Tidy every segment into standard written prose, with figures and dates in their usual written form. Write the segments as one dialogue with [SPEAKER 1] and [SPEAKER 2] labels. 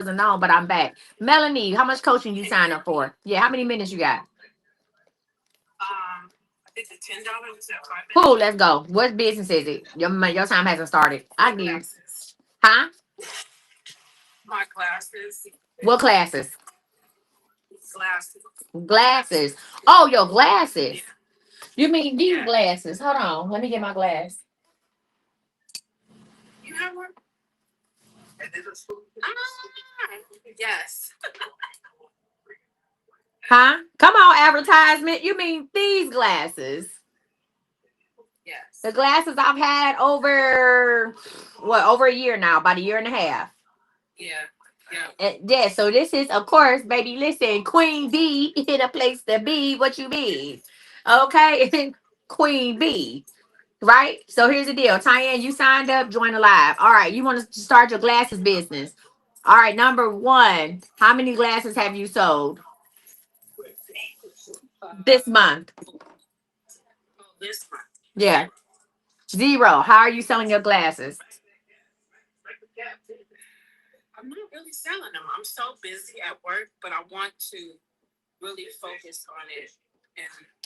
[SPEAKER 1] wasn't on, but I'm back. Melanie, how much coaching you sign up for? Yeah, how many minutes you got?
[SPEAKER 2] Is it $10? Is that 5 minutes?
[SPEAKER 1] Cool, let's go. What business is it? Your time hasn't started. I
[SPEAKER 2] My
[SPEAKER 1] give you.
[SPEAKER 2] glasses.
[SPEAKER 1] Huh?
[SPEAKER 2] My glasses.
[SPEAKER 1] What classes?
[SPEAKER 2] Glasses.
[SPEAKER 1] Glasses. Oh, your glasses.
[SPEAKER 2] Yeah.
[SPEAKER 1] You mean these
[SPEAKER 2] Yeah.
[SPEAKER 1] glasses? Hold on. Let me get my glass.
[SPEAKER 2] You have one? Ah, yes.
[SPEAKER 1] Huh? Come on, advertisement. You mean these glasses? The
[SPEAKER 2] Yes.
[SPEAKER 1] glasses I've had over what, over a year now, about a year and a half.
[SPEAKER 2] Yeah. Yeah.
[SPEAKER 1] Yeah, so this is, of course, baby. Listen, Queen B in a place to be. What you mean? Okay, Queen B. Right. So here's the deal, Tyann. You signed up. Join the live. All right. You want to start your glasses business? All right. Number one. How many glasses have you sold this
[SPEAKER 2] Uh,
[SPEAKER 1] month?
[SPEAKER 2] this month.
[SPEAKER 1] Yeah,
[SPEAKER 2] 0.
[SPEAKER 1] zero. How are you selling your glasses?
[SPEAKER 2] I'm not really selling them. I'm so busy at work, but I want to really focus on it in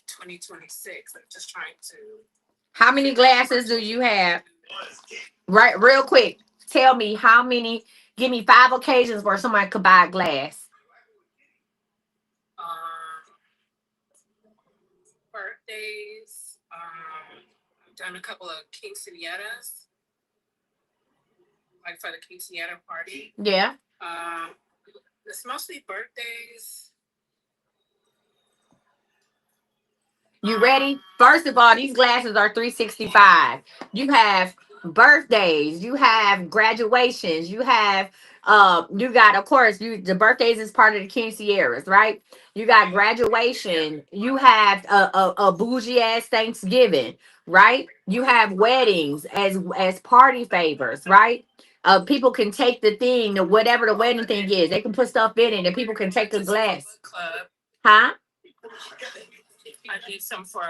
[SPEAKER 2] 2026. I'm just trying to
[SPEAKER 1] How many
[SPEAKER 2] get my
[SPEAKER 1] glasses do
[SPEAKER 2] first
[SPEAKER 1] you have? Right. Real quick. Tell me how many. Give me 5 occasions where somebody could buy a glass.
[SPEAKER 2] um, birthdays. I've done a couple of quinceañeras, like for the quinceañera party.
[SPEAKER 1] Yeah.
[SPEAKER 2] Um, it's mostly birthdays.
[SPEAKER 1] You
[SPEAKER 2] Um,
[SPEAKER 1] ready? First of all, these glasses are 365. You have birthdays, you have graduations, you got, of course, you the birthdays is part of the quinceañeras, right? You got
[SPEAKER 2] yeah,
[SPEAKER 1] graduation, you have a bougie ass Thanksgiving, right? You have weddings as party favors, right? People can take the thing, the whatever the wedding thing is, they can put stuff in it, and people can
[SPEAKER 2] I
[SPEAKER 1] take a
[SPEAKER 2] did some for
[SPEAKER 1] glass.
[SPEAKER 2] book club.
[SPEAKER 1] Huh?
[SPEAKER 2] I did some for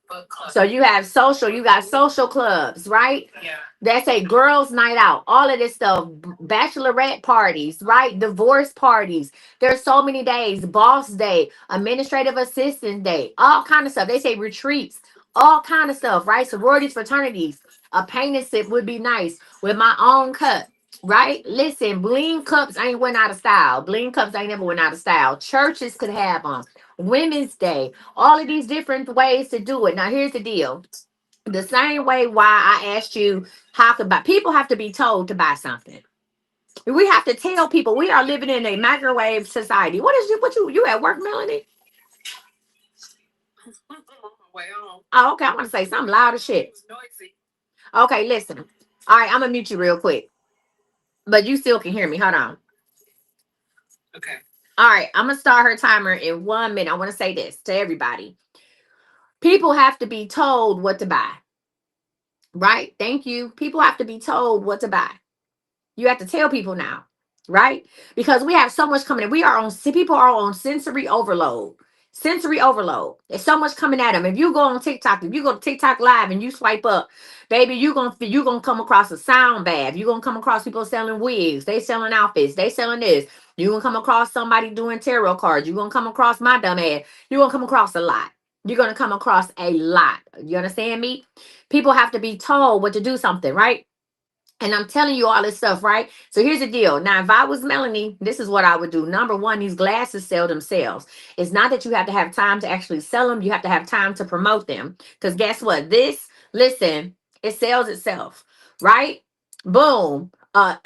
[SPEAKER 2] book club.
[SPEAKER 1] So you have social, you got social clubs, right?
[SPEAKER 2] Yeah,
[SPEAKER 1] That's a girls' night out. All of this stuff, bachelorette parties, right? Divorce parties. There's so many days. Boss day, administrative assistant day, all kind of stuff. They say retreats, all kind of stuff, right? Sororities, fraternities. A painted sip would be nice with my own cup. Right? Listen, bling cups ain't went out of style. Bling cups ain't never went out of style. Churches could have them. Women's Day, all of these different ways to do it. Now, here's the deal. The same way why I asked you how to buy, people have to be told to buy something. We have to tell people we are living in a microwave society. What you at work, Melanie?
[SPEAKER 2] on my way home.
[SPEAKER 1] Oh, okay. I want to say something loud as shit.
[SPEAKER 2] It's noisy.
[SPEAKER 1] Okay, listen. All right, I'm gonna mute you real quick, but you still can hear me. Hold on.
[SPEAKER 2] Okay.
[SPEAKER 1] All right, I'm gonna start her timer in 1 minute. I want to say this to everybody. People have to be told what to buy, right? Thank you. People have to be told what to buy. You have to tell people now, right? Because we have so much coming in. People are on sensory overload. Sensory overload. There's so much coming at them. If you go on TikTok, if you go to TikTok live and you swipe up, baby, you gonna come across a sound bath. You're gonna come across people selling wigs. They selling outfits. They selling this. You're gonna come across somebody doing tarot cards. You're gonna come across my dumb ass. You're gonna come across a lot. You're gonna come across a lot. You understand me? People have to be told what to do something, right? And I'm telling you all this stuff, right? So here's the deal. Now, if I was Melanie, this is what I would do. Number one, these glasses sell themselves. It's not that you have to have time to actually sell them. You have to have time to promote them. Because guess what? Listen, it sells itself, right? Boom.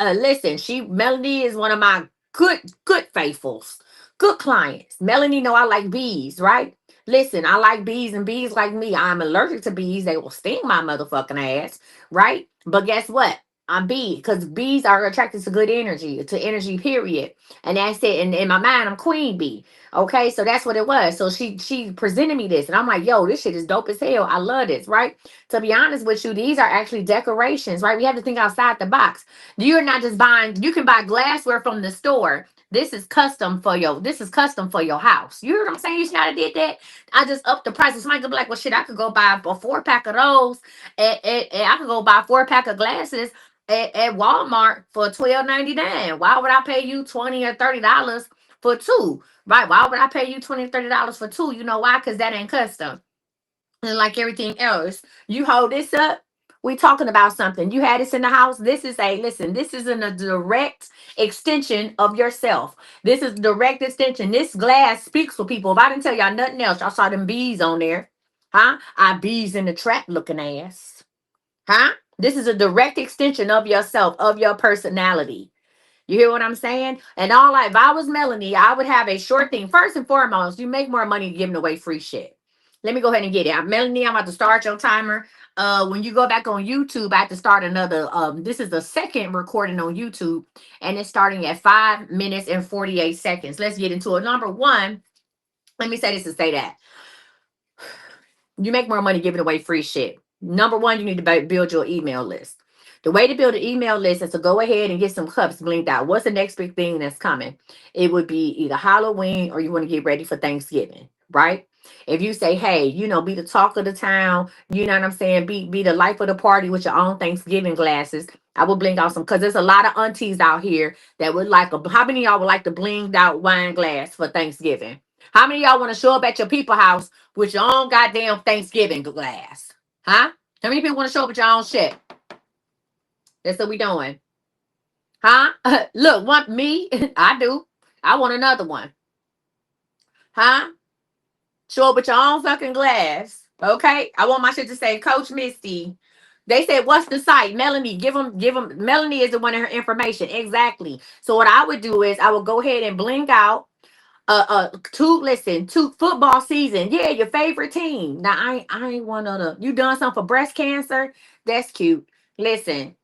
[SPEAKER 1] Listen, Melanie is one of my good faithfuls, good clients. Melanie know I like bees, right? Listen, I like bees and bees like me. I'm allergic to bees. They will sting my motherfucking ass, right? But guess what? I'm bee because bees are attracted to good energy, to energy, period. And that's it. And in my mind, I'm queen bee. Okay, so that's what it was. So she presented me this, and I'm like, yo, this shit is dope as hell. I love this, right? To be honest with you, these are actually decorations, right? We have to think outside the box. You're not just buying, you can buy glassware from the store. This is custom for your house. You hear what I'm saying? You should have did that. I just upped the prices. Somebody could be like, well, shit, I could go buy a 4 pack of those. And I could go buy a 4 pack of glasses at Walmart for $12.99. Why would I pay you 20 or $30 for two? Right? Why would I pay you 20 or $30 for two? You know why? Because that ain't custom. And like everything else, you hold this up. We talking about something. You had this in the house. This is a listen. This is a direct extension of yourself. This is direct extension. This glass speaks for people. If I didn't tell y'all nothing else, y'all saw them bees on there, huh? I bees in the trap looking ass, huh? This is a direct extension of yourself, of your personality. You hear what I'm saying? And all if I was Melanie, I would have a short thing. First and foremost, you make more money giving away free shit. Let me go ahead and get it. Melanie, I'm about to start your timer. When you go back on YouTube, I have to start another. This is the second recording on YouTube, and it's starting at 5 minutes and 48 seconds. Let's get into it. Number one, let me say this to say that you make more money giving away free shit. Number one, you need to build your email list. The way to build an email list is to go ahead and get some cups blinked out. What's the next big thing that's coming? It would be either Halloween or you want to get ready for Thanksgiving, right? If you say, hey, be the talk of the town, you know what I'm saying? Be the life of the party with your own Thanksgiving glasses. I will blink out some because there's a lot of aunties out here that would like how many of y'all would like to blinged out wine glass for Thanksgiving? How many of y'all want to show up at your people house with your own goddamn Thanksgiving glass? Huh? How many people want to show up with your own shit? That's what we doing. Huh? Look, want me? I do. I want another one. Huh? Show up with your own fucking glass. Okay? I want my shit to say Coach Misty. They said, what's the site? Melanie, give them. Melanie is the one in her information. Exactly. So what I would do is I would go ahead and blink out to football season. Yeah, your favorite team. Now I ain't one of the you done something for breast cancer? That's cute. Listen,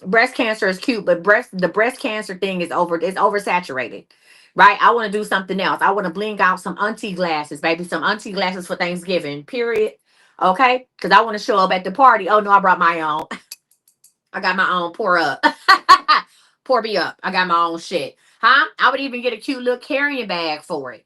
[SPEAKER 1] breast cancer is cute, but the breast cancer thing is it's oversaturated. Right? I want to do something else. I want to bling out some auntie glasses, baby. Some auntie glasses for Thanksgiving. Period. Okay? Because I want to show up at the party. Oh no, I brought my own. I got my own. Pour up. Pour me up. I got my own shit. Huh? I would even get a cute little carrying bag for it.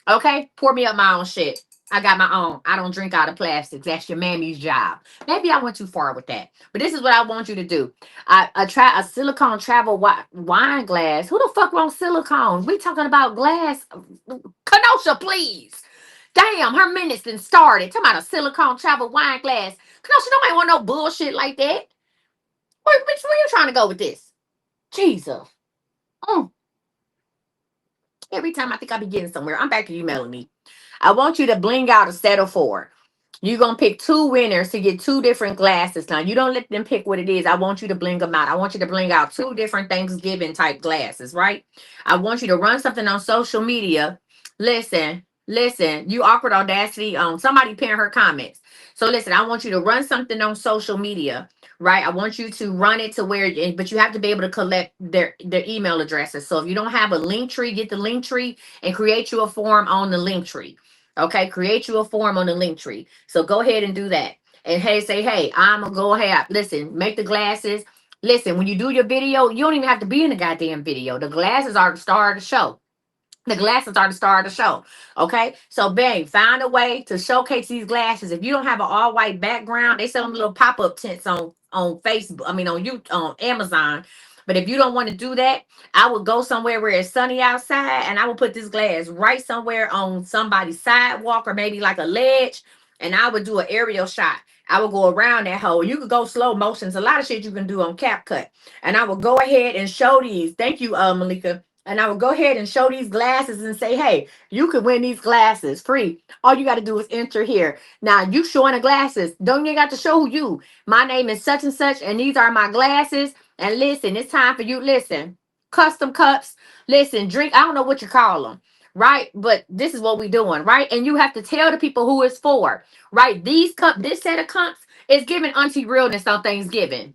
[SPEAKER 1] Okay? Pour me up my own shit. I got my own. I don't drink out of plastics. That's your mammy's job. Maybe I went too far with that. But this is what I want you to do. A silicone travel wine glass. Who the fuck wants silicone? We talking about glass. Kenosha, please. Damn, her minutes then started. Talking about a silicone travel wine glass. Kenosha, nobody want no bullshit like that. Where you trying to go with this? Jesus. Mm. Every time I think I be getting somewhere, I'm back to you, Melanie. I want you to bling out a set of four. You're going to pick two winners to get two different glasses. Now, you don't let them pick what it is. I want you to bling them out. I want you to bling out two different Thanksgiving type glasses, right? I want you to run something on social media. Listen, you awkward audacity on somebody pin her comments. So listen, I want you to run something on social media, right? I want you to run it to where, but you have to be able to collect their email addresses. So if you don't have a link tree, get the link tree and create you a form on the link tree. Okay, create you a form on the link tree. So go ahead and do that. And hey, say, hey, I'm gonna go ahead. Listen, make the glasses. Listen, when you do your video, you don't even have to be in the goddamn video. The glasses are the star of the show. The glasses are the star of the show. Okay. So, bang, find a way to showcase these glasses. If you don't have an all white background, they sell them little pop up tents on Facebook. I mean, on Amazon. But if you don't want to do that, I would go somewhere where it's sunny outside and I would put this glass right somewhere on somebody's sidewalk or maybe like a ledge. And I would do an aerial shot. I would go around that hole. You could go slow motions. A lot of shit you can do on CapCut. And I would go ahead and show these. Thank you, Malika. And I would go ahead and show these glasses and say, hey, you can win these glasses free. All you got to do is enter here. Now, you showing the glasses. Don't you got to show you. My name is such and such, and these are my glasses. And listen, it's time for you. Listen, custom cups. Listen, drink. I don't know what you call them, right? But this is what we doing, right? And you have to tell the people who it's for, right? This set of cups is giving auntie realness on Thanksgiving.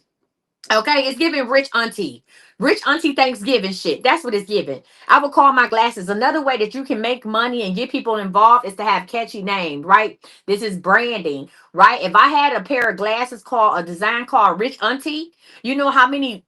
[SPEAKER 1] Okay, it's giving rich auntie. Rich auntie Thanksgiving shit. That's what it's giving. I would call my glasses. Another way that you can make money and get people involved is to have catchy names, right? This is branding, right? If I had a pair of glasses called a design called Rich Auntie, you know how many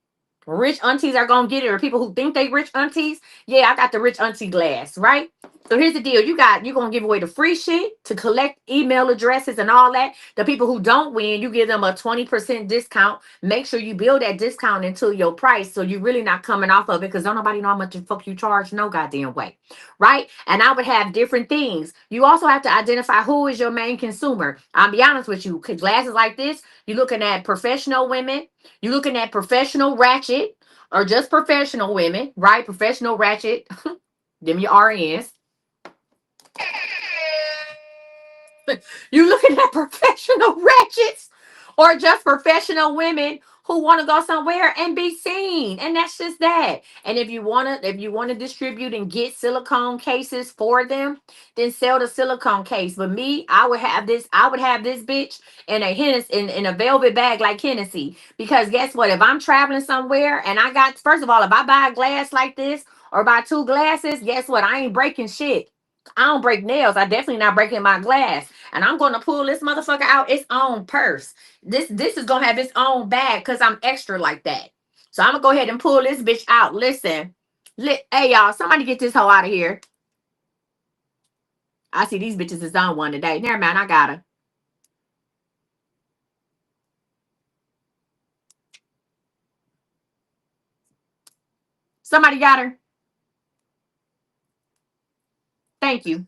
[SPEAKER 1] rich aunties are gonna get it, or people who think they rich aunties? Yeah, I got the rich auntie glass, right? So here's the deal. You're gonna give away the free shit to collect email addresses and all that. The people who don't win, you give them a 20% discount. Make sure you build that discount into your price so you're really not coming off of it because don't nobody know how much the fuck you charge no goddamn way. Right? And I would have different things. You also have to identify who is your main consumer. I'll be honest with you, 'cause glasses like this, you're looking at professional women, you're looking at professional ratchet, or just professional women, right? Professional ratchet, them your RNs. You looking at professional ratchets or just professional women who want to go somewhere and be seen. And that's just that. And if you want to distribute and get silicone cases for them, then sell the silicone case. But me, I would have this bitch in a Hennessy in a velvet bag like Hennessy. Because guess what? If I'm traveling somewhere and I got first of all, if I buy a glass like this or buy two glasses, guess what? I ain't breaking shit. I don't break nails. I definitely not breaking my glass. And I'm gonna pull this motherfucker out its own purse. This is gonna have its own bag because I'm extra like that. So I'm gonna go ahead and pull this bitch out. Listen, hey y'all, somebody get this hoe out of here. I see these bitches is on one today. Never mind, I got her. Somebody got her. Thank you.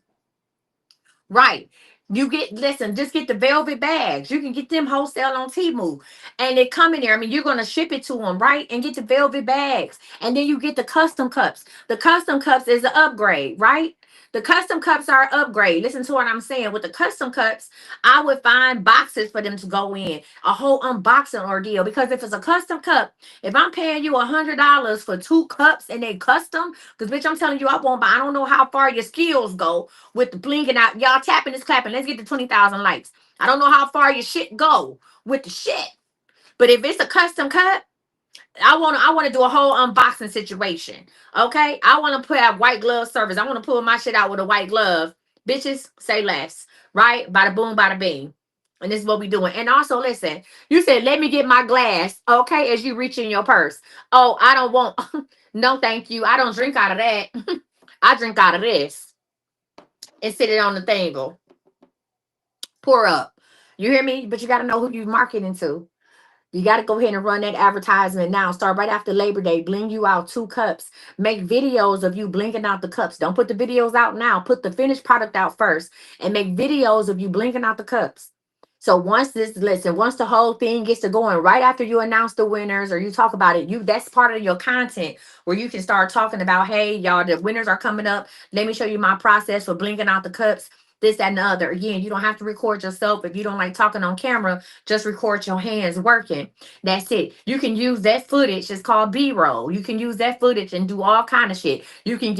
[SPEAKER 1] Right. Listen, just get the velvet bags. You can get them wholesale on Temu. And they come in there. I mean, you're going to ship it to them, right? And get the velvet bags. And then you get the custom cups. The custom cups is an upgrade, right? The custom cups are an upgrade. Listen to what I'm saying. With the custom cups, I would find boxes for them to go in, a whole unboxing ordeal. Because if it's a custom cup, if I'm paying you $100 for two cups and they custom, because bitch, I'm telling you, I won't buy. I don't know how far your skills go with the blinking out. Y'all tapping is clapping. Let's get to 20,000 likes. I don't know how far your shit go with the shit. But if it's a custom cut, I want to do a whole unboxing situation. Okay? I want to put out white glove service. I want to pull my shit out with a white glove. Bitches, say less. Right? Bada boom, bada bing. And this is what we doing. And also, listen, you said, let me get my glass. Okay, as you reach in your purse. Oh, I don't want no thank you. I don't drink out of that. I drink out of this and sit it on the table. Pour up. You hear me? But you got to know who you marketing to. You got to go ahead and run that advertisement now. Start right after Labor Day. Bling you out two cups. Make videos of you blinking out the cups. Don't put the videos out now. Put the finished product out first and make videos of you blinking out the cups. So once the whole thing gets to going, right after you announce the winners or you talk about it, that's part of your content where you can start talking about, hey, y'all, the winners are coming up. Let me show you my process for blinking out the cups. This, that, and the other. Again, you don't have to record yourself if you don't like talking on camera. Just record your hands working. That's it. You can use that footage. It's called B-roll. You can use that footage and do all kind of shit. You can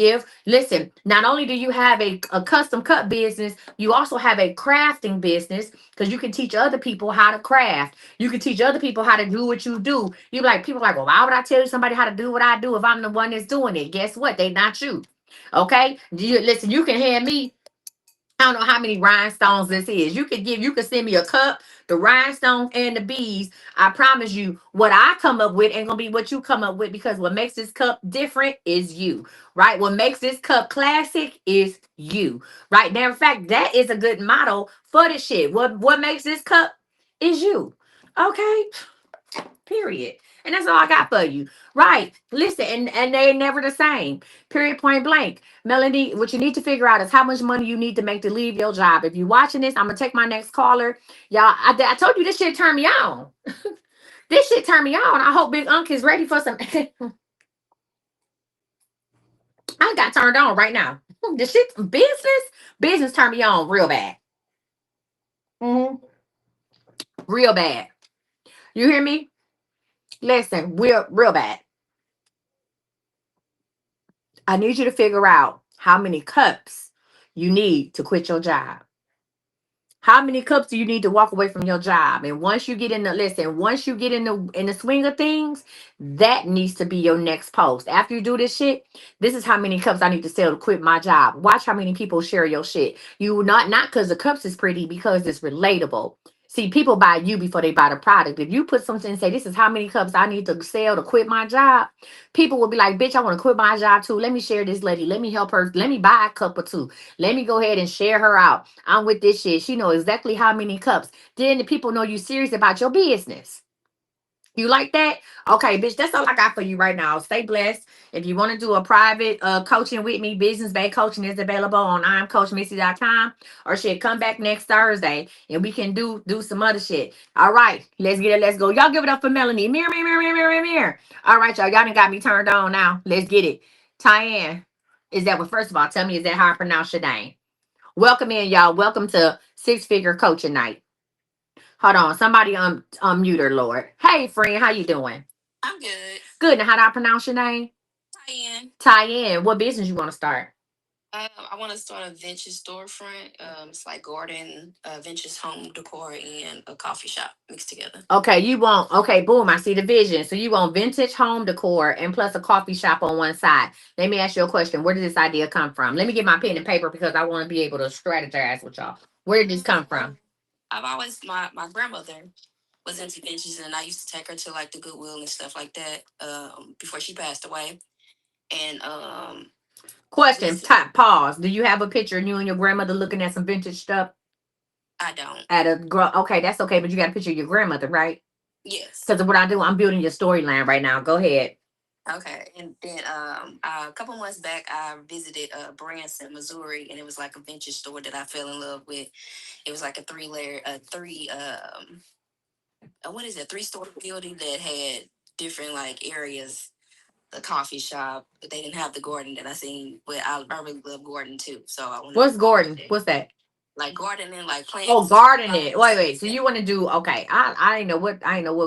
[SPEAKER 1] listen, not only do you have a custom cut business, you also have a crafting business because you can teach other people how to craft. You can teach other people how to do what you do. People like, well, why would I tell somebody how to do what I do if I'm the one that's doing it? Guess what? They not you. Okay? Listen, you can hand me I don't know how many rhinestones this is. You could send me a cup, the rhinestones and the beads. I promise you, what I come up with ain't gonna be what you come up with because what makes this cup different is you, right? What makes this cup classic is you, right? Now, in fact, that is a good motto for the shit. What makes this cup is you, okay? Period. And that's all I got for you. Right. Listen, and they ain't never the same. Period, point blank. Melanie, what you need to figure out is how much money you need to make to leave your job. If you're watching this, I'm gonna take my next caller. Y'all, I told you this shit turned me on. This shit turned me on. I hope Big Unc is ready for some. I got turned on right now. This shit business turned me on real bad. Mhm. Real bad. You hear me? Listen, real bad. I need you to figure out how many cups you need to quit your job. How many cups do you need to walk away from your job? And once you get in the swing of things, that needs to be your next post. After you do this shit, this is how many cups I need to sell to quit my job. Watch how many people share your shit. You not because the cups is pretty, because it's relatable. See, people buy you before they buy the product. If you put something and say, this is how many cups I need to sell to quit my job, people will be like, bitch, I want to quit my job too. Let me share this lady. Let me help her. Let me buy a cup or two. Let me go ahead and share her out. I'm with this shit. She know exactly how many cups. Then the people know you serious about your business. You like that? Okay, bitch, that's all I got for you right now. Stay blessed. If you want to do a private coaching with me, business based coaching is available on imcoachmissy.com. Or shit, come back next Thursday and we can do some other shit. All right, let's get it. Let's go. Y'all give it up for Melanie. Mirror, mirror, mirror, mirror, mirror, mirror. All right, y'all. Y'all done got me turned on now. Let's get it. Tyann, is that what, first of all, tell me, is that how I pronounce your name? Welcome in, y'all. Welcome to Six Figure Coaching Night. Hold on. Somebody unmute her, Lord. Hey, friend, how you doing?
[SPEAKER 2] I'm good.
[SPEAKER 1] Good. Now, how do I pronounce your name?
[SPEAKER 2] Diane.
[SPEAKER 1] Tyann. What business you want to start?
[SPEAKER 2] I want to start a vintage storefront. It's like garden, vintage home decor, and a coffee shop mixed together.
[SPEAKER 1] Okay, you want, okay, boom, I see the vision. So you want vintage home decor and plus a coffee shop on one side. Let me ask you a question. Where did this idea come from? Let me get my pen and paper because I want to be able to strategize with y'all. Where did this come from?
[SPEAKER 2] I've always my grandmother was into vintage, and I used to take her to like the Goodwill and stuff like that. Before she passed away, and
[SPEAKER 1] Question, type, pause. Do you have a picture of you and your grandmother looking at some vintage stuff?
[SPEAKER 2] I don't.
[SPEAKER 1] At a girl, okay, that's okay, but you got a picture of your grandmother, right?
[SPEAKER 2] Yes.
[SPEAKER 1] Because of what I do, I'm building your storyline right now. Go ahead.
[SPEAKER 2] Okay, and then a couple months back, I visited Branson, Missouri, and it was like a vintage store that I fell in love with. It was like a what is it, 3-story building that had different like areas. The coffee shop, but they didn't have the garden that I seen. But I really love garden too, so I want to
[SPEAKER 1] What's
[SPEAKER 2] do all of
[SPEAKER 1] Gordon?
[SPEAKER 2] that.
[SPEAKER 1] What's that?
[SPEAKER 2] Like gardening, like
[SPEAKER 1] Oh,
[SPEAKER 2] plants,
[SPEAKER 1] gardening. Wait,
[SPEAKER 2] flowers.
[SPEAKER 1] wait. So you want to do? Okay, I didn't know what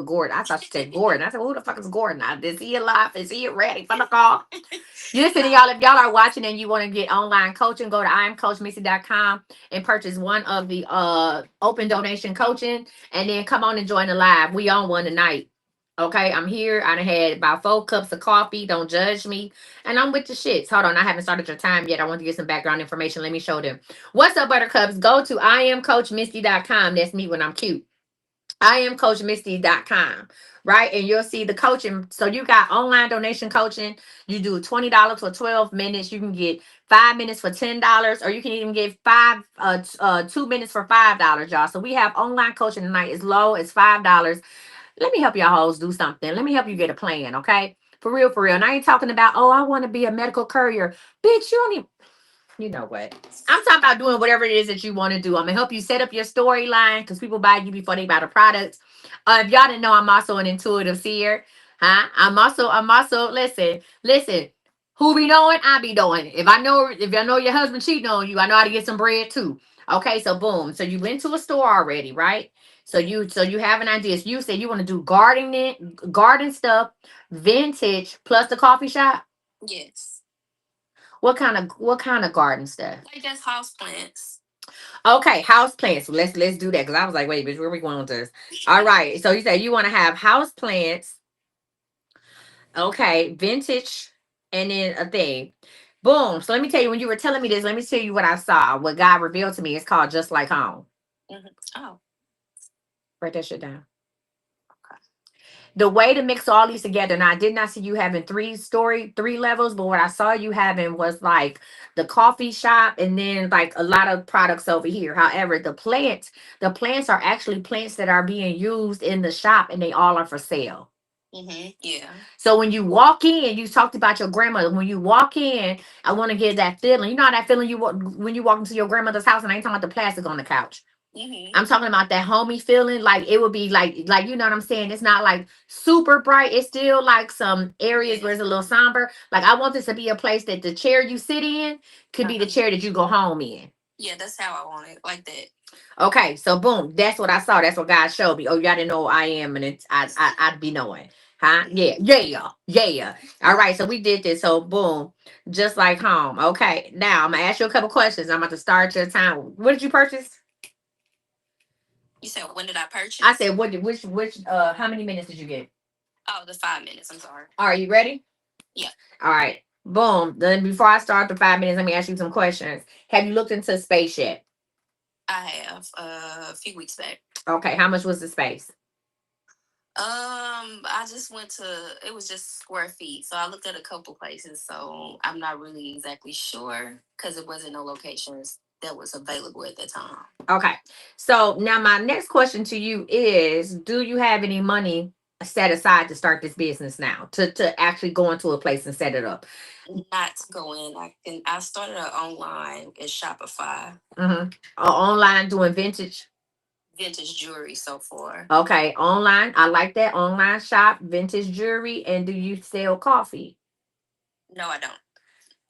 [SPEAKER 1] Gordon. I thought you said Gordon. I said, who the fuck is Gordon? Is he alive? Is he ready for the call? Listen, y'all. If y'all are watching and you want to get online coaching, go to imcoachmissy.com and purchase one of the open donation coaching, and then come on and join the live. We on one tonight. Okay, I'm here. I done had about 4 cups of coffee. Don't judge me. And I'm with the shits. Hold on, I haven't started your time yet. I want to get some background information. Let me show them. What's up, Buttercups? Go to iamcoachmisty.com. That's me when I'm cute. iamcoachmisty.com. Right? And you'll see the coaching. So you got online donation coaching. You do $20 for 12 minutes. You can get 5 minutes for $10, or you can even get 2 minutes for $5, y'all. So we have online coaching tonight as low as $5. Let me help y'all hoes do something. Let me help you get a plan, okay? For real, for real. And I ain't talking about, oh, I want to be a medical courier. Bitch, you don't even, you know what? I'm talking about doing whatever it is that you want to do. I'm gonna help you set up your storyline because people buy you before they buy the products. If y'all didn't know, I'm also an intuitive seer. Huh? I'm also listen. Who be knowing? I be knowing. If I know your husband cheating on you, I know how to get some bread too. Okay, so boom. So you went to a store already, right? So you have an idea. So you said you want to do garden stuff, vintage plus the coffee shop.
[SPEAKER 2] Yes,
[SPEAKER 1] What kind of garden stuff?
[SPEAKER 2] like just house plants.
[SPEAKER 1] Okay, house plants. Let's do that because I was like, wait, bitch, where we going with this? All right. So you say you want to have house plants. Okay, vintage, and then a thing. Boom. So let me tell you, when you were telling me this, let me tell you what I saw. What God revealed to me. It's called Just Like Home.
[SPEAKER 2] Hmm. Oh,
[SPEAKER 1] Write that shit down. The way to mix all these together. Now, I did not see you having three levels, but what I saw you having was like the coffee shop and then like a lot of products over here. However, the plants are actually plants that are being used in the shop and they all are for sale.
[SPEAKER 2] yeah,
[SPEAKER 1] So when you walk in, you talked about your grandmother. When you walk in, I want to get that feeling. You know how that feeling when you walk into your grandmother's house, and I ain't talking about the plastic on the couch.
[SPEAKER 2] hmm
[SPEAKER 1] I'm talking about that homey feeling. Like it would be like you know what I'm saying. It's not like super bright. It's still like some areas where
[SPEAKER 2] yeah,
[SPEAKER 1] it's a little somber. Like I want this to be a place that the chair you sit in could be the
[SPEAKER 2] uh-huh.
[SPEAKER 1] chair that you go home in.
[SPEAKER 2] Yeah. That's how I want it, like that.
[SPEAKER 1] Okay, so boom, that's what I saw. That's what God showed me. Oh, y'all didn't know who I am, and I'd be knowing, huh? Yeah, yeah, yeah. All right, so we did this. So boom, just like home. Okay, now I'm gonna ask you a couple questions. I'm about to start your time. What did you purchase?
[SPEAKER 2] You said when did I
[SPEAKER 1] I
[SPEAKER 2] purchase?
[SPEAKER 1] said, what did which how many minutes did you get?
[SPEAKER 2] Oh, the 5 minutes. I'm sorry.
[SPEAKER 1] Are you ready?
[SPEAKER 2] Yeah,
[SPEAKER 1] All right. Boom. Then before I start the 5 minutes, let me ask you some questions. Have you looked into space yet?
[SPEAKER 2] I have a few weeks back.
[SPEAKER 1] Okay, how much was the space?
[SPEAKER 2] I just went to, it was just square feet. So I looked at a couple places. So I'm not really exactly sure because it wasn't no locations that was available at the time.
[SPEAKER 1] Okay. So now my next question to you is, do you have any money set aside to start this business now? To actually go into a place and set it up?
[SPEAKER 2] Not to go in. I started an online at Shopify,
[SPEAKER 1] Mm-hmm. Online doing vintage.
[SPEAKER 2] vintage jewelry so far.
[SPEAKER 1] Okay, online. I like that. Online shop, vintage jewelry. And do you sell coffee?
[SPEAKER 2] No, I don't.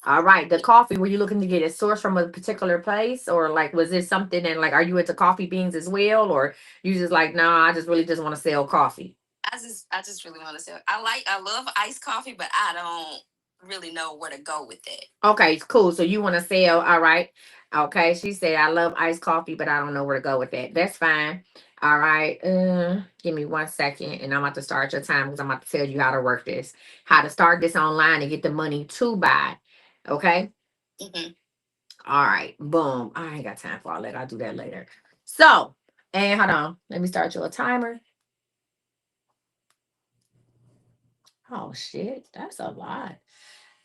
[SPEAKER 1] All right. The coffee, were you looking to get it sourced from a particular place? Or like was this something and like are you into coffee beans as well? Or you just like, no, I just really just want to sell coffee?
[SPEAKER 2] I just really want to say I love iced coffee, but I don't really know where to go with it.
[SPEAKER 1] Okay, cool. So you want to sell, all right. Okay, she said I love iced coffee, but I don't know where to go with that. That's fine. All right. Give me 1 second and I'm about to start your time because I'm about to tell you how to work this. How to start this online and get the money to buy. Okay.
[SPEAKER 2] Hmm.
[SPEAKER 1] All right. Boom. I ain't got time for all that. I'll do that later. So, and hold on. Let me start you a timer. Oh shit. That's a lot.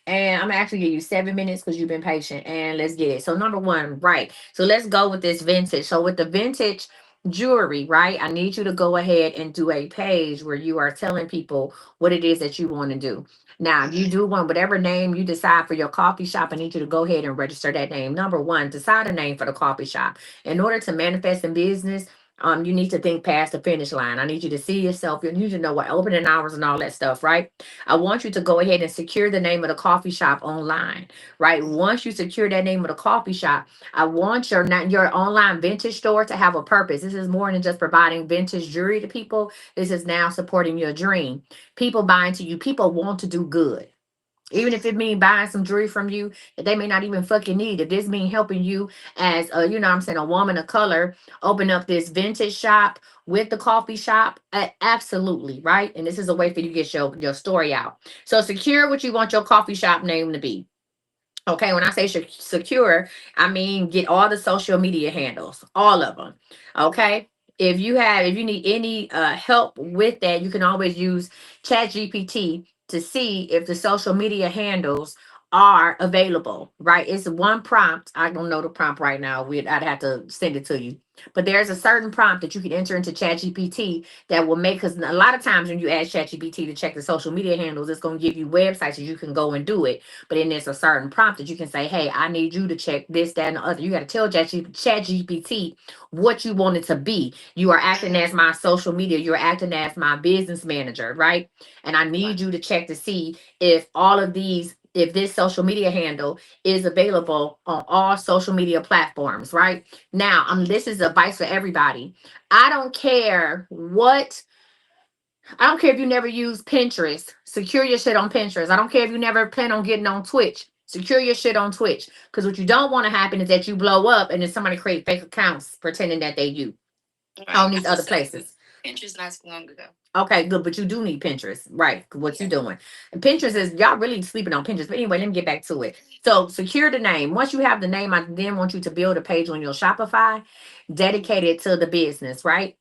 [SPEAKER 1] And I'm gonna actually give you 7 minutes because you've been patient. And let's get it. So number one, right. So let's go with this vintage. So with the vintage jewelry, right? I need you to go ahead and do a page where you are telling people what it is that you want to do. Now, if you do want whatever name you decide for your coffee shop, I need you to go ahead and register that name. Number one, decide a name for the coffee shop. In order to manifest in business, you need to think past the finish line. I need you to see yourself. You need to know what opening hours and all that stuff, right? I want you to go ahead and secure the name of the coffee shop online, right? Once you secure that name of the coffee shop, I want your online vintage store to have a purpose. This is more than just providing vintage jewelry to people. This is now supporting your dream. People buying to you. People want to do good. Even if it mean buying some jewelry from you that they may not even fucking need. If this mean helping you as a, you know what I'm saying, a woman of color, open up this vintage shop with the coffee shop, absolutely, right? And this is a way for you to get your story out. So secure what you want your coffee shop name to be. Okay, when I say secure, I mean get all the social media handles, all of them. Okay, if you need any help with that, you can always use Chat GPT to see if the social media handles are available. Right, it's one prompt. I don't know the prompt right now. I'd have to send it to you. But there's a certain prompt that you can enter into Chat GPT that will make, because a lot of times when you ask Chat GPT to check the social media handles, it's going to give you websites that you can go and do it, but then there's a certain prompt that you can say, hey, I need you to check this, that, and the other. You got to tell ChatGPT what you want it to be. You are acting as my social media, you're acting as my business manager, right? And I need you to check to see if all of these, if this social media handle is available on all social media platforms, right? Now, this is advice for everybody. I don't care what I don't care if you never use Pinterest. Secure your shit on Pinterest. I don't care if you never plan on getting on Twitch. Secure your shit on Twitch. Because what you don't want to happen is that you blow up and then somebody create fake accounts pretending that they you
[SPEAKER 2] Right.
[SPEAKER 1] on
[SPEAKER 2] I
[SPEAKER 1] these other
[SPEAKER 2] just set up with
[SPEAKER 1] places.
[SPEAKER 2] Pinterest not too long ago.
[SPEAKER 1] Okay, good. But you do need Pinterest. Right. What you
[SPEAKER 2] Yeah.
[SPEAKER 1] doing? And Pinterest is y'all really sleeping on Pinterest. But anyway, let me get back to it. So secure the name. Once you have the name, I then want you to build a page on your Shopify dedicated to the business, right?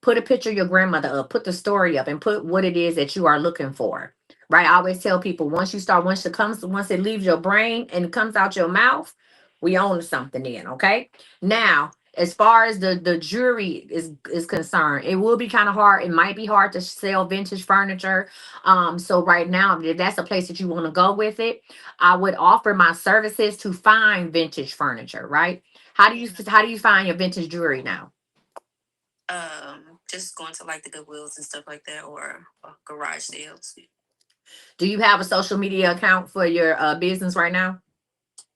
[SPEAKER 1] Put a picture of your grandmother up, put the story up, and put what it is that you are looking for. Right. I always tell people once it leaves your brain and it comes out your mouth, we own something in. Okay. Now, as far as the jewelry is concerned, it will be kind of hard. It might be hard to sell vintage furniture. So right now, if that's a place that you want to go with it, I would offer my services to find vintage furniture, right? How do you find your vintage jewelry now?
[SPEAKER 2] Just going to like the Goodwills and stuff like that, or garage sales.
[SPEAKER 1] Do you have a social media account for your business right now?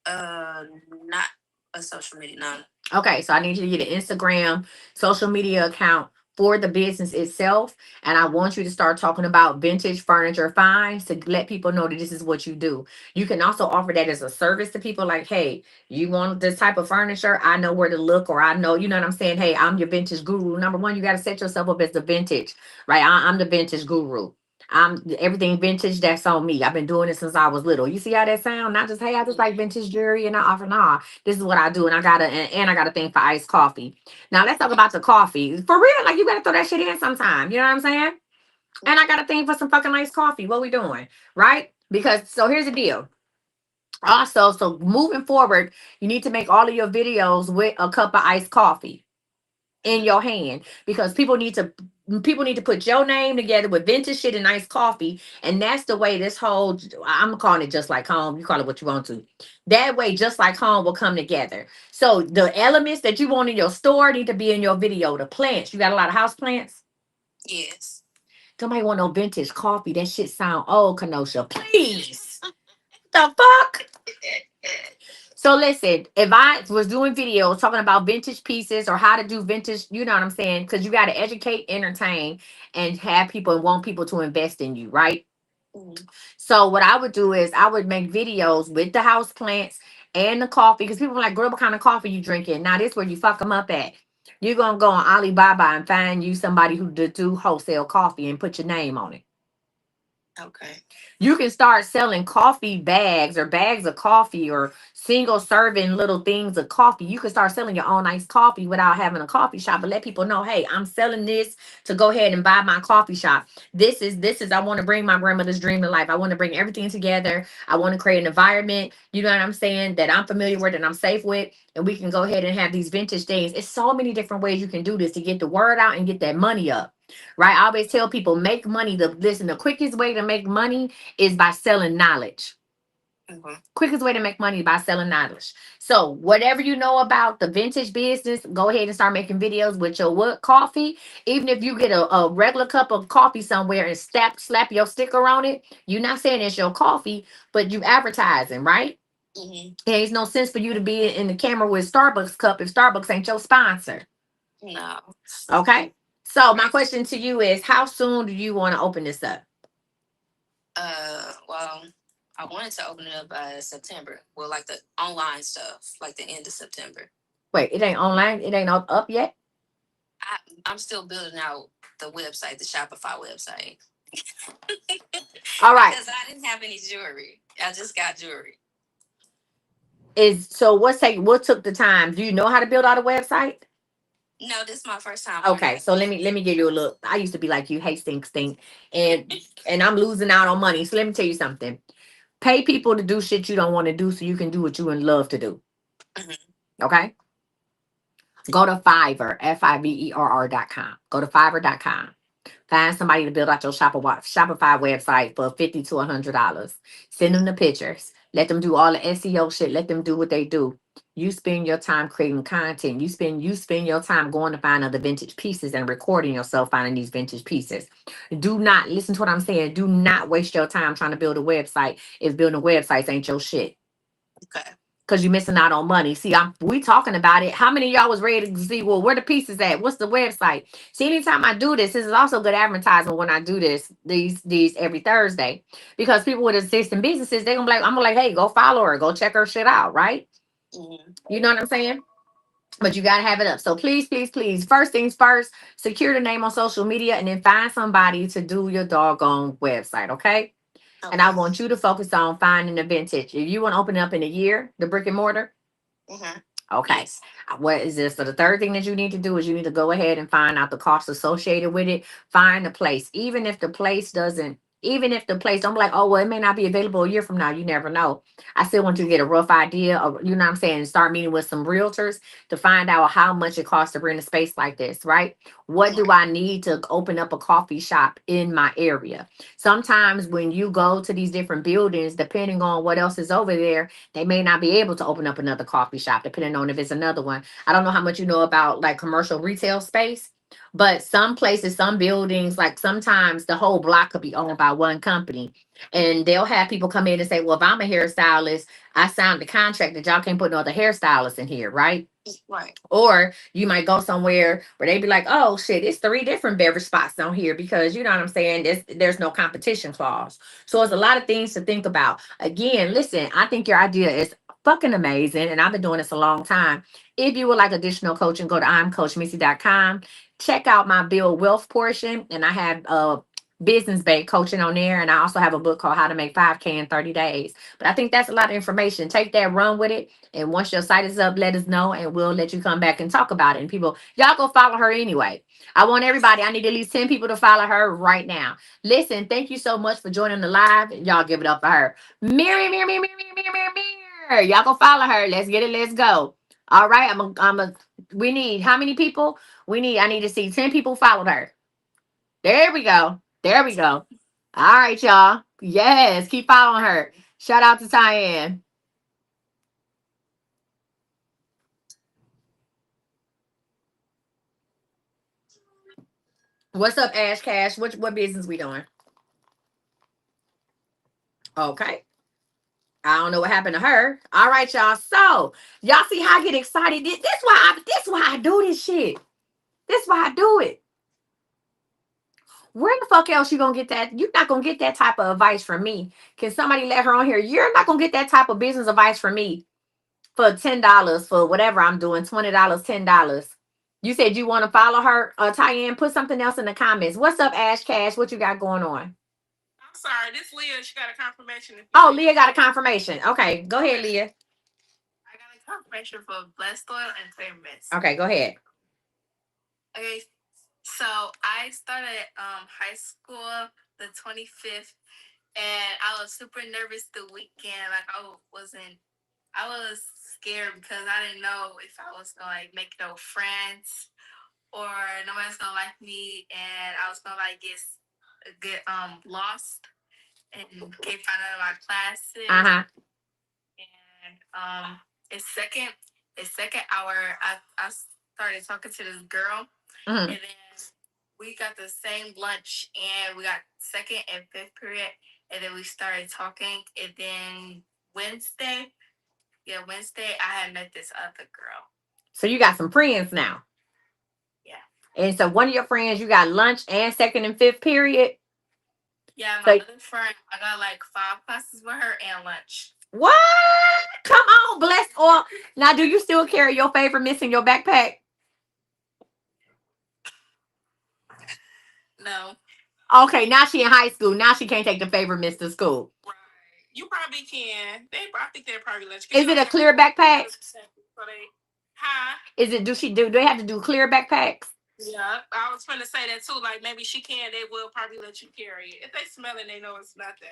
[SPEAKER 2] Uh, Not a social media, no.
[SPEAKER 1] Okay, so I need you to get an Instagram social media account for the business itself. And I want you to start talking about vintage furniture finds to let people know that this is what you do. You can also offer that as a service to people like, hey, you want this type of furniture? I know where to look, or I know, you know what I'm saying? Hey, I'm your vintage guru. Number one, you got to set yourself up as the vintage, right? I'm the vintage guru. I'm everything vintage. That's on me. I've been doing it since I was little. You see how that sound? Not just hey, I just like vintage jewelry and I offer nah. This is what I do, and I got a thing for iced coffee. Now let's talk about the coffee for real. Like you gotta throw that shit in sometime. You know what I'm saying? And I got a thing for some fucking iced coffee. What we doing, right? Because so here's the deal. Also, so moving forward, you need to make all of your videos with a cup of iced coffee in your hand because people need to put your name together with vintage shit and nice coffee, and that's the way this whole I'm calling it just like home. You call it what you want to. That way, just like home will come together. So the elements that you want in your store need to be in your video. The plants, you got a lot of house plants.
[SPEAKER 2] Yes.
[SPEAKER 1] Somebody want no vintage coffee. That shit sound old, Kenosha. Please, the fuck. So listen, if I was doing videos talking about vintage pieces or how to do vintage, you know what I'm saying? Because you got to educate, entertain, and have people and want people to invest in you, right?
[SPEAKER 2] Mhm.
[SPEAKER 1] So what I would do is I would make videos with the house plants and the coffee because people are like, girl, what kind of coffee you drinking? Now this where you fuck them up at. You're gonna go on Alibaba and find you somebody who do wholesale coffee and put your name on it.
[SPEAKER 2] Okay.
[SPEAKER 1] You can start selling coffee bags or bags of coffee or single serving little things of coffee. You can start selling your own iced coffee without having a coffee shop, but let people know, hey, I'm selling this to go ahead and buy my coffee shop. This is I want to bring my grandmother's dream to life. I want to bring everything together. I want to create an environment, you know what I'm saying, that I'm familiar with and I'm safe with. And we can go ahead and have these vintage things. It's so many different ways you can do this to get the word out and get that money up. Right? I always tell people make money. The quickest way to make money is by selling knowledge.
[SPEAKER 2] Mhm.
[SPEAKER 1] Quickest way to make money is by selling knowledge. So whatever you know about the vintage business, go ahead and start making videos with your what coffee. Even if you get a regular cup of coffee somewhere and slap your sticker on it, you're not saying it's your coffee, but you advertising, right?
[SPEAKER 2] Mhm.
[SPEAKER 1] It ain't no sense for you to be in the camera with Starbucks cup if Starbucks ain't your sponsor.
[SPEAKER 2] No.
[SPEAKER 1] Okay. So my
[SPEAKER 2] Right.
[SPEAKER 1] question to you is, how soon do you want to open this up?
[SPEAKER 2] Well, I wanted to open it up by September. Well, like the online stuff, like the end of September.
[SPEAKER 1] Wait, it ain't online. It ain't up yet.
[SPEAKER 2] I'm still building out the website, the Shopify website,
[SPEAKER 1] All right.
[SPEAKER 2] because I didn't have any jewelry. I just got jewelry.
[SPEAKER 1] Is so what took the time? Do you know how to build out a website?
[SPEAKER 2] No, this is my first time learning.
[SPEAKER 1] Okay, so let me give you a look. I used to be like you, hey stink, and I'm losing out on money. So let me tell you something. Pay people to do shit you don't want to do so you can do what you and love to do.
[SPEAKER 2] Mhm.
[SPEAKER 1] Okay? Go to Fiverr, Fiverr.com. Go to Fiverr.com. Find somebody to build out your Shopify website for $50 to $100. Send them the pictures. Let them do all the SEO shit. Let them do what they do. You spend your time creating content. You spend your time going to find other vintage pieces and recording yourself finding these vintage pieces. Do not listen to what I'm saying. Do not waste your time trying to build a website if building websites ain't your shit
[SPEAKER 2] Okay.
[SPEAKER 1] because you're missing out on money. See, we talking about it. How many of y'all was ready to see? Well, where the pieces at? What's the website? See, anytime I do this is also good advertisement when I do these every Thursday because people with existing businesses they gonna be like I'm gonna like, hey, go follow her, go check her shit out, right?
[SPEAKER 2] Mhm.
[SPEAKER 1] You know what I'm saying? But you gotta have it up. So please, please, please, first things first, secure the name on social media and then find somebody to do your doggone website, okay? And I
[SPEAKER 2] Okay.
[SPEAKER 1] want you to focus on finding the vintage. If you want to open it up in a year, the brick and mortar.
[SPEAKER 2] Mhm.
[SPEAKER 1] Okay.
[SPEAKER 2] Yes.
[SPEAKER 1] What is this? So the third thing that you need to do is you need to go ahead and find out the costs associated with it. Find the place. Even if the place don't be like, oh well, it may not be available a year from now. You never know. I still want you to get a rough idea of, you know what I'm saying, start meeting with some realtors to find out how much it costs to rent a space like this, right? What do
[SPEAKER 2] Right.
[SPEAKER 1] I need to open up a coffee shop in my area? Sometimes when you go to these different buildings, depending on what else is over there, they may not be able to open up another coffee shop, depending on if it's another one. I don't know how much you know about like commercial retail space, but some places, some buildings, like sometimes the whole block could be owned by one company. And they'll have people come in and say, well, if I'm a hairstylist, I signed the contract that y'all can't put no other hairstylists in here, right?
[SPEAKER 2] Right.
[SPEAKER 1] Or you might go somewhere where they be like, oh shit, it's three different beverage spots on here because you know what I'm saying? There's no competition clause. So it's a lot of things to think about. Again, listen, I think your idea is fucking amazing. And I've been doing this a long time. If you would like additional coaching, go to imcoachmissy.com. Check out my build wealth portion. And I have business bank coaching on there. And I also have a book called How to Make 5K in 30 Days. But I think that's a lot of information. Take that, run with it. And once your site is up, let us know and we'll let you come back and talk about it. And people, y'all go follow her anyway. I want everybody, I need at least 10 people to follow her right now. Listen, thank you so much for joining the live. Y'all give it up for her. Mary, Mary, Mary, Mary, Mary, Mary, Mary. Y'all go follow her. Let's get it. Let's go. All right. We need how many people? I need to see 10 people followed her. There we go. There we go. All right, y'all. Yes, keep following her. Shout out to Tyann. What's up, Ash Cash? What business we doing? Okay. I don't know what happened to her. All right, y'all. So y'all see how I get excited. This why I do this shit. This why I do it. Where the fuck else you gonna get that? You're not gonna get that type of advice from me. Can somebody let her on here? You're not gonna get that type of business advice from me for $10 for whatever I'm doing. $20, $10. You said you want to follow her, Tyann. Put something else in the comments. What's up, Ash Cash? What you got going on?
[SPEAKER 3] I'm sorry, this Leah, she got a confirmation.
[SPEAKER 1] Oh, Leah got a confirmation. Okay, go ahead, Leah.
[SPEAKER 3] I got a confirmation for blessed oil and clear mist.
[SPEAKER 1] Okay, go ahead.
[SPEAKER 3] Okay, so I started high school the 25th, and I was super nervous the weekend. Like I was scared because I didn't know if I was gonna like make no friends or nobody's gonna like me, and I was gonna like get lost and can't find out of my classes.
[SPEAKER 1] Uh-huh.
[SPEAKER 3] And it's second hour, I started talking to this girl,
[SPEAKER 1] Mm-hmm.
[SPEAKER 3] and then we got the same lunch, and we got second and fifth period, and then we started talking, and then Wednesday, Wednesday, I had met this other girl.
[SPEAKER 1] So you got some friends now.
[SPEAKER 3] Yeah.
[SPEAKER 1] And so one of your friends, you got lunch and second and fifth period.
[SPEAKER 3] Yeah,
[SPEAKER 1] So
[SPEAKER 3] my other friend, I got like 5 classes with her and lunch.
[SPEAKER 1] what? Come on, blessed oil. Now, do you still carry your favorite miss in your backpack?
[SPEAKER 3] No.
[SPEAKER 1] Okay, now she in high school. Now she can't take the favorite miss to school.
[SPEAKER 3] Right. You probably can. I think they probably let you.
[SPEAKER 1] Is it a clear backpack?
[SPEAKER 3] Huh?
[SPEAKER 1] Is it? Do they have to do clear backpacks?
[SPEAKER 3] Yeah, I was trying to say that too. Like maybe she can. They will probably let you carry it if they smell it. They know it's nothing.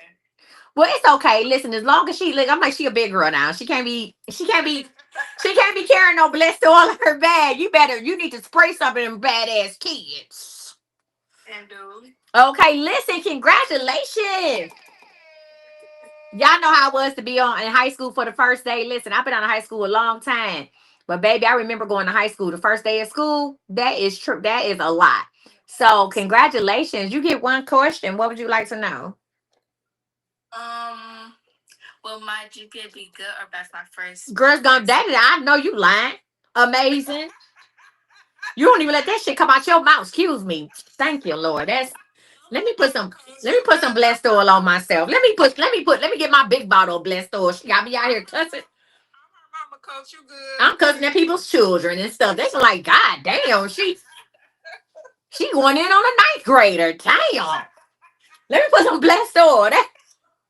[SPEAKER 1] Well, it's okay. Listen, as long as she look, I'm like she a big girl now. She can't be carrying no blessed oil in her bag. You need to spray some of them badass kids.
[SPEAKER 3] And dude.
[SPEAKER 1] Okay, listen, congratulations. Y'all know how it was to be on in high school for the first day. Listen, I've been on high school a long time. But baby, I remember going to high school the first day of school. That is true. That is a lot. So congratulations. You get one question. What would you like to know?
[SPEAKER 3] Um, will my GPA be good or that's my first?
[SPEAKER 1] Girls gonna I know you lying. Amazing. You don't even let that shit come out your mouth. Excuse me. Thank you, Lord. Let me put some blessed oil on myself. Let me get my big bottle of blessed oil. She got me out here cussing.
[SPEAKER 3] Mama coach, you good?
[SPEAKER 1] I'm cussing at people's children and stuff. They like, God damn, she going in on a ninth grader. Damn. Let me put some blessed oil.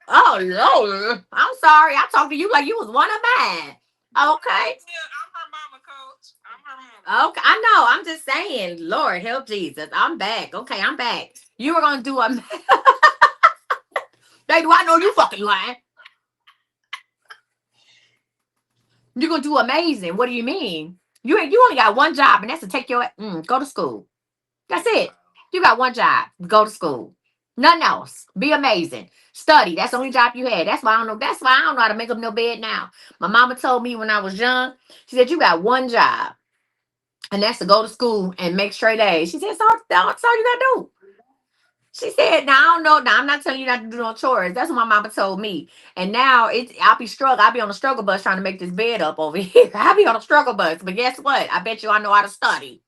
[SPEAKER 1] Oh Lord. I'm sorry. I talked to you like you was one of mine. Okay.
[SPEAKER 3] I'm her mama, coach. I'm her mama.
[SPEAKER 1] Okay, I know. I'm just saying, Lord help Jesus. I'm back. Okay, I'm back. You were gonna do a Hey, do I know you fucking lying? You're gonna do amazing. What do you mean? You only got one job, and that's to take your go to school. That's it. You got one job. Go to school. Nothing else. Be amazing. Study. That's the only job you had. That's why I don't know. That's why I don't know how to make up no bed now. My mama told me when I was young, she said, you got one job. And that's to go to school and make straight A's. She said, that's all you gotta do. She said, now I don't know. Now I'm not telling you not to do no chores. That's what my mama told me. And now I'll be on the struggle bus trying to make this bed up over here. I'll be on a struggle bus. But guess what? I bet you I know how to study.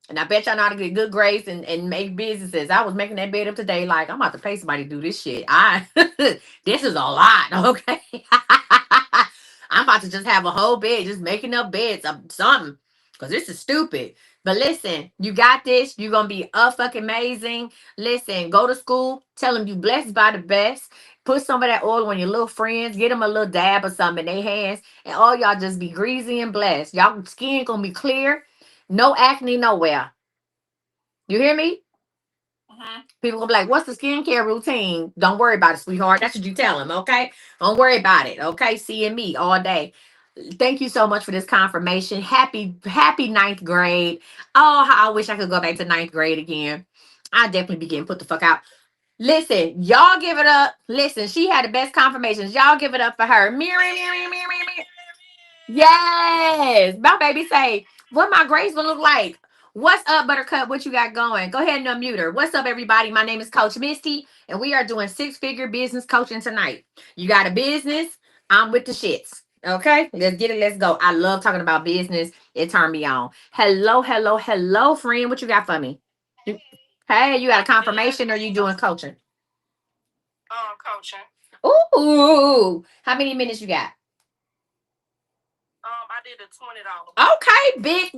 [SPEAKER 1] And I bet y'all know how to get good grades and make businesses. I was making that bed up today, like I'm about to pay somebody to do this shit. This is a lot, okay? I'm about to just have a whole bed, just making up beds of something. Cause this is stupid. But listen, you got this. You're gonna be a fucking amazing. Listen, go to school. Tell them you blessed by the best. Put some of that oil on your little friends. Get them a little dab or something in their hands, and all y'all just be greasy and blessed. Y'all skin gonna be clear. No acne nowhere. You hear me?
[SPEAKER 3] Mhm.
[SPEAKER 1] People gonna be like, "What's the skincare routine?" Don't worry about it, sweetheart. That's what you tell them, okay? Don't worry about it, okay? Seeing me all day. Thank you so much for this confirmation. Happy ninth grade. Oh, how I wish I could go back to ninth grade again. I definitely be getting put the fuck out. Listen, y'all give it up. Listen, she had the best confirmations. Y'all give it up for her. Miri, Miri, Miri, Miri. Yes. My baby say, what my grades gonna look like? What's up, Buttercup? What you got going? Go ahead and unmute her. What's up, everybody? My name is Coach Misty, and we are doing six-figure business coaching tonight. You got a business? I'm with the shits. Okay, let's get it. Let's go. I love talking about business. It turned me on. Hello, hello, hello, friend. What you got for me? You- Hey, you got a confirmation or you doing coaching?
[SPEAKER 3] Coaching.
[SPEAKER 1] Ooh, how many minutes you got?
[SPEAKER 3] I did a $20.
[SPEAKER 1] Okay, big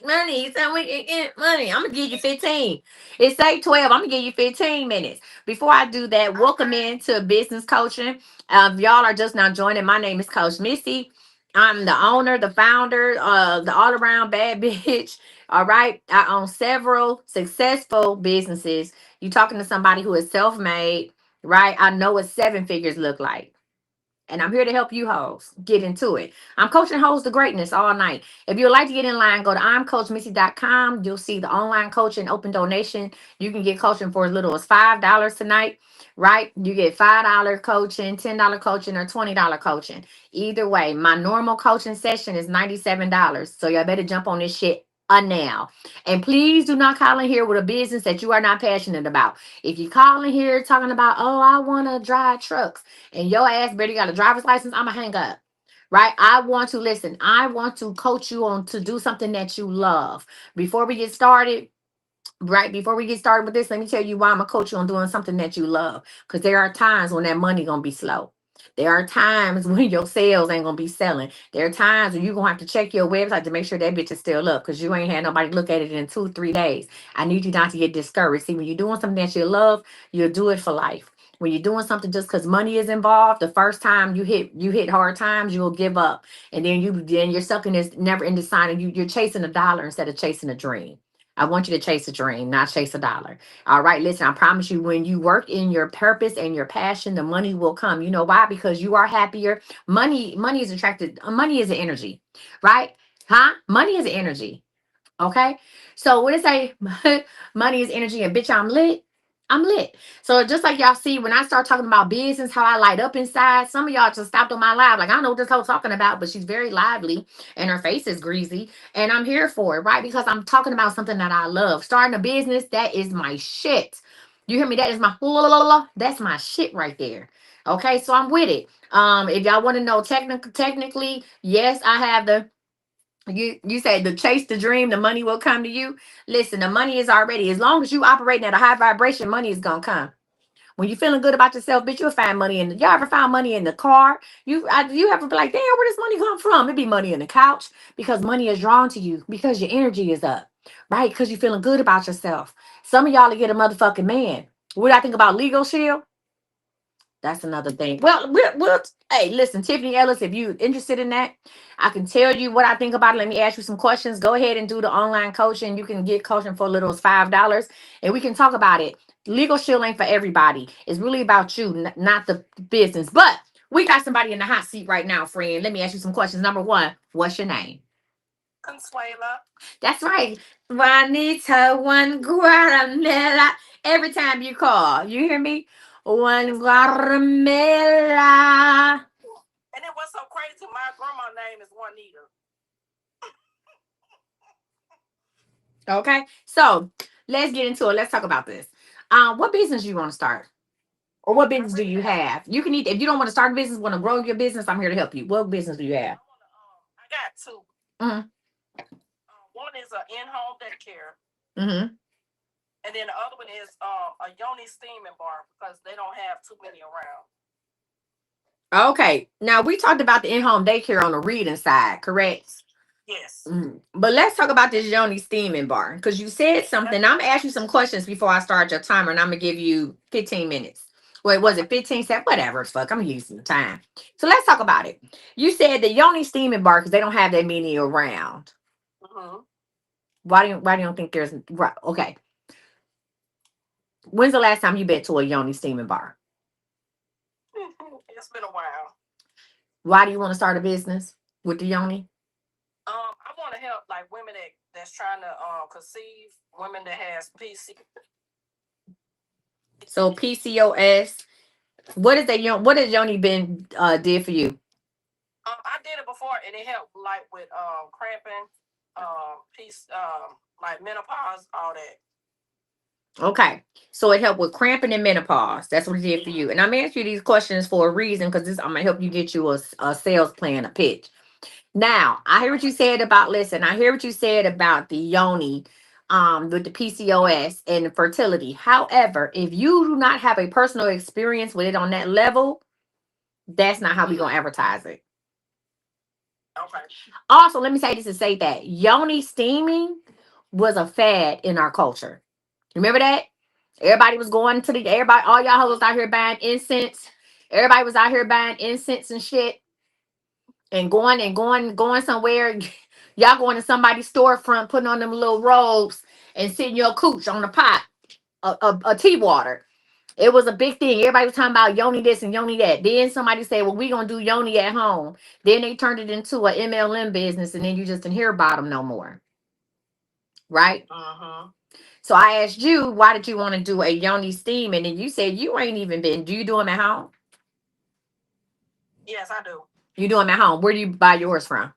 [SPEAKER 1] money. So we can get money. I'm gonna give you 15. It's say 12. I'm gonna give you 15 minutes. Before I do that, welcome into business coaching. If y'all are just now joining, my name is Coach Misty. I'm the owner, the founder, the all-around bad bitch. All right. I own several successful businesses. You talking to somebody who is self-made, right? I know what seven figures look like. And I'm here to help you hoes get into it. I'm coaching hoes to greatness all night. If you'd like to get in line, go to imcoachmissy.com. You'll see the online coaching open donation. You can get coaching for as little as $5 tonight, right? You get $5 coaching, $10 coaching, or $20 coaching. Either way, my normal coaching session is $97. So y'all better jump on this shit now. And please do not call in here with a business that you are not passionate about. If you call in here talking about, oh, I want to drive trucks, and your ass barely got a driver's license, I'ma hang up. Right? I want to listen. I want to coach you on to do something that you love. Before we get started, right before we get started with this, let me tell you why I'm gonna coach you on doing something that you love. Because there are times when that money gonna be slow. There are times when your sales ain't gonna be selling. There are times when you're gonna have to check your website to make sure that bitch is still up because you ain't had nobody look at it in 2 3 days. I need you not to get discouraged. See, when you're doing something that you love, you'll do it for life. When you're doing something just because money is involved, the first time you hit hard times, you'll give up, and then you're stuck in this never ending sign, and you're chasing a dollar instead of chasing a dream. I want you to chase a dream, not chase a dollar. All right, listen, I promise you, when you work in your purpose and your passion, the money will come. You know why? Because you are happier. Money is attracted. Money is an energy, right? Huh? Money is energy. Okay. So when it say money is energy and bitch, I'm lit. I'm lit. So just like y'all see, when I start talking about business, how I light up inside, some of y'all just stopped on my live. Like, I don't know what this whole talking about, but she's very lively and her face is greasy. And I'm here for it, right? Because I'm talking about something that I love. Starting a business, that is my shit. You hear me? That is my that's my shit right there. Okay, so I'm with it. If y'all want to know technically, yes, I have you said to chase the dream, the money will come to you. Listen, the money is already, as long as you operating at a high vibration, money is gonna come. When you feeling good about yourself, bitch, you'll find money in y'all ever found money in the car? You ever be like, damn, where does money come from? It be money in the couch because money is drawn to you because your energy is up, right? Because you're feeling good about yourself. Some of y'all to get a motherfucking man. What do I think about Legal Shield? That's another thing. Well, hey, listen, Tiffany Ellis, if you interested in that, I can tell you what I think about it. Let me ask you some questions. Go ahead and do the online coaching. You can get coaching for as little as $5, and we can talk about it. Legal Shield ain't for everybody. It's really about you, not the business. But we got somebody in the hot seat right now, friend. Let me ask you some questions. Number one, what's your name?
[SPEAKER 3] Consuela.
[SPEAKER 1] That's right. Juanita, one guaramela. Every time you call, you hear me? One guaramela.
[SPEAKER 3] And then what's so crazy? My grandma name is Juanita.
[SPEAKER 1] Okay, so let's get into it. Let's talk about this. What business you want to start, or what business do you have? You can if you don't want to start a business, want to grow your business. I'm here to help you. What business do you have?
[SPEAKER 3] I got two.
[SPEAKER 1] Mm-hmm.
[SPEAKER 3] One is an in-home daycare,
[SPEAKER 1] Mm-hmm.
[SPEAKER 3] and then the other one is a yoni steaming bar because they don't have too many around.
[SPEAKER 1] Okay. Now we talked about the in-home daycare on the reading side, correct?
[SPEAKER 2] Yes.
[SPEAKER 1] But let's talk about this Yoni steaming bar because you said something. I'm gonna ask you some questions before I start your timer, and I'm gonna give you 15 minutes. Wait, was it 15 seconds? Whatever, fuck. I'm using the time. So let's talk about it. You said the Yoni steaming bar because they don't have that many around.
[SPEAKER 2] Mm-hmm.
[SPEAKER 1] Why do you don't think there's right? Okay. When's the last time you been to a Yoni steaming bar?
[SPEAKER 2] It's been a while.
[SPEAKER 1] Why do you want to start a business with the Yoni?
[SPEAKER 2] I want to help like women that's trying to conceive, women that has PC.
[SPEAKER 1] So PCOS. What is that? What has Yoni been did for you?
[SPEAKER 2] I did it before, and it helped like with cramping, peace, like menopause, all that.
[SPEAKER 1] Okay. So it helped with cramping and menopause. That's what it did for you. And I'm asking you these questions for a reason because this I'm gonna help you get you a sales plan, a pitch. Now, I hear what you said about listen, I hear what you said about the yoni with the PCOS and the fertility. However, if you do not have a personal experience with it on that level, that's not how we gonna advertise it.
[SPEAKER 2] Okay.
[SPEAKER 1] Also, let me say this to say that yoni steaming was a fad in our culture. Remember that? Everybody was going to the everybody, all y'all was out here buying incense. Everybody was out here buying incense and shit and going somewhere. Y'all going to somebody's storefront, putting on them little robes and sitting your cooch on the pot of tea water. It was a big thing. Everybody was talking about yoni this and yoni that. Then somebody said, well, we going to do yoni at home. Then they turned it into a MLM business and then you just didn't hear about them no more. Right?
[SPEAKER 2] Mm-hmm.
[SPEAKER 1] So I asked you, why did you want to do a yoni steam? And then you said you ain't even been. Do you do them at home?
[SPEAKER 2] Yes, I do.
[SPEAKER 1] You do them at home. Where do you buy yours from?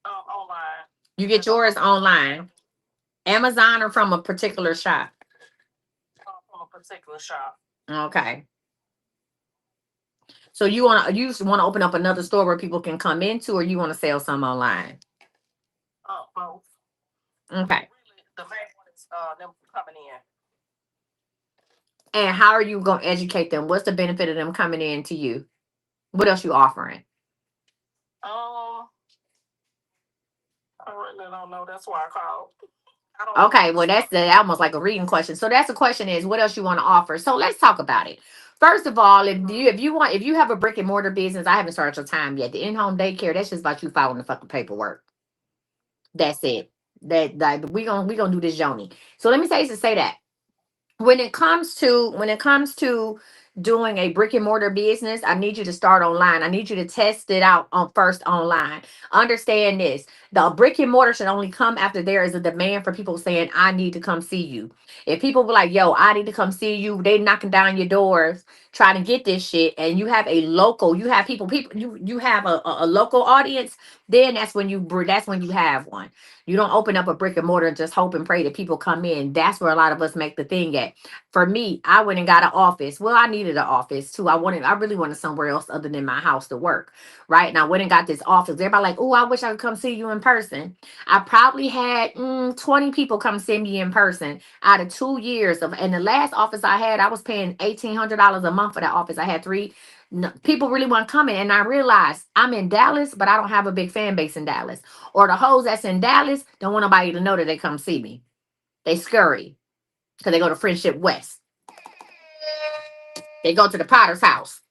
[SPEAKER 2] Online.
[SPEAKER 1] You get
[SPEAKER 2] Just
[SPEAKER 1] yours online, Amazon or from a particular shop.
[SPEAKER 2] from a particular shop.
[SPEAKER 1] Okay. So you just want to open up another store where people can come into, or you want to sell some online?
[SPEAKER 2] Both. But
[SPEAKER 1] Okay.
[SPEAKER 2] really, the main one is them coming in.
[SPEAKER 1] And how are you going to educate them? What's the benefit of them coming in to you? What else you offering?
[SPEAKER 2] Um, I really don't know. That's why I called. I don't know.
[SPEAKER 1] Okay, well, that's almost like a reading question. So that's the question is, what else you want to offer? So let's talk about it. First of all, if you have a brick and mortar business, I haven't started your time yet. The in home daycare, that's just about you following the fucking paperwork. That's it. That we gonna do this, Joni. So let me say this to say that when it comes to doing a brick and mortar business, I need you to start online. I need you to test it out on first online. Understand this: the brick and mortar should only come after there is a demand for people saying, I need to come see you. If people be like, yo, I need to come see you, they knocking down your doors trying to get this shit, and you have a local, you have people you have a local audience, then that's when you have one. You don't open up a brick and mortar and just hope and pray that people come in. That's where a lot of us make the thing at. For me, I went and got an office. Well, I needed an office too. I really wanted somewhere else other than my house to work. Right. And I went and got this office. Everybody like, oh, I wish I could come see you in person. I probably had 20 people come see me in person out of 2 years of, and the last office I had, I was paying $1,800 a month for that office. I had three. No, people really weren't coming. And I realized I'm in Dallas, but I don't have a big fan base in Dallas. Or the hoes that's in Dallas don't want nobody to know that they come see me. They scurry because they go to Friendship West. They go to the Potter's house.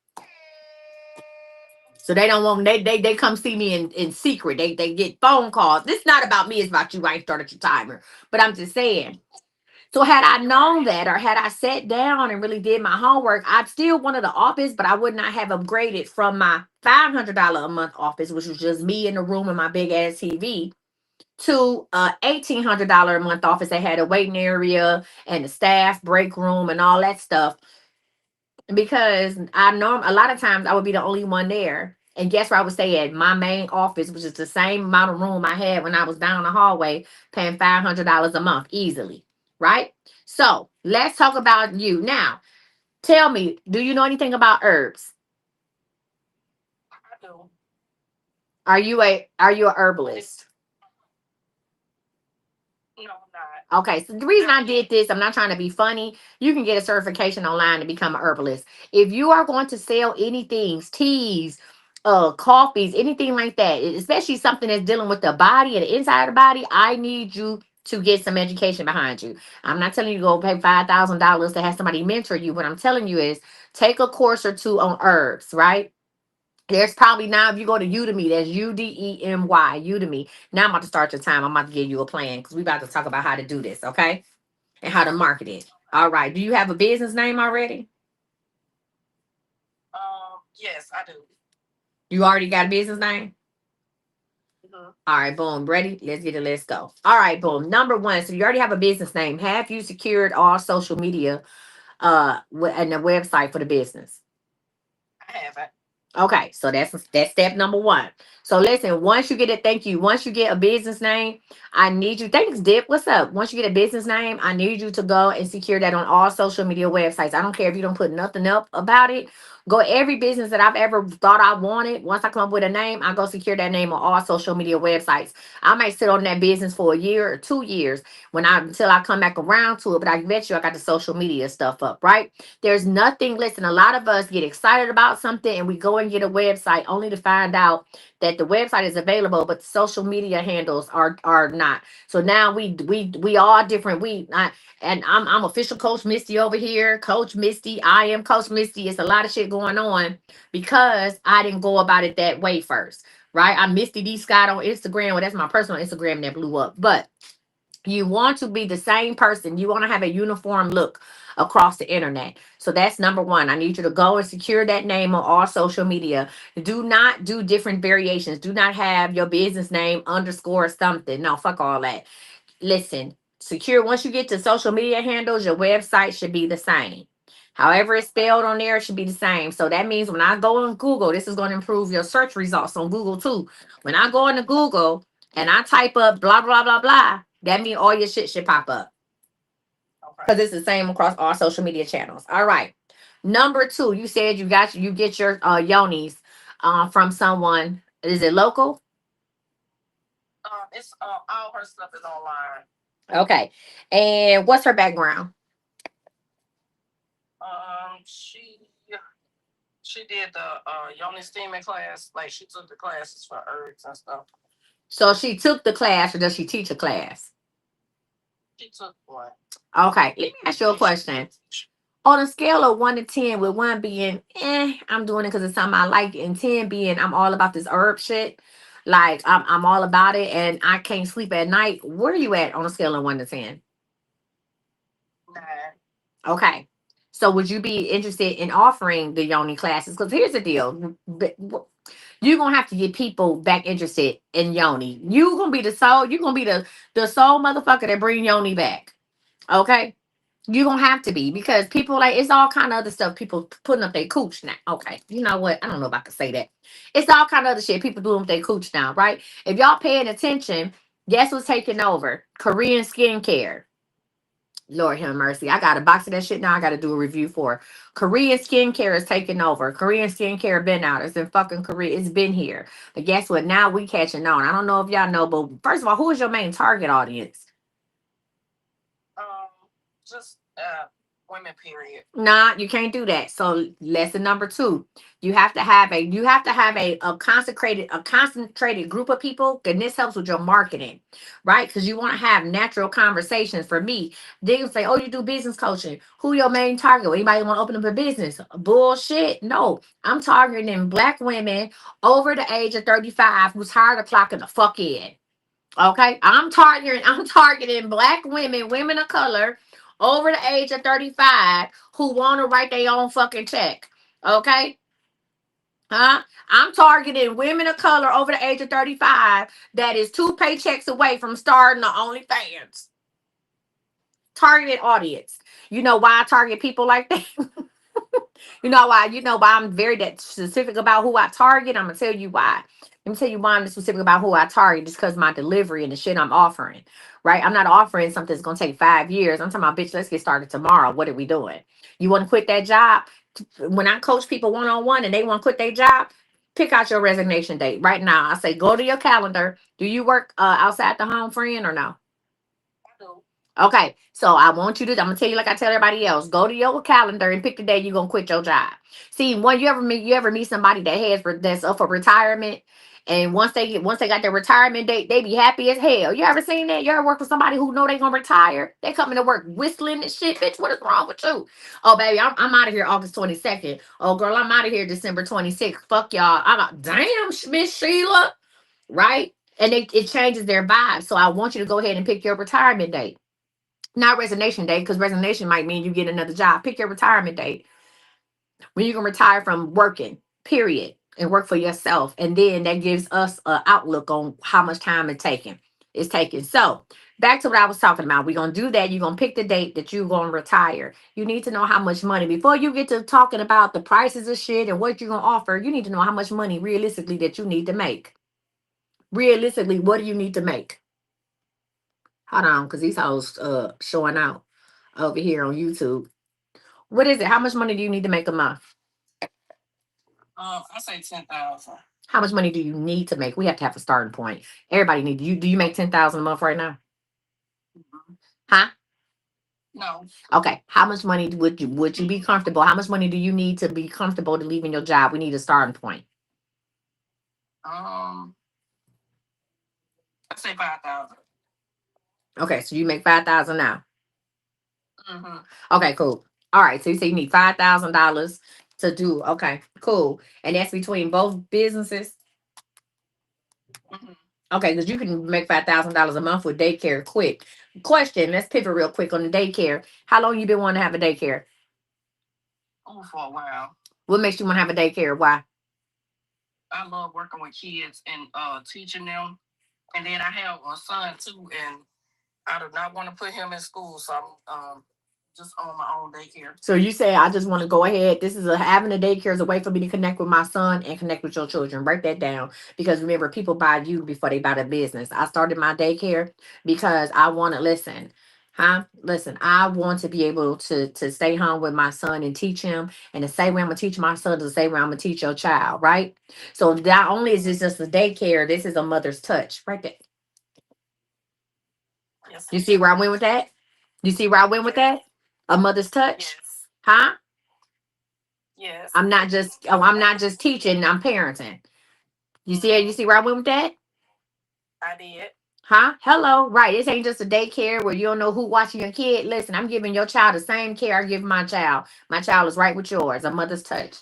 [SPEAKER 1] So they don't want they come see me in secret. They get phone calls. This is not about me, it's about you. I ain't started your timer. But I'm just saying. So had I known that, or had I sat down and really did my homework, I'd still wanted the office, but I would not have upgraded from my $500 a month office, which was just me in the room and my big ass TV, to a $1,800 a month office that had a waiting area and a staff break room and all that stuff. Because I know a lot of times I would be the only one there. And guess where I would stay at? My main office, which is the same amount of room I had when I was down the hallway, paying $500 a month easily. Right? So let's talk about you. Now, tell me, do you know anything about herbs?
[SPEAKER 2] I do.
[SPEAKER 1] Are you a herbalist?
[SPEAKER 2] No, I'm not.
[SPEAKER 1] Okay, so the reason I did this, I'm not trying to be funny. You can get a certification online to become a herbalist. If you are going to sell anything, teas, coffees, anything like that, especially something that's dealing with the body and the inside of the body, I need you to get some education behind you. I'm not telling you to go pay $5,000 to have somebody mentor you. What I'm telling you is take a course or two on herbs, right? There's probably now, if you go to Udemy, that's Udemy, Udemy. Now I'm about to start your time. I'm about to give you a plan because we about to talk about how to do this, okay? And how to market it. All right. Do you have a business name already?
[SPEAKER 2] Yes, I do.
[SPEAKER 1] You already got a business name? All right, boom. Ready? Let's get it. Let's go. All right, boom. Number one. So you already have a business name. Have you secured all social media and the website for the business?
[SPEAKER 2] I haven't.
[SPEAKER 1] Okay, so that's step number one. So listen, once you get it, thank you. Once you get a business name, I need you. Thanks, Dip. What's up? Once you get a business name, I need you to go and secure that on all social media websites. I don't care if you don't put nothing up about it. Go every business that I've ever thought I wanted. Once I come up with a name, I go secure that name on all social media websites. I might sit on that business for a year or 2 years until I come back around to it. But I bet you I got the social media stuff up, right? There's nothing, listen, a lot of us get excited about something and we go and get a website only to find out that the website is available, but the social media handles are not. So now we all different. And I'm official Coach Misty over here. Coach Misty. I am Coach Misty. It's a lot of shit going on because I didn't go about it that way first. Right? I'm Misty D Scott on Instagram. Well, that's my personal Instagram that blew up. But you want to be the same person. You want to have a uniform look across the internet. So that's number one. I need you to go and secure that name on all social media. Do not do different variations. Do not have your business name underscore something. No, fuck all that. Listen, secure. Once you get to social media handles, your website should be the same. However it's spelled on there, it should be the same. So that means when I go on Google, this is going to improve your search results on Google too. When I go into Google and I type up blah blah blah blah, that means all your shit should pop up because it's the same across all social media channels. All right. Number two, you said you get your yonis from someone. Is it local?
[SPEAKER 2] It's all her stuff is online.
[SPEAKER 1] Okay. And what's her background?
[SPEAKER 2] She did the yoni steaming class. Like she took the classes for herbs and stuff.
[SPEAKER 1] So she took the class or does she teach a class?
[SPEAKER 2] She took one.
[SPEAKER 1] Okay. Let me ask you a question. On a scale of 1 to 10, with one being, I'm doing it because it's something I like, and 10 being, I'm all about this herb shit. Like, I'm all about it and I can't sleep at night. Where are you at on a scale of 1 to 10?
[SPEAKER 2] 9.
[SPEAKER 1] Okay. So would you be interested in offering the yoni classes? Because here's the deal. You're gonna have to get people back interested in yoni. You're gonna be the sole motherfucker that bring yoni back. Okay? You're gonna have to be because people like it's all kind of other stuff. People putting up their cooch now. Okay, you know what? I don't know if I can say that. It's all kind of other shit. People doing with their cooch now, right? If y'all paying attention, guess what's taking over? Korean skincare. Lord have mercy. I got a box of that shit now. I got to do a review for. Korean skincare is taking over. Korean skincare been out. It's in fucking Korea. It's been here. But guess what? Now we catching on. I don't know if y'all know, but first of all, who is your main target audience?
[SPEAKER 2] Um, just women. Period.
[SPEAKER 1] Nah, you can't do that. So lesson number two, you have to have a concentrated group of people, and this helps with your marketing, right? Because you want to have natural conversations. For me, they can say, "Oh, you do business coaching. Who your main target? Anybody want to open up a business?" Bullshit. No, I'm targeting black women over the age of 35 who's tired of clocking the fuck in. Okay, I'm targeting black women, women of color over the age of 35 who want to write their own fucking check. Okay? Huh? I'm targeting women of color over the age of 35 that is two paychecks away from starting the OnlyFans. Targeted audience. You know why I target people like that? You know why I'm very that specific about who I target. I'm gonna tell you why. Let me tell you why I'm specific about who I target. Just because my delivery and the shit I'm offering, right? I'm not offering something that's gonna take 5 years. I'm talking about, bitch, let's get started tomorrow. What are we doing? You want to quit that job? When I coach people one on one and they want to quit their job, pick out your resignation date right now. I say go to your calendar. Do you work outside the home, friend, or no?
[SPEAKER 2] I do.
[SPEAKER 1] Okay, so I want you to. I'm gonna tell you like I tell everybody else. Go to your calendar and pick the day you're gonna quit your job. See, when you ever meet somebody that that's up for retirement, and once they got their retirement date, they be happy as hell. You ever seen that? You ever work with somebody who know they gonna retire? They coming to work whistling and shit. Bitch, what is wrong with you? Oh baby, I'm out of here August 22nd. Oh girl, I'm out of here December 26th. Fuck y'all. I'm out. Damn, Miss Sheila. Right? And it changes their vibe. So I want you to go ahead and pick your retirement date, not resignation date, because resignation might mean you get another job. Pick your retirement date when you can retire from working, period, and work for yourself. And then that gives us an outlook on how much time it's taking. So back to what I was talking about. We're gonna do that. You're gonna pick the date that you're gonna retire. You need to know how much money before you get to talking about the prices of shit and what you're gonna offer. You need to know how much money realistically that you need to make. Realistically, what do you need to make? Hold on, because these hoes showing out over here on YouTube. What is it? How much money do you need to make a month?
[SPEAKER 2] I say 10,000.
[SPEAKER 1] How much money do you need to make? We have to have a starting point. Everybody need. Do you make 10,000 a month right now? Huh?
[SPEAKER 2] No.
[SPEAKER 1] Okay. How much money would you be comfortable? How much money do you need to be comfortable to leaving your job? We need a starting point.
[SPEAKER 2] Um, I say 5,000.
[SPEAKER 1] Okay, so you make 5,000 now.
[SPEAKER 2] Mm-hmm.
[SPEAKER 1] Okay, cool. All right, so you say you need $5,000 to do. Okay, cool. And that's between both businesses.
[SPEAKER 2] Mm-hmm.
[SPEAKER 1] Okay, because you can make $5,000 a month with daycare quick. Question, let's pivot real quick on the daycare. How long you been wanting to have a daycare?
[SPEAKER 2] Oh, for a while.
[SPEAKER 1] What makes you want to have a daycare? Why?
[SPEAKER 2] I love working with kids and teaching them. And then I have a son too, and I do not want to put him in school, so I'm just on my own daycare.
[SPEAKER 1] So you say I just want to go ahead. This is having a daycare is a way for me to connect with my son and connect with your children. Write that down because remember, people buy you before they buy the business. I started my daycare because I want to listen. Huh? Listen, I want to be able to stay home with my son and teach him. And the same way I'm gonna teach my son is the same way I'm gonna teach your child, right? So not only is this just a daycare, this is a mother's touch. Right there.
[SPEAKER 2] Yes,
[SPEAKER 1] You see
[SPEAKER 2] ma'am.
[SPEAKER 1] where I went with that? You see where I went with
[SPEAKER 2] Yes.
[SPEAKER 1] that? A mother's touch?
[SPEAKER 2] Yes.
[SPEAKER 1] Huh?
[SPEAKER 2] Yes.
[SPEAKER 1] I'm not just teaching, I'm parenting. You see
[SPEAKER 2] Mm-hmm.
[SPEAKER 1] where I went with that?
[SPEAKER 2] I did.
[SPEAKER 1] Huh? Hello. Right. This ain't just a daycare where you don't know who watching your kid. Listen, I'm giving your child the same care I give my child. My child is right with yours. A mother's touch.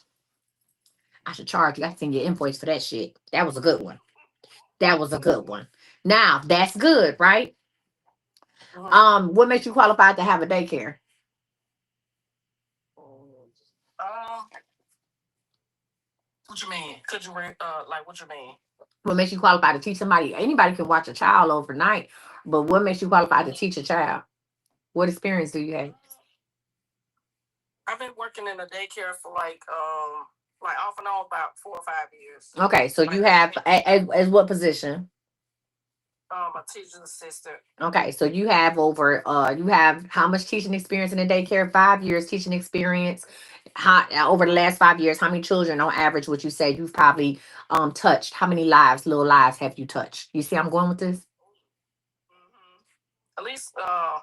[SPEAKER 1] I should charge you. I can send you an invoice for that shit. That was a good one. That was a good one. Now that's good, right?
[SPEAKER 2] Mm-hmm.
[SPEAKER 1] What makes you qualified to have a daycare?
[SPEAKER 2] Um, what you mean? Could you like what you mean?
[SPEAKER 1] What makes you qualified to teach somebody? Anybody can watch a child overnight, but what makes you qualified to teach a child? What experience do you have?
[SPEAKER 2] I've been working in a daycare for like off and on about 4 or 5 years.
[SPEAKER 1] Okay, so
[SPEAKER 2] Like
[SPEAKER 1] you have as what position?
[SPEAKER 2] a teacher's assistant.
[SPEAKER 1] Okay, so you have how much teaching experience in the daycare? 5 years teaching experience. How over the last 5 years, how many children on average would you say you've probably touched? How many little lives have you touched? You see I'm going with this?
[SPEAKER 2] Mm-hmm. At least oh,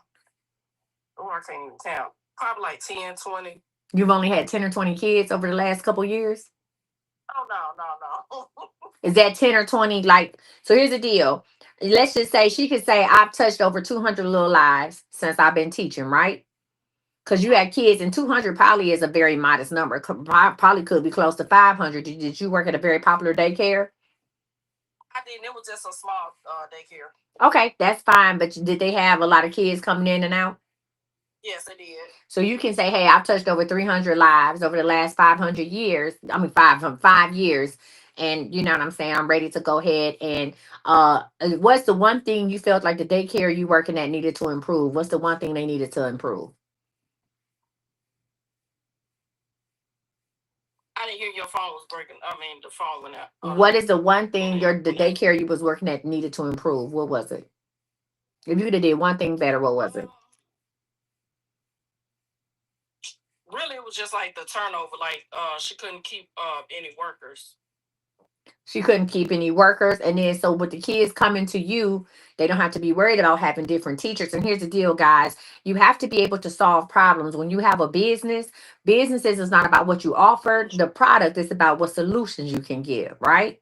[SPEAKER 2] I can't even count. Probably like 10, 20.
[SPEAKER 1] You've only had 10 or 20 kids over the last couple years?
[SPEAKER 2] Oh no, no, no.
[SPEAKER 1] Is that 10 or 20? Like, so here's the deal. Let's just say she could say I've touched over 200 little lives since I've been teaching, right? Because you
[SPEAKER 2] Mm-hmm.
[SPEAKER 1] had kids, and 200 probably is a very modest number. Probably could be close to 500. Did you work at a very popular daycare?
[SPEAKER 2] I didn't. It was just a small daycare.
[SPEAKER 1] Okay, that's fine. But did they have a lot of kids coming in and out?
[SPEAKER 2] Yes, it did.
[SPEAKER 1] So you can say, hey, I've touched over 300 lives over the last 500 years. I mean, 5 years. And you know what I'm saying? I'm ready to go ahead and what's the one thing you felt like the daycare you working at needed to improve? What's the one thing they needed to improve?
[SPEAKER 2] I didn't hear your phone was breaking. I mean, the phone went out.
[SPEAKER 1] What is the one thing the daycare you was working at needed to improve? What was it? If you could have did one thing better, what was it?
[SPEAKER 2] Really, it was just like the turnover. Like she couldn't keep any workers.
[SPEAKER 1] She couldn't keep any workers. And then so with the kids coming to you, they don't have to be worried about having different teachers. And here's the deal, guys. You have to be able to solve problems. When you have a business, businesses is not about what you offer, the product is about what solutions you can give, right?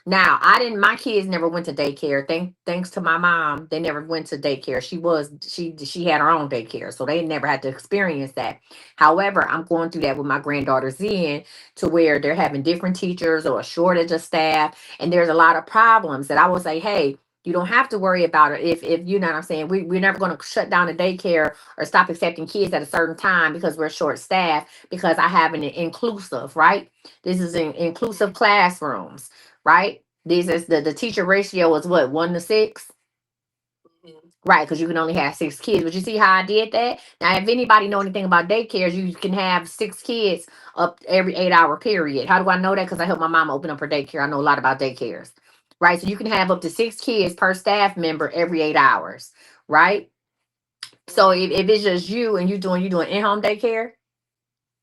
[SPEAKER 1] Now, I didn't. My kids never went to daycare. Thanks to my mom, they never went to daycare. She had her own daycare, so they never had to experience that. However, I'm going through that with my granddaughters in to where they're having different teachers or a shortage of staff, and there's a lot of problems that I will say, hey. You don't have to worry about it if you know what I'm saying. We're never going to shut down the daycare or stop accepting kids at a certain time because we're short staffed because I have an inclusive, right? This is in inclusive classrooms, right? This is the teacher ratio is what, 1 to 6?
[SPEAKER 2] Mhm.
[SPEAKER 1] Right, because you can only have 6 kids. But you see how I did that? Now, if anybody know anything about daycares, you can have 6 kids up every 8 hour period. How do I know that? Because I helped my mom open up her daycare. I know a lot about daycares. Right. So you can have up to 6 kids per staff member every 8 hours. Right. So
[SPEAKER 2] Mhm.
[SPEAKER 1] if it's just you doing in-home daycare.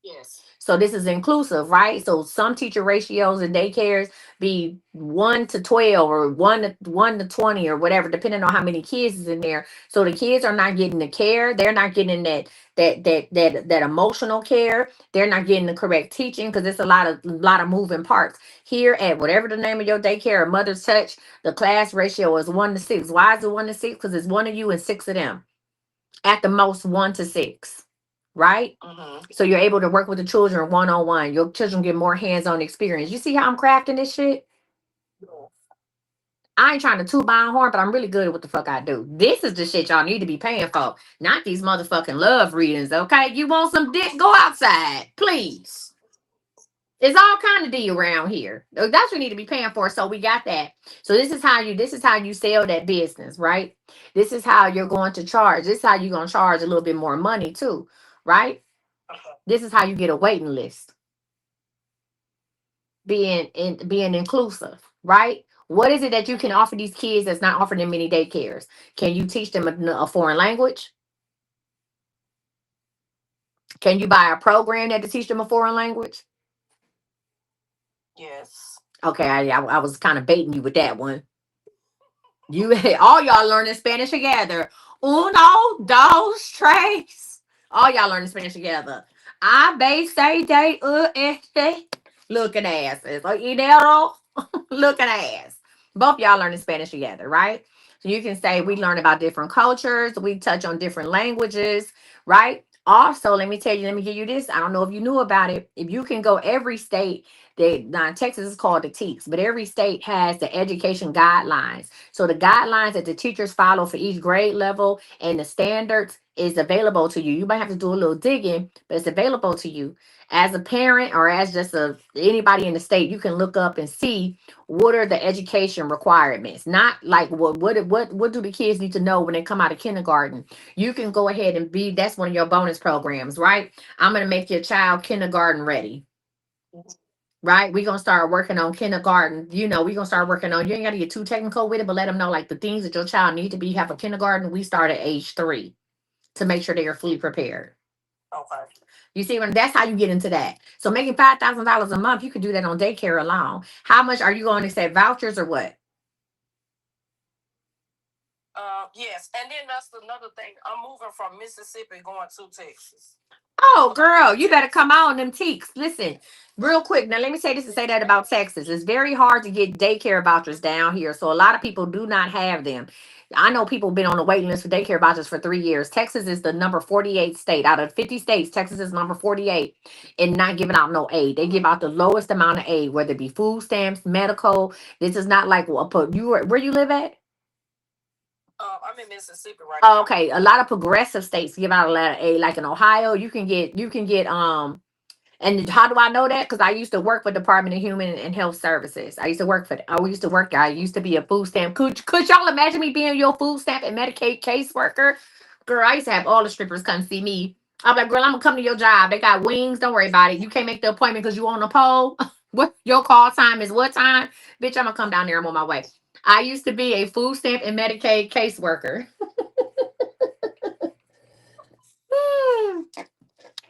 [SPEAKER 2] Yes.
[SPEAKER 1] So this is inclusive, right? So some teacher ratios in daycares be 1 to 12 or one to 20 or whatever, depending on how many kids is in there. So the kids are not getting the care. They're not getting that emotional care. They're not getting the correct teaching because it's a lot of moving parts. Here at whatever the name of your daycare or Mother's Touch, the class ratio is 1 to 6. Why is it 1 to 6? Because it's one of you and 6 of them. At the most 1 to 6, right?
[SPEAKER 2] Mhm.
[SPEAKER 1] So you're able to work with the children one on one. Your children get more hands on experience. You see how I'm crafting this shit? I ain't trying to toot my own horn, but I'm really good at what the fuck I do. This is the shit y'all need to be paying for, not these motherfucking love readings. Okay, you want some dick? Go outside, please. It's all kind of D around here. That's what you need to be paying for. So we got that. So this is how you sell that business, right? This is how you're going to charge. This is how you're gonna charge a little bit more money too, right? This is how you get a waiting list. Being inclusive, right? What is it that you can offer these kids that's not offered in many daycares? Can you teach them a foreign language? Can you buy a program that to teach them a foreign language?
[SPEAKER 2] Yes.
[SPEAKER 1] Okay, I was kind of baiting you with that one. You all y'all learning Spanish together. Uno, dos, tres. All y'all learning Spanish together. I be say day este. Looking asses. Or dinero. Looking ass. Both y'all learning Spanish together, right? So you can say we learn about different cultures. We touch on different languages, right? Also, let me tell you, let me give you this. I don't know if you knew about it. If you can go every state, now Texas is called the TEKS, but every state has the education guidelines. So the guidelines that the teachers follow for each grade level and the standards is available to you. You might have to do a little digging, but it's available to you. As a parent or as just anybody in the state, you can look up and see what are the education requirements. Not like what do the kids need to know when they come out of kindergarten. You can go ahead and be that's one of your bonus programs, right? I'm gonna make your child kindergarten ready, right? We're gonna start working on kindergarten. We're gonna start working on, you ain't gotta get too technical with it, but let them know like the things that your child need to be have a kindergarten. We start at age 3 to make sure they are fully prepared.
[SPEAKER 2] Okay.
[SPEAKER 1] You see, when that's how you get into that. So making $5,000 a month, you could do that on daycare alone. How much are you going to accept vouchers or what?
[SPEAKER 2] Yes, and then that's another thing. I'm moving from Mississippi going to Texas
[SPEAKER 1] Oh,
[SPEAKER 2] because I live
[SPEAKER 1] girl,
[SPEAKER 2] in
[SPEAKER 1] you better
[SPEAKER 2] Texas.
[SPEAKER 1] come on them teaks. Listen, real quick. Now, let me say this and say that about Texas. It's very hard to get daycare vouchers down here. So, a lot of people do not have them. I know people been on the waiting list for daycare vouchers for 3 years. Texas is the number 48 state. Out of 50 states, Texas is number 48 and not giving out no aid. They give out the lowest amount of aid, whether it be food stamps, medical. This is not like where you live at?
[SPEAKER 2] I'm in Mississippi right
[SPEAKER 1] Oh,
[SPEAKER 2] now.
[SPEAKER 1] okay, a lot of progressive states give out a lot of aid. Like in Ohio, you can get. And how do I know that? Because I used to work for Department of Human and Health Services. I used to work for. I used to work. I used to be a food stamp. Could y'all imagine me being your food stamp and Medicaid caseworker? Girl, I used to have all the strippers come see me. I'm like, girl, I'm gonna come to your job. They got wings. Don't worry about it. You can't make the appointment because you on the pole. What your call time is? What time? Bitch, I'm gonna come down there. I'm on my way. I used to be a food stamp and Medicaid caseworker.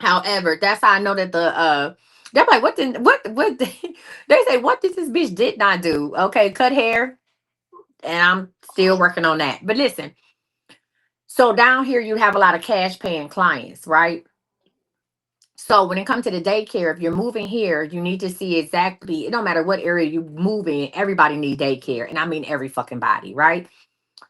[SPEAKER 1] However, that's how I know that the They're like, they say, what did this bitch did not do? Okay, cut hair, and I'm still working on that. But listen, so down here you have a lot of cash paying clients, right? So when it comes to the daycare, if you're moving here, you need to see exactly, it don't matter what area you move in, everybody need daycare. And I mean every fucking body, right?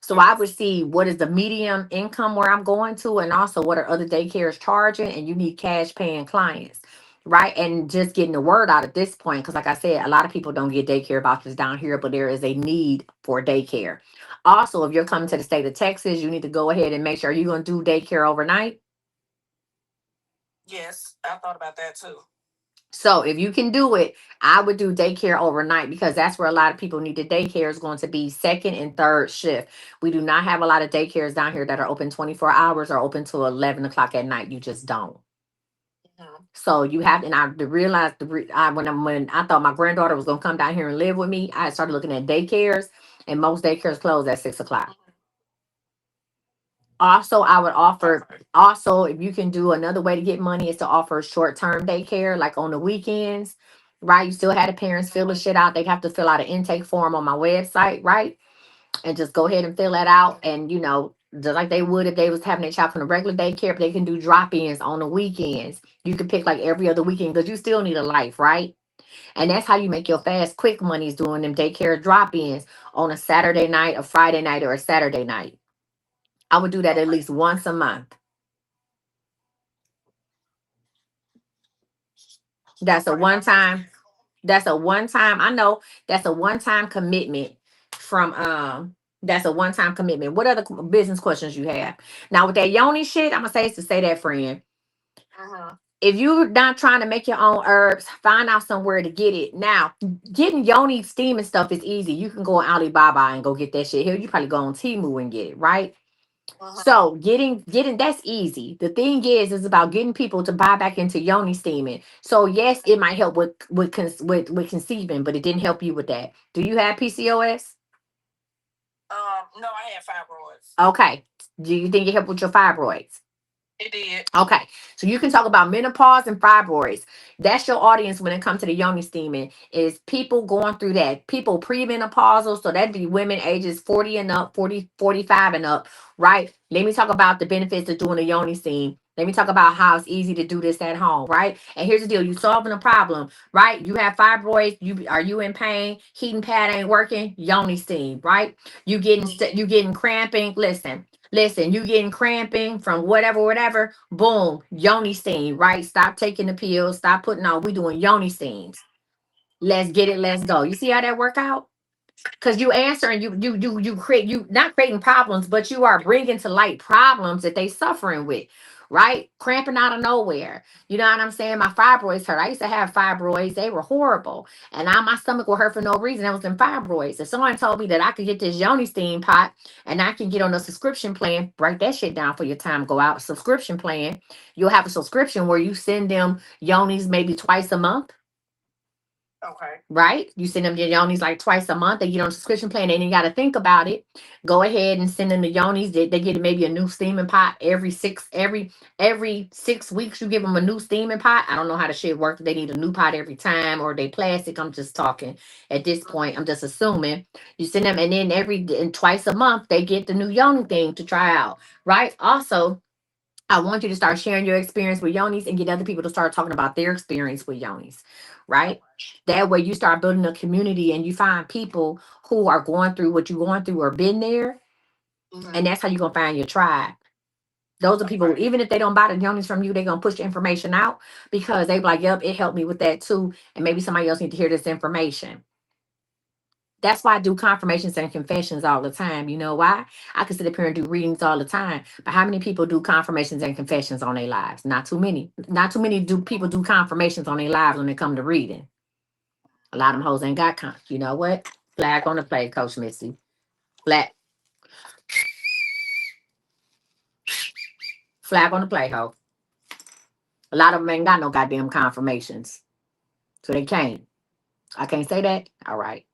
[SPEAKER 1] So I would
[SPEAKER 2] Yes.
[SPEAKER 1] see what is the medium income where I'm going to, and also what are other daycares charging, and you need cash paying clients, right? And just getting the word out at this point, because like I said, a lot of people don't get daycare vouchers down here, but there is a need for daycare. Also, if you're coming to the state of Texas, you need to go ahead and make sure you're going to do daycare overnight.
[SPEAKER 2] Yes, I thought about that too.
[SPEAKER 1] So if you can do it, I would do daycare overnight because that's where a lot of people need the daycare is going to be second and third shift. We do not have a lot of daycares down here that are open 24 hours or open till 11 o'clock at night. You just don't.
[SPEAKER 2] Hmm.
[SPEAKER 1] So you have, and I realized when I thought my granddaughter was going to come down here and live with me, I started looking at daycares, and most daycares close at 6 o'clock. Also, I would offer,
[SPEAKER 2] Okay.
[SPEAKER 1] also, if you can do another way to get money is to offer short-term daycare, like on the weekends, right? You still had the parents fill the
[SPEAKER 2] Hmm.
[SPEAKER 1] shit out. They'd have to fill out an intake form on my website, right? And just go ahead and fill that out. And, just like they would if they was having their child from the regular daycare, but they can do drop-ins on the weekends. You can pick like every other weekend because you still need a life, right? And that's how you make your fast, quick monies doing them daycare drop-ins on a Saturday night, a Friday night, or a Saturday night. I would do that at
[SPEAKER 2] Okay.
[SPEAKER 1] least once a month. That's a
[SPEAKER 2] Okay.
[SPEAKER 1] one time. That's a one time. I know that's a one time commitment from that's a one time commitment. What other business questions you have? Now with that yoni shit, I'm gonna say is to say that friend.
[SPEAKER 2] Hmm.
[SPEAKER 1] If you're not trying to make your own herbs, find out somewhere to get it. Now, getting yoni steam and stuff is easy. You can go on Alibaba and go get that shit. Here, you probably go on Temu and get it, right?
[SPEAKER 2] Hmm.
[SPEAKER 1] So getting that's easy. The thing is about getting people to buy back into yoni steaming. So yes, it might help with conceiving, but it didn't help you with that. Do you have PCOS?
[SPEAKER 2] No, I had fibroids.
[SPEAKER 1] Okay. Do you think it helped with your fibroids?
[SPEAKER 2] It did.
[SPEAKER 1] Okay, so you can talk about menopause and fibroids. That's your audience when it comes to the yoni steaming. Is people going through that? People premenopausal, so that'd be women ages 40 and up, 45 and up, right? Let me talk about the benefits of doing a yoni steam. Let me talk about how it's easy to do this at home, right? And here's the deal: you solving a problem, right? You have fibroids. You in pain? Heating pad ain't working. Yoni steam, right? You getting cramping. Listen, you getting cramping from whatever, boom, yoni steam, right? Stop taking the pills, stop putting on. We doing yoni steams. Let's get it, let's go. You see how that work out? Because you answer and you create, you not creating problems, but you are bringing to light problems that they suffering with, right? Cramping out of nowhere. You know what I'm saying? My fibroids hurt. I used to have fibroids. They were horrible. And now my stomach will hurt for no reason. That was in fibroids. If someone told me that I could get this yoni steam pot and I can get on a subscription plan, write that shit down for your time go out. Subscription plan. You'll have a subscription where you send them yonis maybe twice a month,
[SPEAKER 2] Okay.
[SPEAKER 1] right? You send them your yonis like twice a month. They get on a subscription plan, and you got to think about it. Go ahead and send them the yonis. They get maybe a new steaming pot every 6 weeks. You give them a new steaming pot. I don't know how the shit works. They need a new pot every time, or they plastic. I'm just talking at this point. I'm just assuming you send them, and then and twice a month they get the new yoni thing to try out, right? Also, I want you to start sharing your experience with yonis and get other people to start talking about their experience with yonis, right? That way you start building a community and you find people who are going through what you're going through or been there. And
[SPEAKER 2] Hmm.
[SPEAKER 1] that's how you're going to find your tribe. Those are people,
[SPEAKER 2] Okay.
[SPEAKER 1] even if they don't buy the yonis from you, they're going to push the information out because they be like, yep, it helped me with that too. And maybe somebody else need to hear this information. That's why I do confirmations and confessions all the time. You know why? I can sit up here and do readings all the time. But how many people do confirmations and confessions on their lives? Not too many. Not too many do people do confirmations on their lives when they come to reading. A lot of them hoes ain't got you know what? Flag on the play, Coach Misty. Flag flag on the play, ho. A lot of them ain't got no goddamn confirmations. So they can't. I can't say that? All right.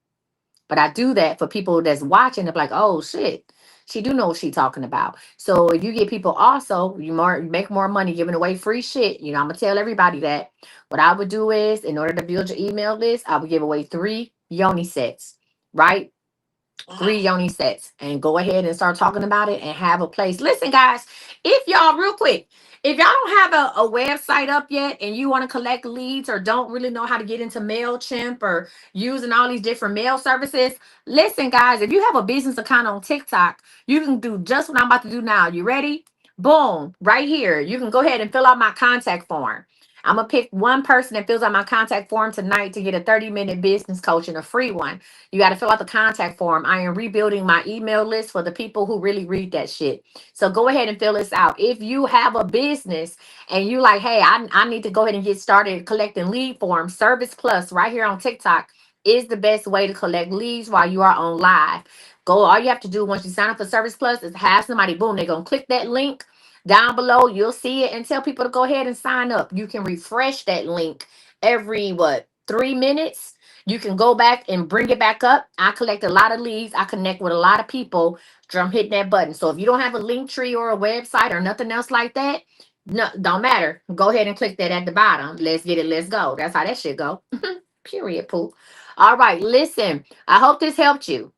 [SPEAKER 1] But I do that for people that's watching. They're like, oh shit, she do know what she talking about. So if you get people also, you make more money giving away free shit. You know, I'm gonna tell everybody that. What I would do is, in order to build your email list, I would give away 3 yoni sets, right? 3 yoni sets, and go ahead and start talking about it and have a place. Listen, guys, if y'all, real quick, if y'all don't have a website up yet and you want to collect leads or don't really know how to get into MailChimp or using all these different mail services, listen, guys, if you have a business account on TikTok, you can do just what I'm about to do now. You ready? Boom, right here. You can go ahead and fill out my contact form. I'm going to pick one person that fills out my contact form tonight to get a 30-minute business coaching, a free one. You got to fill out the contact form. I am rebuilding my email list for the people who really read that shit. So go ahead and fill this out. If you have a business and you like, hey, I need to go ahead and get started collecting lead forms, Service Plus right here on TikTok is the best way to collect leads while you are on live. Go, all you have to do once you sign up for Service Plus is have somebody, boom, they're going to click that link down below. You'll see it and tell people to go ahead and sign up. You can refresh that link every, 3 minutes. You can go back and bring it back up. I collect a lot of leads. I connect with a lot of people. Drum hitting that button. So if you don't have a link tree or a website or nothing else like that, no, don't matter. Go ahead and click that at the bottom. Let's get it. Let's go. That's how that shit go. Period. Pooh. All right. Listen. I hope this helped you.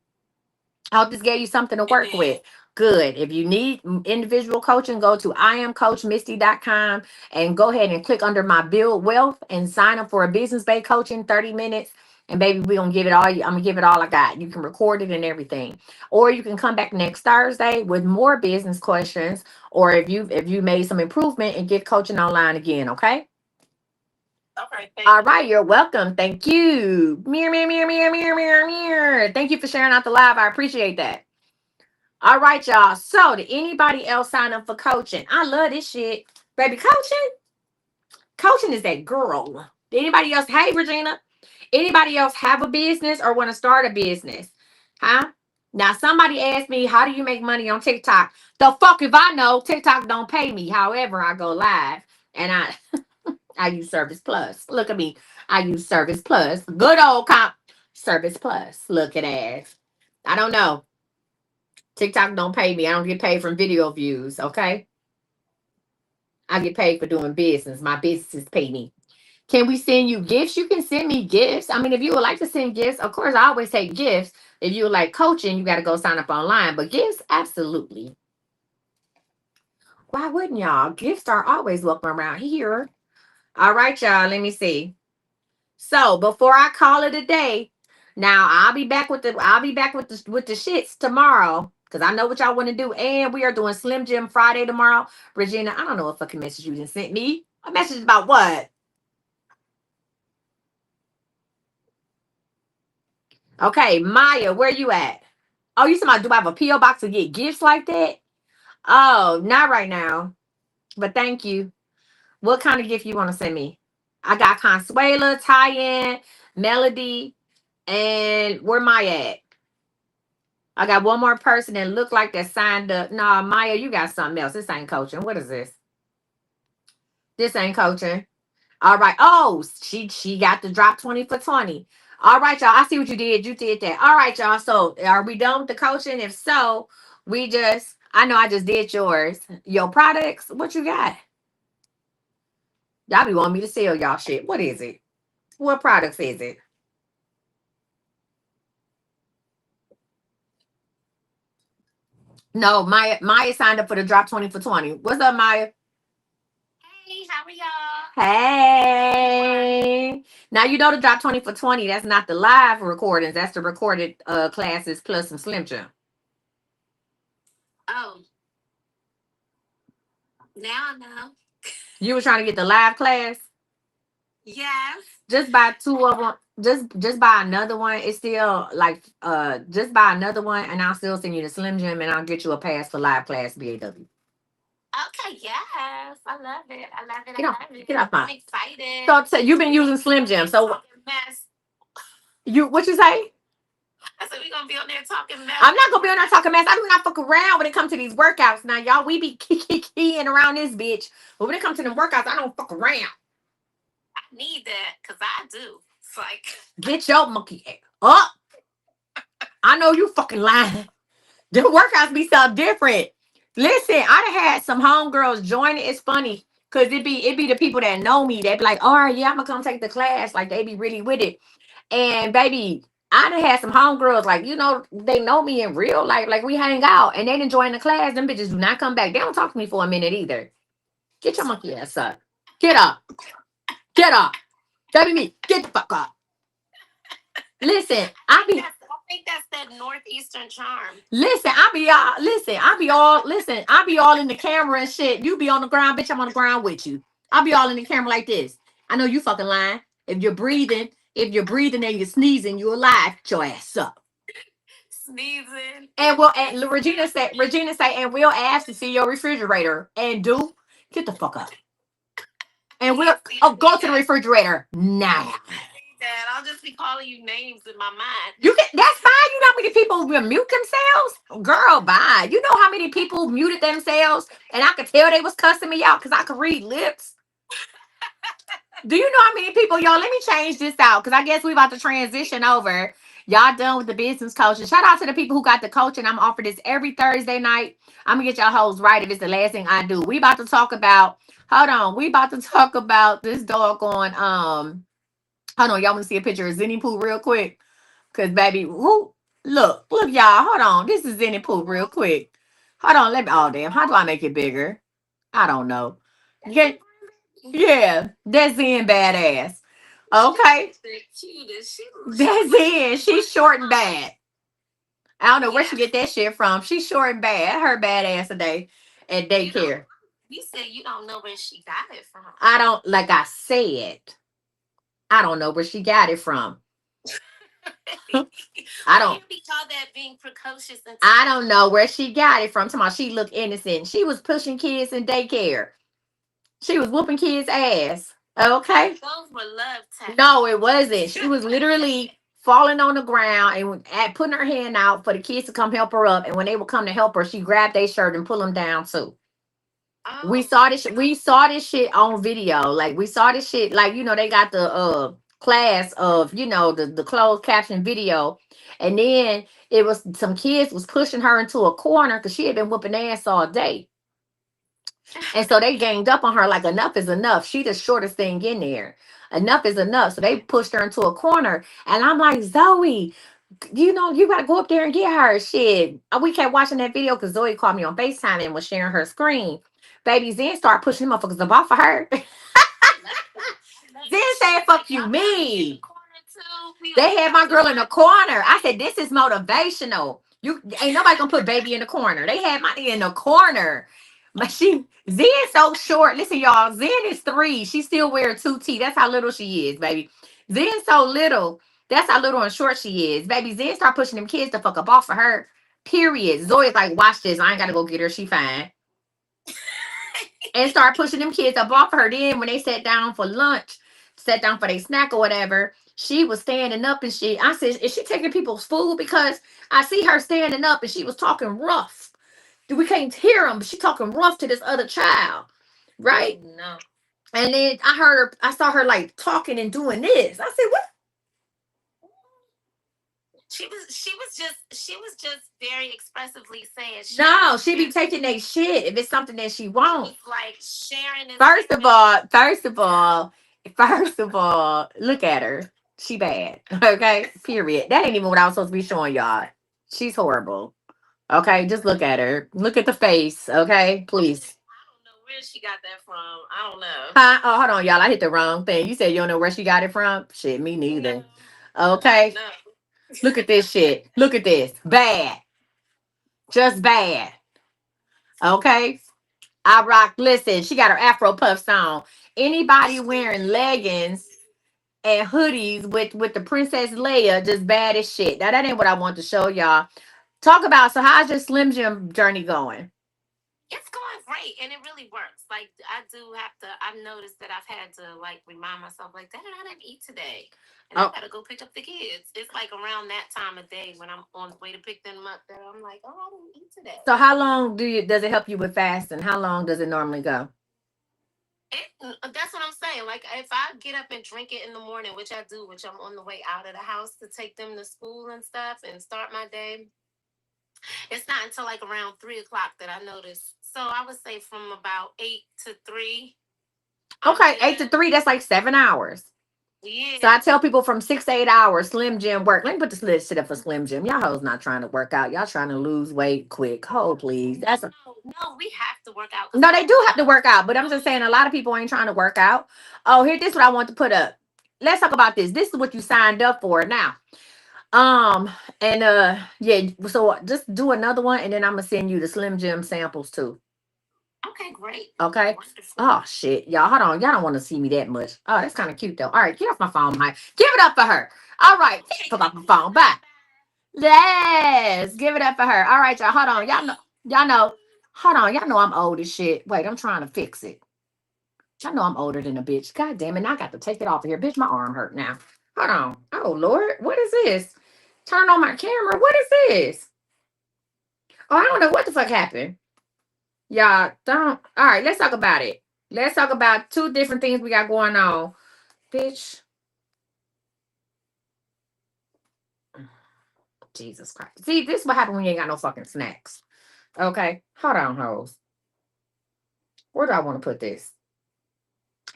[SPEAKER 1] I hope this gave you something to work with. Good. If you need individual coaching, go to iamcoachmisty.com and go ahead and click under my build wealth and sign up for a business bay coaching 30 minutes. And baby, we're gonna give it all. I'm gonna give it all I got. You can record it and everything. Or you can come back next Thursday with more business questions. Or if you made some improvement and get coaching online again, okay?
[SPEAKER 2] Okay,
[SPEAKER 1] All
[SPEAKER 2] thank you.
[SPEAKER 1] right, you're welcome. Thank you. Mirror, mirror, mirror, mirror, mirror, mirror, mirror. Thank you for sharing out the live. I appreciate that. All right, y'all. So, did anybody else sign up for coaching? I love this shit. Baby, coaching is that girl. Did anybody else? Hey, Regina. Anybody else have a business or want to start a business? Huh? Now, somebody asked me, how do you make money on TikTok? The fuck if I know. TikTok don't pay me. However, I go live and I use Service Plus. Look at me. I use Service Plus. Good old comp Service Plus. Look at that. I don't know. TikTok don't pay me. I don't get paid from video views. Okay. I get paid for doing business. My businesses pay me. Can we send you gifts? You can send me gifts. I mean, if you would like to send gifts, of course, I always take gifts. If you would like coaching, you got to go sign up online. But gifts, absolutely. Why wouldn't y'all? Gifts are always welcome around here. All right, y'all. Let me see. So before I call it a day, now I'll be back with the shits tomorrow. Cause I know what y'all want to do. And we are doing Slim Jim Friday tomorrow. Regina, I don't know what fucking message you just sent me. A message about what? Okay, Maya, where you at? Oh, you talking about do I have a P.O. box to get gifts like that? Oh, not right now. But thank you. What kind of gift you want to send me? I got Consuela, Tyann, Melody, and where Maya at? I got one more person that looked like they signed up. Nah, Maya, you got something else. This ain't coaching. What is this? This ain't coaching. All right. Oh, she got the drop 20 for 20. All right, y'all. I see what you did. You did that. All right, y'all. So are we done with the coaching? If so, I know I just did yours. Your products, what you got? Y'all be wanting me to sell y'all shit. What is it? What products is it? No, Maya signed up for the drop 20 for 20. What's up, Maya?
[SPEAKER 3] Hey, how are y'all?
[SPEAKER 1] Hey. Now you know the drop 20 for 20. That's not the live recordings. That's the recorded classes plus some Slim Jim.
[SPEAKER 3] Oh, now I know.
[SPEAKER 1] You were trying to get the live class?
[SPEAKER 3] Yes.
[SPEAKER 1] Just buy two of them. Just buy another one. It's still like just buy another one and I'll still send you the Slim Jim and I'll get you a pass for live class BAW.
[SPEAKER 3] Okay, yes. I love it. I love it.
[SPEAKER 1] Get
[SPEAKER 3] I
[SPEAKER 1] off
[SPEAKER 3] love it.
[SPEAKER 1] get off
[SPEAKER 3] I'm
[SPEAKER 1] my
[SPEAKER 3] excited.
[SPEAKER 1] so you've been using Slim Jim. So
[SPEAKER 3] Talking mess.
[SPEAKER 1] you what you say?
[SPEAKER 3] I said we're gonna be on there talking mess.
[SPEAKER 1] I'm not gonna be on there talking mess. I do not fuck around when it comes to these workouts. Now, y'all, we be keying around this bitch. But when it comes to them workouts, I don't fuck around.
[SPEAKER 3] I need that because I do. It's like
[SPEAKER 1] Get your monkey ass up. I know you fucking lying. The workouts be so different. Listen, I done had some homegirls join it. It's funny. Cause it be the people that know me. They be like, all right, yeah, I'm gonna come take the class. Like they be really with it. And baby, I done had some homegirls, like, they know me in real life. Like we hang out and they didn't join the class. Them bitches do not come back. They don't talk to me for a minute either. Get your monkey ass up. Get up. Get up. That be me. Get the fuck up. Listen,
[SPEAKER 2] I think that's that northeastern charm.
[SPEAKER 1] I be all in the camera and shit. You be on the ground, bitch. I'm on the ground with you. I be all in the camera like this. I know you fucking lying. If you're breathing and you're sneezing, you alive. Get your ass up.
[SPEAKER 2] Sneezing.
[SPEAKER 1] And Regina say, and we'll ask to see your refrigerator. And do get the fuck up. And we'll go to the refrigerator now.
[SPEAKER 2] That I'll just be calling you names in my mind.
[SPEAKER 1] That's fine. You know how many people will mute themselves? Girl, bye. You know how many people muted themselves and I could tell they was cussing me out because I could read lips? Do you know how many people, y'all? Let me change this out because I guess we about to transition over. Y'all done with the business coaching. Shout out to the people who got the coaching. I'm offering this every Thursday night. I'm gonna get y'all hoes right if it's the last thing I do. We about to talk about, hold on, we about to talk about this doggone hold on, y'all want to see a picture of Zinni Pooh real quick? Cause baby, who look, y'all, hold on. This is Zinni Pooh real quick. Hold on, let me oh damn. How do I make it bigger? I don't know. Yeah, yeah, that's Zen badass. Okay.
[SPEAKER 2] The cutest.
[SPEAKER 1] That's it. She's short and bad. I don't know where she get that shit from. She's short and bad. Her badass today at daycare.
[SPEAKER 2] You said you don't know where she got it from.
[SPEAKER 1] I don't like I said. I don't know where she got it from. I don't.
[SPEAKER 2] Be called that being precocious and
[SPEAKER 1] I don't know where she got it from. Tomorrow she looked innocent. She was pushing kids in daycare. She was whooping kids' ass. Okay.
[SPEAKER 2] those were love taps.
[SPEAKER 1] No, it wasn't. She was literally falling on the ground and putting her hand out for the kids to come help her up. And when they would come to help her, she grabbed their shirt and pull them down too. We
[SPEAKER 2] Oh,
[SPEAKER 1] saw this. We saw this shit on video. Like we saw this shit. Like they got the class of the closed caption video, and then it was some kids was pushing her into a corner because she had been whooping ass all day, and so they ganged up on her like enough is enough. She the shortest thing in there. Enough is enough. So they pushed her into a corner, and I'm like, Zoe, you gotta go up there and get her. Shit. We kept watching that video because Zoe called me on FaceTime and was sharing her screen. Baby Zen started pushing them motherfuckers up off of her. Zen said, fuck you, me. They had my girl in the corner. I said, this is motivational. You ain't nobody gonna put baby in the corner. They had my in the corner. But Zen's so short. Listen, y'all, Zen is 3. She still wears 2T. That's how little she is, baby. Zen's so little. That's how little and short she is. Baby, Zen start pushing them kids to fuck up off of her. Period. Zoe's like, watch this. I ain't gotta go get her. She fine. And start pushing them kids up off of her. Then when they sat down for lunch, sat down for their snack or whatever, she was standing up and I said, is she taking people's food? Because I see her standing up and she was talking rough. We can't hear them, but she talking rough to this other child. Right?
[SPEAKER 2] no.
[SPEAKER 1] And then I saw her like talking and doing this. I said, what?
[SPEAKER 2] She was just very expressly saying
[SPEAKER 1] No, she be taking that shit if it's something that she wants.
[SPEAKER 2] like sharing.
[SPEAKER 1] First of all, look at her. She bad. Okay. Period. That ain't even what I was supposed to be showing y'all. She's horrible. Okay. Just look at her. Look at the face. Okay. Please.
[SPEAKER 2] I don't know where she got that from. I don't know.
[SPEAKER 1] Huh? Oh, hold on, y'all. I hit the wrong thing. You said you don't know where she got it from? Shit, me neither. Okay.
[SPEAKER 2] No.
[SPEAKER 1] Look at this shit. Look at this. Bad. Just bad. Okay. I rock. Listen, she got her Afro puffs on. Anybody wearing leggings and hoodies with the Princess Leia, just bad as shit. Now that ain't what I want to show y'all. Talk about, so how's your Slim Jim journey going?
[SPEAKER 2] It's going great and it really works. Like I do have to I've noticed that I've had to like remind myself like, Dad, I didn't eat today. And I
[SPEAKER 1] Oh,
[SPEAKER 2] gotta go pick up the kids. It's like around that time of day when I'm on the way to pick them up that I'm like, oh, I didn't eat today.
[SPEAKER 1] so how long does it help you with fasting? How long does it normally go?
[SPEAKER 3] That's what I'm saying. Like if I get up and drink it in the morning, which I do, which I'm on the way out of the house to take them to school and stuff and start my day, it's not until like around 3 o'clock that I notice. So I would say from about 8 to 3, I'm
[SPEAKER 1] Okay, eight
[SPEAKER 3] good.
[SPEAKER 1] to three, that's like 7 hours. So I
[SPEAKER 3] Yeah.
[SPEAKER 1] tell people from 6 to 8 hours, Slim Jim work. Let me put this list shit up for Slim Jim. Y'all hoes not trying to work out. Y'all trying to lose weight quick. Hold please.
[SPEAKER 3] No,
[SPEAKER 1] That's a
[SPEAKER 3] no, we have to work out because
[SPEAKER 1] no,
[SPEAKER 3] I
[SPEAKER 1] they
[SPEAKER 3] have
[SPEAKER 1] do have to
[SPEAKER 3] a
[SPEAKER 1] work out, but I'm just saying a lot of people ain't trying to work out. Oh, here, this is what I want to put up. Let's talk about this. This is what you signed up for now. And yeah, so just do another one and then I'm gonna send you the Slim Jim samples too.
[SPEAKER 3] okay, great.
[SPEAKER 1] Okay.
[SPEAKER 3] Wonderful.
[SPEAKER 1] Oh shit. Y'all, hold on. Y'all don't want to see me that much. Oh, that's kind of cute though. All right, get off my phone, Mike. Give it up for her. All right. Fuck off my phone. Bye. Yes. Give it up for her. All right, y'all. Hold on. Y'all know. Hold on. Y'all know I'm old as shit. Wait, I'm trying to fix it. Y'all know I'm older than a bitch. God damn it. Now I got to take it off of here. Bitch, my arm hurt now. Hold on. Oh Lord. What is this? Turn on my camera. What is this? Oh, I don't know what the fuck happened. Y'all don't. All right, let's talk about it. Let's talk about two different things we got going on. Bitch, Jesus Christ. See, this is what happened when you ain't got no fucking snacks. Okay, hold on, hoes. Where do I want to put this?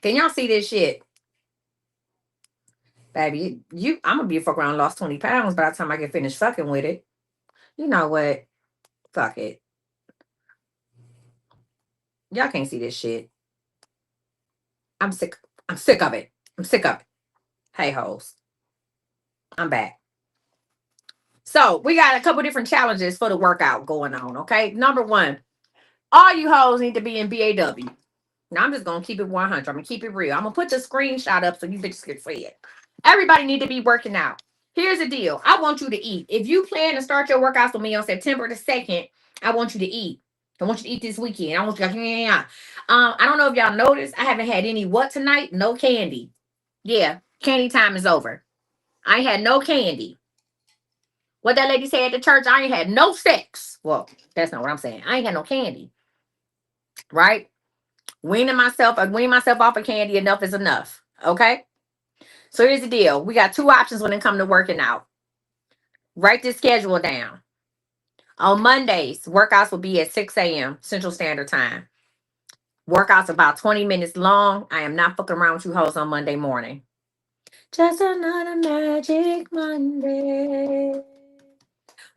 [SPEAKER 1] Can y'all see this shit? Baby, I'm gonna be a fuck around lost 20 pounds by the time I get finished fucking with it. You know what? Fuck it. Y'all can't see this shit. I'm sick. I'm sick of it. I'm sick of it. Hey, hoes. I'm back. So we got a couple different challenges for the workout going on. Okay. Number one, all you hoes need to be in BAW. Now I'm just gonna keep it 100. I'm gonna keep it real. I'm gonna put the screenshot up so you bitches can see it. Everybody need to be working out. Here's the deal. I want you to eat. If you plan to start your workouts with me on September the 2nd, I want you to eat. I want you to eat this weekend. I want you to yeah. I don't know if y'all noticed. I haven't had any what tonight? No candy. Yeah, candy time is over. I ain't had no candy. What that lady said at the church, I ain't had no sex. Well, that's not what I'm saying. I ain't had no candy. Right? Weaning myself off of candy, enough is enough. Okay. So here's the deal. We got two options when it comes to working out. Write this schedule down. On Mondays, workouts will be at 6 a.m. Central Standard Time. Workouts about 20 minutes long. I am not fucking around with you hoes on Monday morning. Just another magic Monday.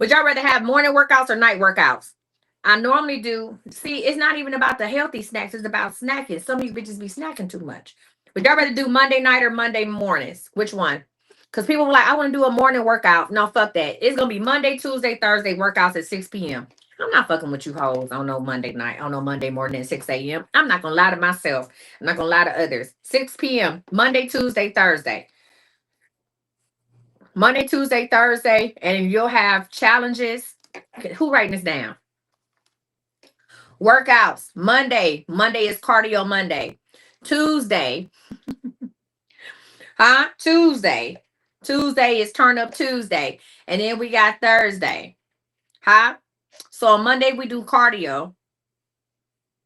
[SPEAKER 1] Would y'all rather have morning workouts or night workouts? I normally do. See, it's not even about the healthy snacks. It's about snacking. Some of these bitches be snacking too much. Would y'all rather do Monday night or Monday mornings? Which one? Because people were like, I want to do a morning workout. No, fuck that. It's going to be Monday, Tuesday, Thursday workouts at 6 p.m. I'm not fucking with you hoes on no Monday night, on no Monday morning at 6 a.m. I'm not going to lie to myself. I'm not going to lie to others. 6 p.m. Monday, Tuesday, Thursday. Monday, Tuesday, Thursday. And you'll have challenges. Okay, who writing this down? Workouts. Monday. Monday is cardio Monday. Tuesday. Huh? Tuesday. Tuesday is turn up Tuesday. And then we got Thursday. Huh? So on Monday we do cardio.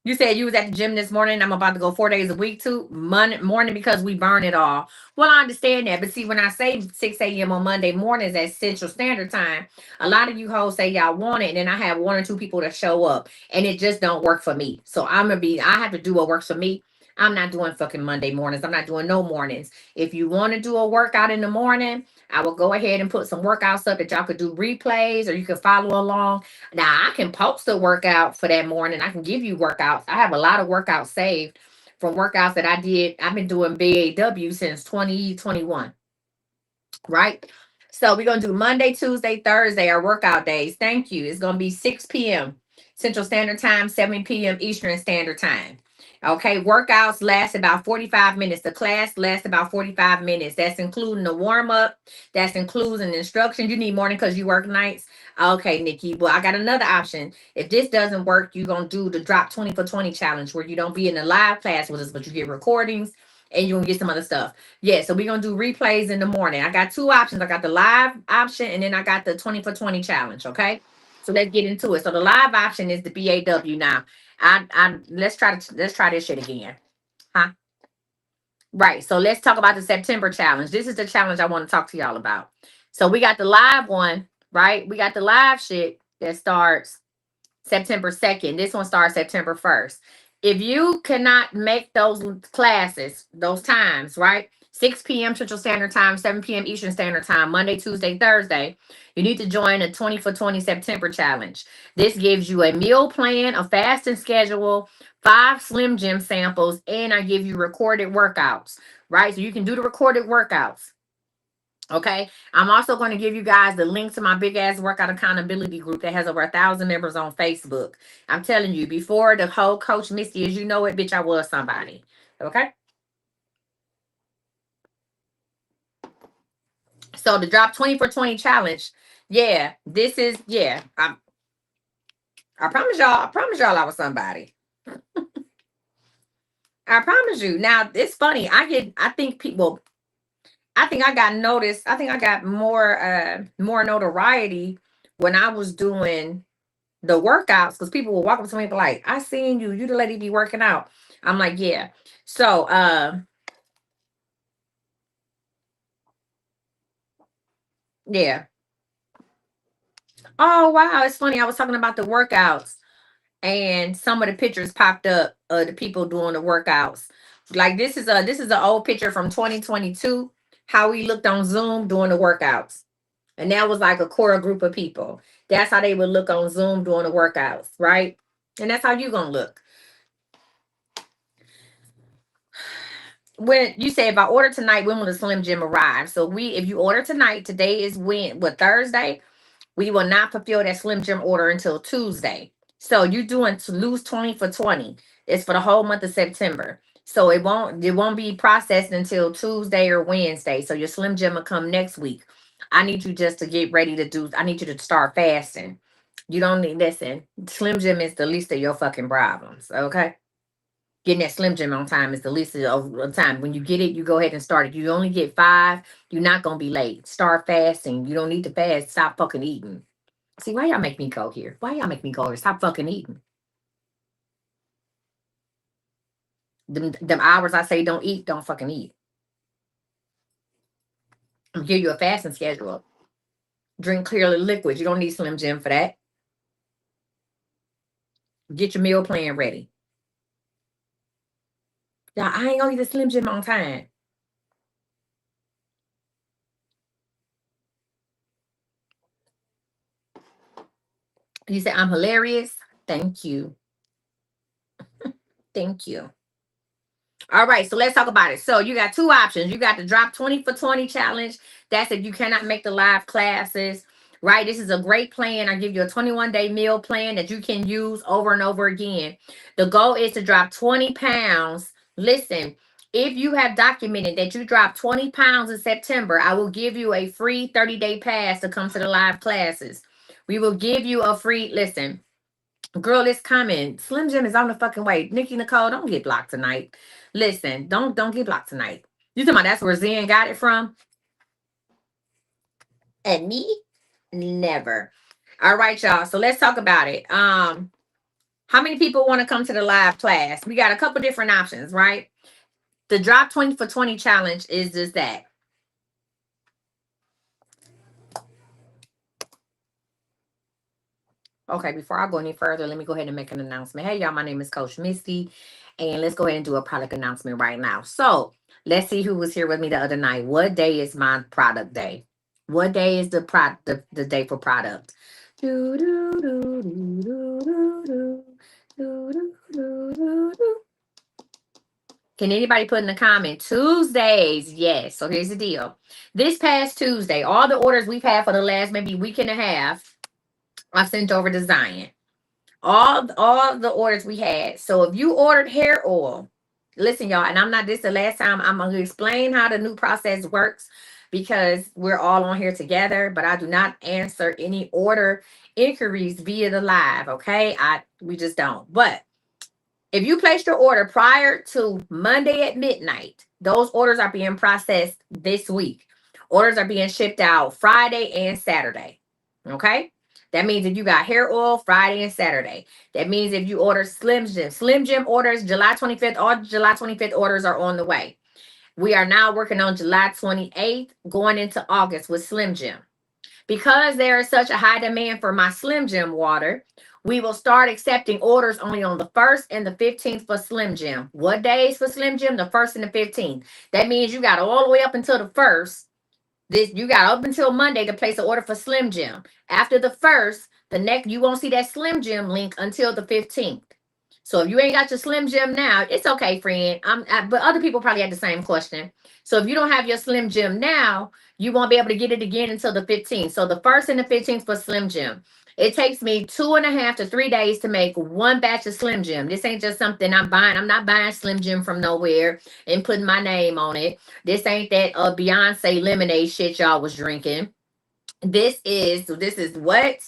[SPEAKER 1] You said you was at the gym this morning. I'm about to go 4 days a week too. Monday morning because we burn it all. Well, I understand that. But see, when I say 6 a.m. on Monday mornings at Central Standard Time, a lot of you hoes say y'all want it. And then I have one or two people that show up. And it just don't work for me. So I have to do what works for me. I'm not doing fucking Monday mornings. I'm not doing no mornings. If you want to do a workout in the morning, I will go ahead and put some workouts up that y'all could do replays or you can follow along. Now I can post a workout for that morning. I can give you workouts. I have a lot of workouts saved from workouts that I did. I've been doing BAW since 2021, right? So we're gonna do Monday, Tuesday, Thursday, our workout days. Thank you. It's gonna be 6 p.m. Central Standard Time, 7 p.m. Eastern Standard Time. Okay, workouts last about 45 minutes. The class lasts about 45 minutes. That's including the warm-up, that's including the instruction. You need morning because you work nights. Okay, Nikki. Well, I got another option. If this doesn't work, you're gonna do the drop 20 for 20 challenge where you don't be in the live class with us, but you get recordings and you're gonna get some other stuff. Yeah, so we're gonna do replays in the morning. I got two options. I got the live option and then I got the 20 for 20 challenge. Okay. So let's get into it. So the live option is the BAW now. I let's try this shit again. Huh? Right. So let's talk about the September challenge. This is the challenge I want to talk to y'all about. So we got the live one, right? We got the live shit that starts September 2nd. This one starts September 1st. If you cannot make those classes, those times, right? 6 p.m. Central Standard Time, 7 p.m. Eastern Standard Time, Monday, Tuesday, Thursday, you need to join the 20 for 20 September challenge. This gives you a meal plan, a fasting schedule, 5 Slim Jim samples, and I give you recorded workouts, right? So you can do the recorded workouts. Okay. I'm also going to give you guys the link to my big ass workout accountability group that has over 1,000 members on Facebook. I'm telling you, before the whole Coach Misty, as you know it, bitch, I was somebody. Okay. So the drop 20 for 20 challenge. Yeah, this is, yeah. I promise y'all, I was somebody. I promise you. Now it's funny. I think people, I think I got noticed. I think I got more notoriety when I was doing the workouts, because people will walk up to me and be like, I seen you the lady be working out. I'm like, yeah. So yeah. Oh wow, it's funny. I was talking about the workouts, and some of the pictures popped up of the people doing the workouts. Like this is an old picture from 2022, how we looked on Zoom doing the workouts. And that was like a core group of people. That's how they would look on Zoom doing the workouts, right? And that's how you gonna look. When you say if I order tonight, when will the Slim Jim arrive? So if you order tonight, today is Thursday. We will not fulfill that Slim Jim order until Tuesday. So you're doing to lose 20 for 20. It's for the whole month of September. So it won't be processed until Tuesday or Wednesday. So your Slim Jim will come next week. I need you just to get ready to do. I need you to start fasting. You don't need listen. Slim Jim is the least of your fucking problems. Okay. Getting that Slim Jim on time is the least of the time. When you get it, you go ahead and start it. You only get 5. You're not gonna be late. Start fasting. You don't need to fast. Stop fucking eating. See, why y'all make me go here? Why y'all make me go here? Stop fucking eating. Them hours I say don't eat, don't fucking eat. I'm give you a fasting schedule. Drink clearly liquids. You don't need Slim Jim for that. Get your meal plan ready. Y'all, I ain't gonna eat a Slim Jim on time. You say I'm hilarious. Thank you. Thank you. All right, so let's talk about it. So you got 2 options. You got the drop 20 for 20 challenge. That's if you cannot make the live classes, right? This is a great plan. I give you a 21-day meal plan that you can use over and over again. The goal is to drop 20 pounds. Listen, if you have documented that you dropped 20 pounds in September, I will give you a free 30-day pass to come to the live classes. We will give you a free, listen, girl, it's coming. Slim Jim is on the fucking way. Nikki Nicole, don't get blocked tonight. Listen, don't get blocked tonight. You talking about that's where Zen got it from? And me? Never. All right, y'all. So let's talk about it. How many people want to come to the live class? We got a couple different options, right? The drop 20 for 20 challenge is just that. Okay, before I go any further, let me go ahead and make an announcement. Hey, y'all, my name is Coach Misty, and let's go ahead and do a product announcement right now. So, let's see who was here with me the other night. What day is my product day? What day is the day for product? Do, do, do, do, do, do, do, do, do, do, do, do. Can anybody put in the comment? Tuesdays, yes. So here's the deal. This past Tuesday, all the orders we've had for the last maybe week and a half, I sent over to Zion. All the orders we had. So if you ordered hair oil, listen, y'all, and I'm not this the last time. I'm gonna explain how the new process works because we're all on here together, but I do not answer any order inquiries via the live. Okay. We just don't. But if you placed your order prior to Monday at midnight, those orders are being processed this week. Orders are being shipped out Friday and Saturday. Okay. That means if you got hair oil, Friday and Saturday. That means if you order Slim Jim orders July 25th, all July 25th orders are on the way. We are now working on July 28th, going into August with Slim Jim. Because there is such a high demand for my Slim Jim water, we will start accepting orders only on the 1st and the 15th for Slim Jim. What days for Slim Jim? The 1st and the 15th. That means you got all the way up until the 1st. This you got up until Monday to place an order for Slim Jim. After the 1st, the next you won't see that Slim Jim link until the 15th. So if you ain't got your Slim Jim now, it's okay, friend. But other people probably had the same question. So if you don't have your Slim Jim now, you won't be able to get it again until the 15th. So the 1st and the 15th for Slim Jim. It takes me 2.5 to 3 days to make one batch of Slim Jim. This ain't just something I'm buying. I'm not buying Slim Jim from nowhere and putting my name on it. This ain't that Beyonce lemonade shit y'all was drinking. This is what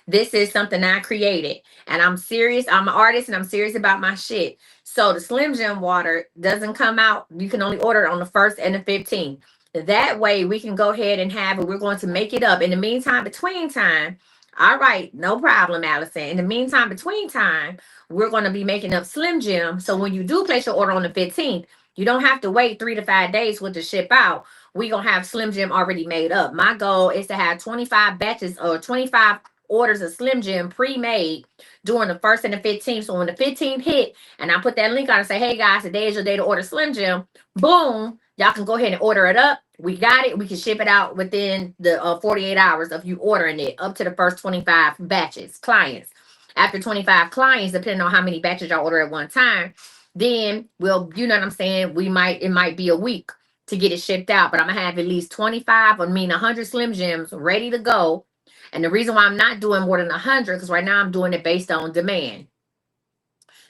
[SPEAKER 1] this is something I created, and I'm serious. I'm an artist and I'm serious about my shit. So the Slim Jim water doesn't come out. You can only order it on the 1st and the 15th. That way we can go ahead and have it. We're going to make it up. In the meantime, between time, all right, no problem, Allison. In the meantime, between time, we're going to be making up Slim Jim. So when you do place your order on the 15th, you don't have to wait 3 to 5 days for it to ship out. We gonna have Slim Jim already made up. My goal is to have 25 batches or 25 orders of Slim Jim pre-made during the 1st and the 15th. So when the 15th hit and I put that link on and say, hey guys, today is your day to order Slim Jim, boom, y'all can go ahead and order it up. We got it. We can ship it out within the 48 hours of you ordering it up to the first 25 batches, clients. After 25 clients, depending on how many batches y'all order at one time, then you know what I'm saying? It might be a week to get it shipped out, but I'm gonna have at least 25, 100 Slim Jims ready to go. And the reason why I'm not doing more than 100, because right now I'm doing it based on demand.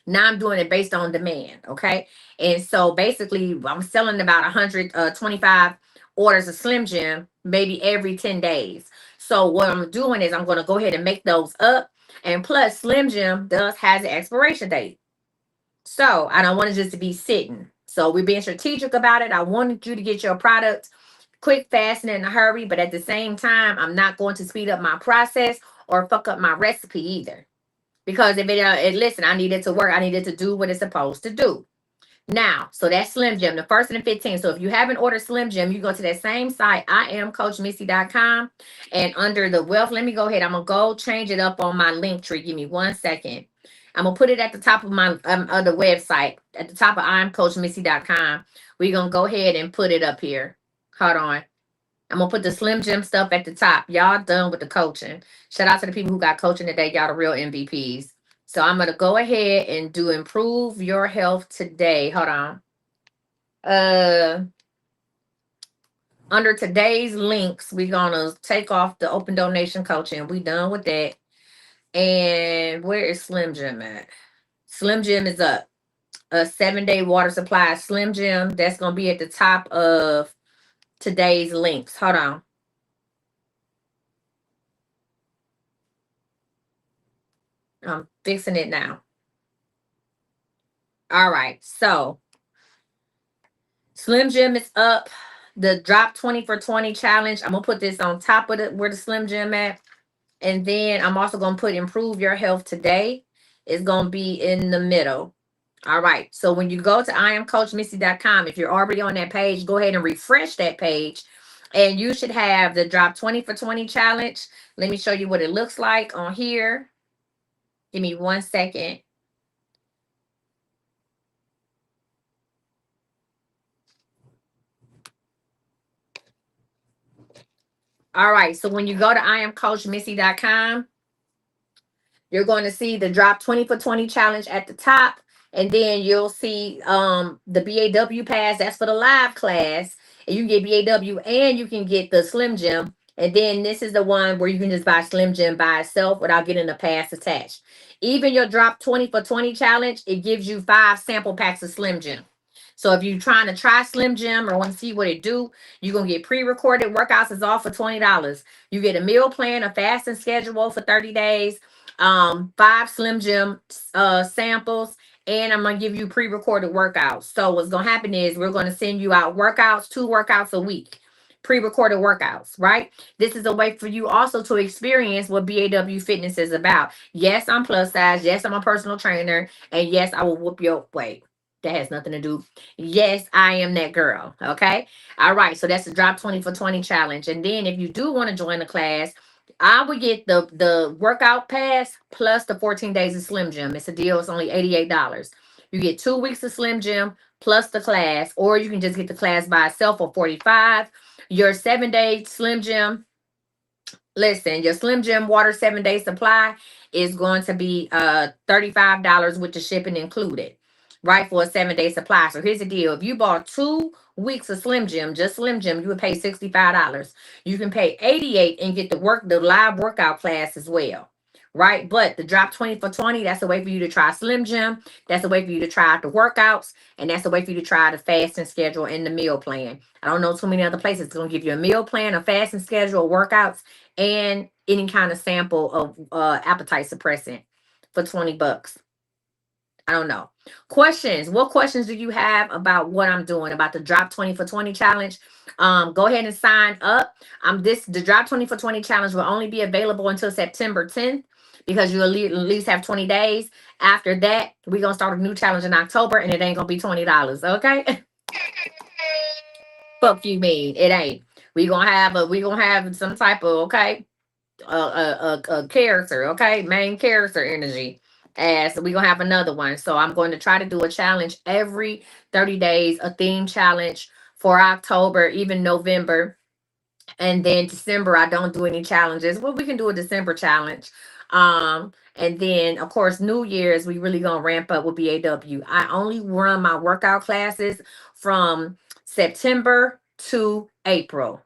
[SPEAKER 1] Now I'm doing it based on demand, okay? And so basically, I'm selling about 125 orders of Slim Jim maybe every 10 days. So what I'm doing is I'm going to go ahead and make those up. And plus, Slim Jim does has an expiration date. So I don't want it just to be sitting. So we're being strategic about it. I wanted you to get your product quick, fast, and in a hurry. But at the same time, I'm not going to speed up my process or fuck up my recipe either. Because if listen, I need it to work. I need it to do what it's supposed to do. Now, so that's Slim Jim, the 1st and the 15th. So if you haven't ordered Slim Jim, you go to that same site, IamCoachMissy.com. And under the wealth, let me go ahead. I'm going to go change it up on my link tree. Give me 1 second. I'm going to put it at the top of my other website, at the top of IamCoachMissy.com. We're going to go ahead and put it up here. Hold on. I'm going to put the Slim Jim stuff at the top. Y'all done with the coaching. Shout out to the people who got coaching today. Y'all the real MVPs. So I'm going to go ahead and do improve your health today. Hold on. Under today's links, we're going to take off the open donation coaching. We done with that. And where is Slim Jim at? Slim Jim is up. A 7-day water supply Slim Jim. That's going to be at the top of today's links. Hold on. I'm fixing it now. All right. So Slim Jim is up. The drop 20 for 20 challenge. I'm going to put this on top of where the Slim Jim at. And then I'm also going to put improve your health today. It's going to be in the middle. All right. So when you go to IamCoachMissy.com, if you're already on that page, go ahead and refresh that page. And you should have the drop 20 for 20 challenge. Let me show you what it looks like on here. Give me 1 second. All right. So when you go to IamCoachMissy.com, you're going to see the drop 20 for 20 challenge at the top. And then you'll see the BAW pass. That's for the live class. And you can get BAW and you can get the Slim Jim. And then this is the one where you can just buy Slim Jim by itself without getting the pass attached. Even your drop 20 for 20 challenge, it gives you 5 sample packs of Slim Jim. So if you're trying to try Slim Jim or want to see what it do, you're going to get pre-recorded workouts is all for $20. You get a meal plan, a fasting schedule for 30 days, 5 Slim Jim samples, and I'm gonna give you pre-recorded workouts. So what's gonna happen is we're gonna send you out workouts, 2 workouts a week. pre-recorded workouts, right? This is a way for you also to experience what BAW fitness is about. Yes, I'm plus size. Yes, I'm a personal trainer. And yes, I will whoop your weight. That has nothing to do. Yes, I am that girl. Okay. All right. So that's the drop 20 for 20 challenge. And then if you do want to join the class, I would get the workout pass plus the 14 days of Slim Jim. It's a deal. It's only $88. You get 2 weeks of Slim Jim plus the class, or you can just get the class by itself for 45. Your 7 day Slim Jim, listen, your Slim Jim water 7 day supply is going to be $35 with the shipping included, right? For a 7 day supply. So here's the deal. If you bought 2 weeks of Slim Jim, just Slim Jim, you would pay $65. You can pay 88 and get the live workout class as well. Right, but the drop 20 for 20, that's a way for you to try Slim Jim. That's a way for you to try out the workouts, and that's a way for you to try the fasting schedule and the meal plan. I don't know too many other places. It's gonna give you a meal plan, a fasting schedule, workouts, and any kind of sample of appetite suppressant for 20 bucks. I don't know. Questions. What questions do you have about what I'm doing about the drop 20 for 20 challenge? Go ahead and sign up. The drop 20 for 20 challenge will only be available until September 10th because you at least have 20 days. After that, we're gonna start a new challenge in October and it ain't gonna be $20. Okay. Fuck you mean. It ain't. We gonna have some type of okay character, okay, main character energy. As we're gonna have another one. So I'm going to try to do a challenge every 30 days, a theme challenge for October, even November. And then December, I don't do any challenges. Well, we can do a December challenge. And then of course, New Year's, we really gonna ramp up with BAW. I only run my workout classes from September to April.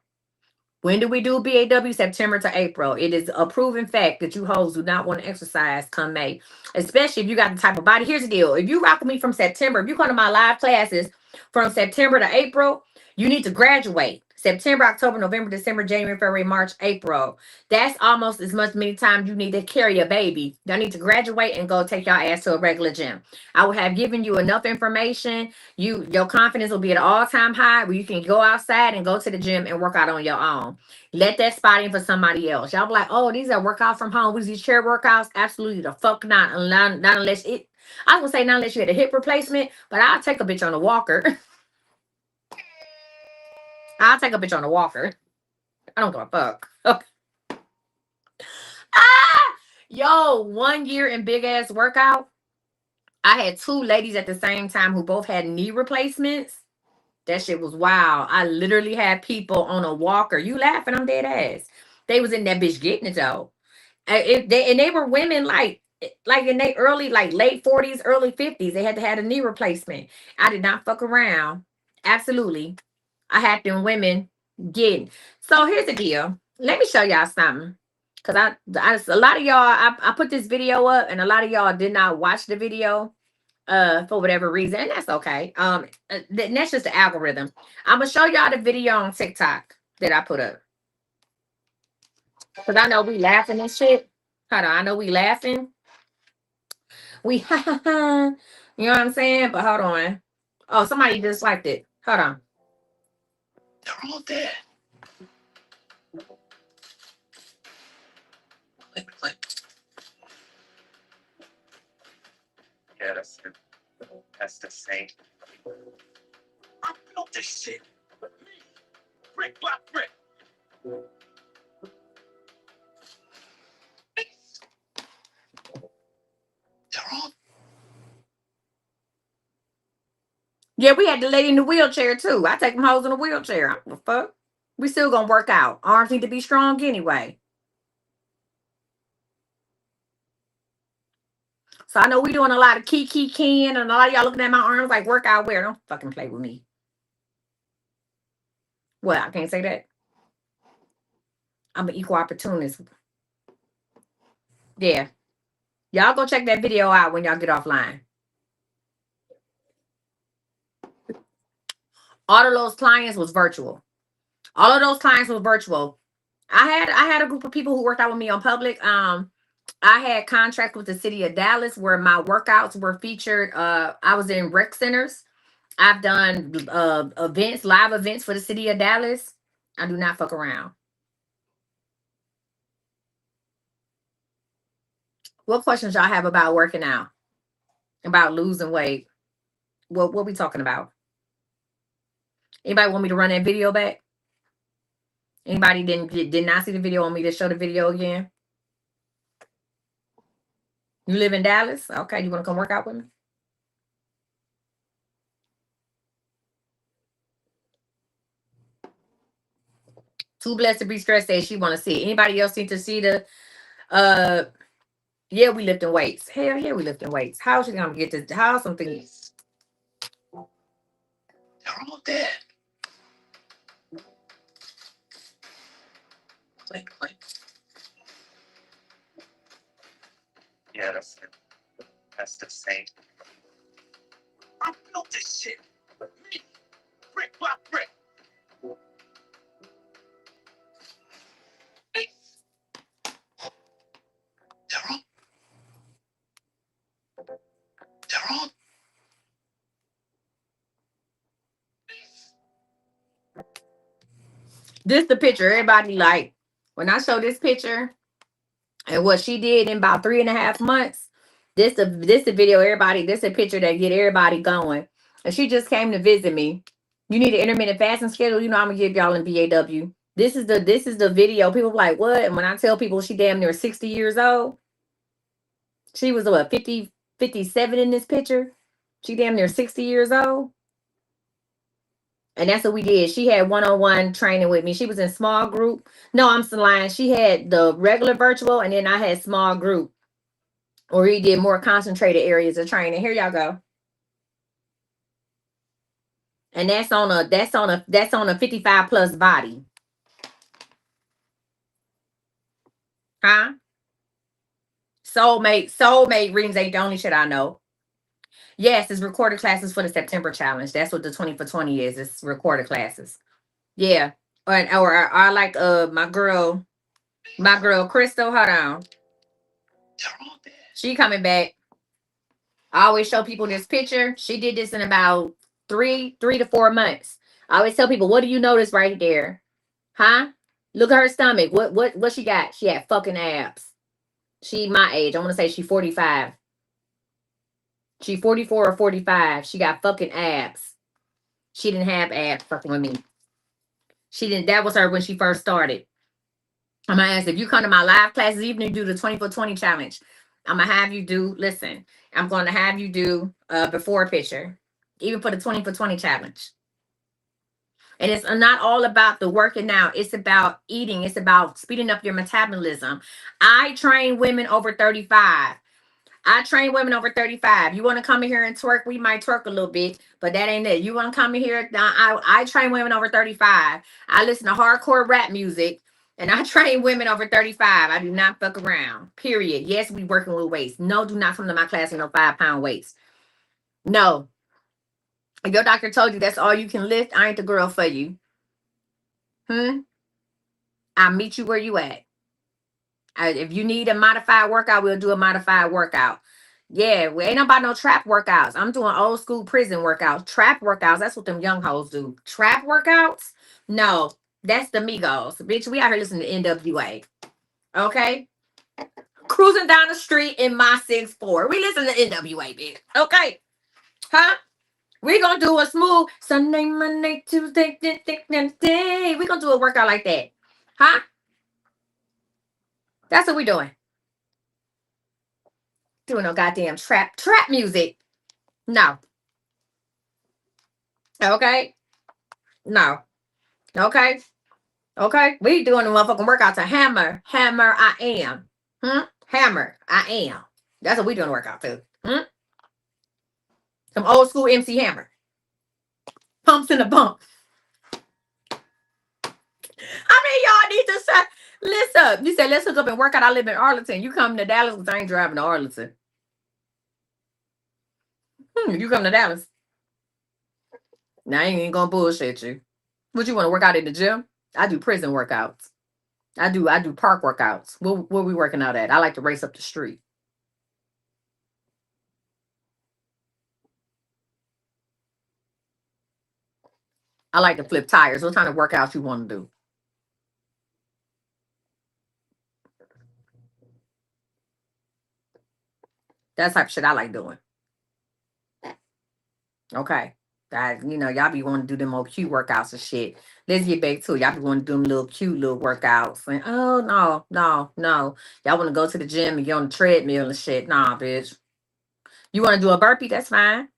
[SPEAKER 1] When do we do BAW? September to April. It is a proven fact that you hoes do not want to exercise come May, especially if you got the type of body. Here's the deal: if you rock with me from September, if you come to my live classes from September to April, you need to graduate. September, October, November, December, January, February, March, April. That's almost as much many times you need to carry a baby. Y'all need to graduate and go take your ass to a regular gym. I will have given you enough information. Your confidence will be at an all-time high where you can go outside and go to the gym and work out on your own. Let that spot in for somebody else. Y'all be like, oh, these are workout from home. These chair workouts? Absolutely the fuck not. Not unless it. I was gonna say not unless you had a hip replacement, but I'll take a bitch on a walker. I'll take a bitch on a walker. I don't give a fuck. Okay. Ah! Yo, 1 year in big ass workout. I had two ladies at the same time who both had knee replacements. That shit was wild. I literally had people on a walker. You laughing? I'm dead ass. They was in that bitch getting it though. And they were women like in they early like late 40s, early 50s. They had to have a knee replacement. I did not fuck around. Absolutely. I had them women getting. So here's the deal. Let me show y'all something. Cause a lot of y'all, I put this video up, and a lot of y'all did not watch the video for whatever reason, and that's okay. That's just the algorithm. I'm gonna show y'all the video on TikTok that I put up because I know we laughing and shit. Hold on, I know we laughing. We you know what I'm saying? But hold on. Oh, somebody just liked it. Hold on. They're all dead. Click, click. Yeah, that's the same. I built this shit. Brick by brick. They're all. Yeah, we had the lady in the wheelchair too. I take them hoes in a wheelchair. I don't give a fuck. We still gonna work out. Arms need to be strong anyway. So I know we doing a lot of kiki can, and a lot of y'all looking at my arms like workout wear. Don't fucking play with me. Well, I can't say that. I'm an equal opportunist. Yeah. Y'all go check that video out when y'all get offline. All of those clients was virtual. All of those clients were virtual. I had a group of people who worked out with me on public. I had contract with the city of Dallas where my workouts were featured. I was in rec centers. I've done events, live events for the city of Dallas. I do not fuck around. What questions y'all have about working out? About losing weight? What we talking about? Anybody want me to run that video back? Anybody did not see the video? Want me to show the video again? You live in Dallas? Okay, you want to come work out with me? Too blessed to be stressed says she want to see it. Anybody else need to see the uh yeah, we lifting weights. Hell yeah, we lifting weights. How's she gonna get to how something all that? Click. Yeah, that's the same. I built this shit. Me, brick by brick. Hey, Daryl, Daryl. This the picture. Everybody like when I show this picture and what she did in about 3.5 months. This the video. Everybody, this a picture that get everybody going. And she just came to visit me. You need an intermittent fasting schedule. You know I'm gonna give y'all in BAW. This is the video. People like what? And when I tell people she damn near 60 years old, she was what 50, 57 in this picture. She damn near 60 years old. And that's what we did. She had one-on-one training with me. She was in small group. No, I'm still lying. She had the regular virtual, and then I had small group, or we did more concentrated areas of training. Here y'all go. And that's on a 55 plus body. Huh? Soulmate readings ain't the only shit I know. Yes, it's recorded classes for the September challenge. That's what the 20 for 20 is. It's recorded classes. Yeah. Or I like my girl Crystal. Hold on. She coming back. I always show people this picture. She did this in about three to 4 months. I always tell people, what do you notice right there? Huh? Look at her stomach. What she got? She had fucking abs. She my age. I want to say she 45. She 44 or 45. She got fucking abs. She didn't have abs fucking with me. She didn't. That was her when she first started. I'm gonna ask if you come to my live classes, even if you do the 20 for 20 challenge. I'm gonna have you do. Listen, I'm gonna have you do before picture, even for the 20 for 20 challenge. And it's not all about the working out. It's about eating. It's about speeding up your metabolism. I train women over 35. I train women over 35. You want to come in here and twerk? We might twerk a little bit, but that ain't it. You want to come in here? I train women over 35. I listen to hardcore rap music and I train women over 35. I do not fuck around. Period. Yes, we working with weights. No, do not come to my class with no 5 pound weights. No. If your doctor told you that's all you can lift, I ain't the girl for you. I'll meet you where you at. If you need a modified workout, we'll do a modified workout. Yeah, we ain't about no trap workouts. I'm doing old school prison workouts. Trap workouts, that's what them young hoes do. Trap workouts? No, that's the Migos. Bitch, we out here listening to NWA. Okay? Cruising down the street in my 6'4". We listen to NWA, bitch. Okay? Huh? We gonna do a smooth Sunday, Monday, Tuesday, Wednesday. We gonna do a workout like that. Huh? That's what we doing. Doing no goddamn trap music. No. Okay. No. Okay. Okay. We doing the motherfucking workout to hammer. Hammer I am. Hammer I am. That's what we doing the workout to. Some old school MC Hammer. Pumps in the bump. I mean, y'all need to say, listen. You said let's hook up and work out. I live in Arlington. You come to Dallas because I ain't driving to Arlington. You come to Dallas. Now I ain't gonna bullshit you. What you want to work out in the gym? I do prison workouts. I do park workouts. Where we working out at? I like to race up the street. I like to flip tires. What kind of workouts you want to do? That's the type of shit I like doing. Okay. That y'all be wanting to do them old cute workouts and shit. Let's get back to it. Y'all be wanting to do them little cute little workouts. And oh no, no, no. Y'all want to go to the gym and get on the treadmill and shit. Nah, bitch. You want to do a burpee? That's fine.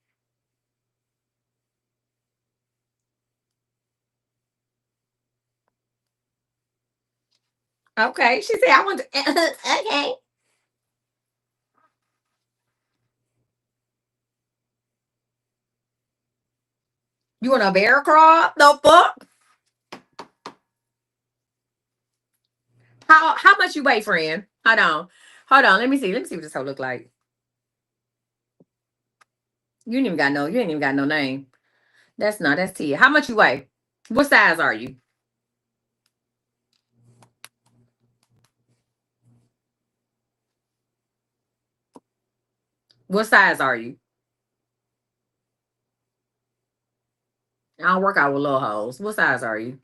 [SPEAKER 1] Okay. She said I want to okay. You want a bear crawl? The fuck? How much you weigh, friend? Hold on. Hold on. Let me see. Let me see what this hoe look like. You ain't even got no name. That's Tia. How much you weigh? What size are you? What size are you? I don't work out with little hoes. What size are you?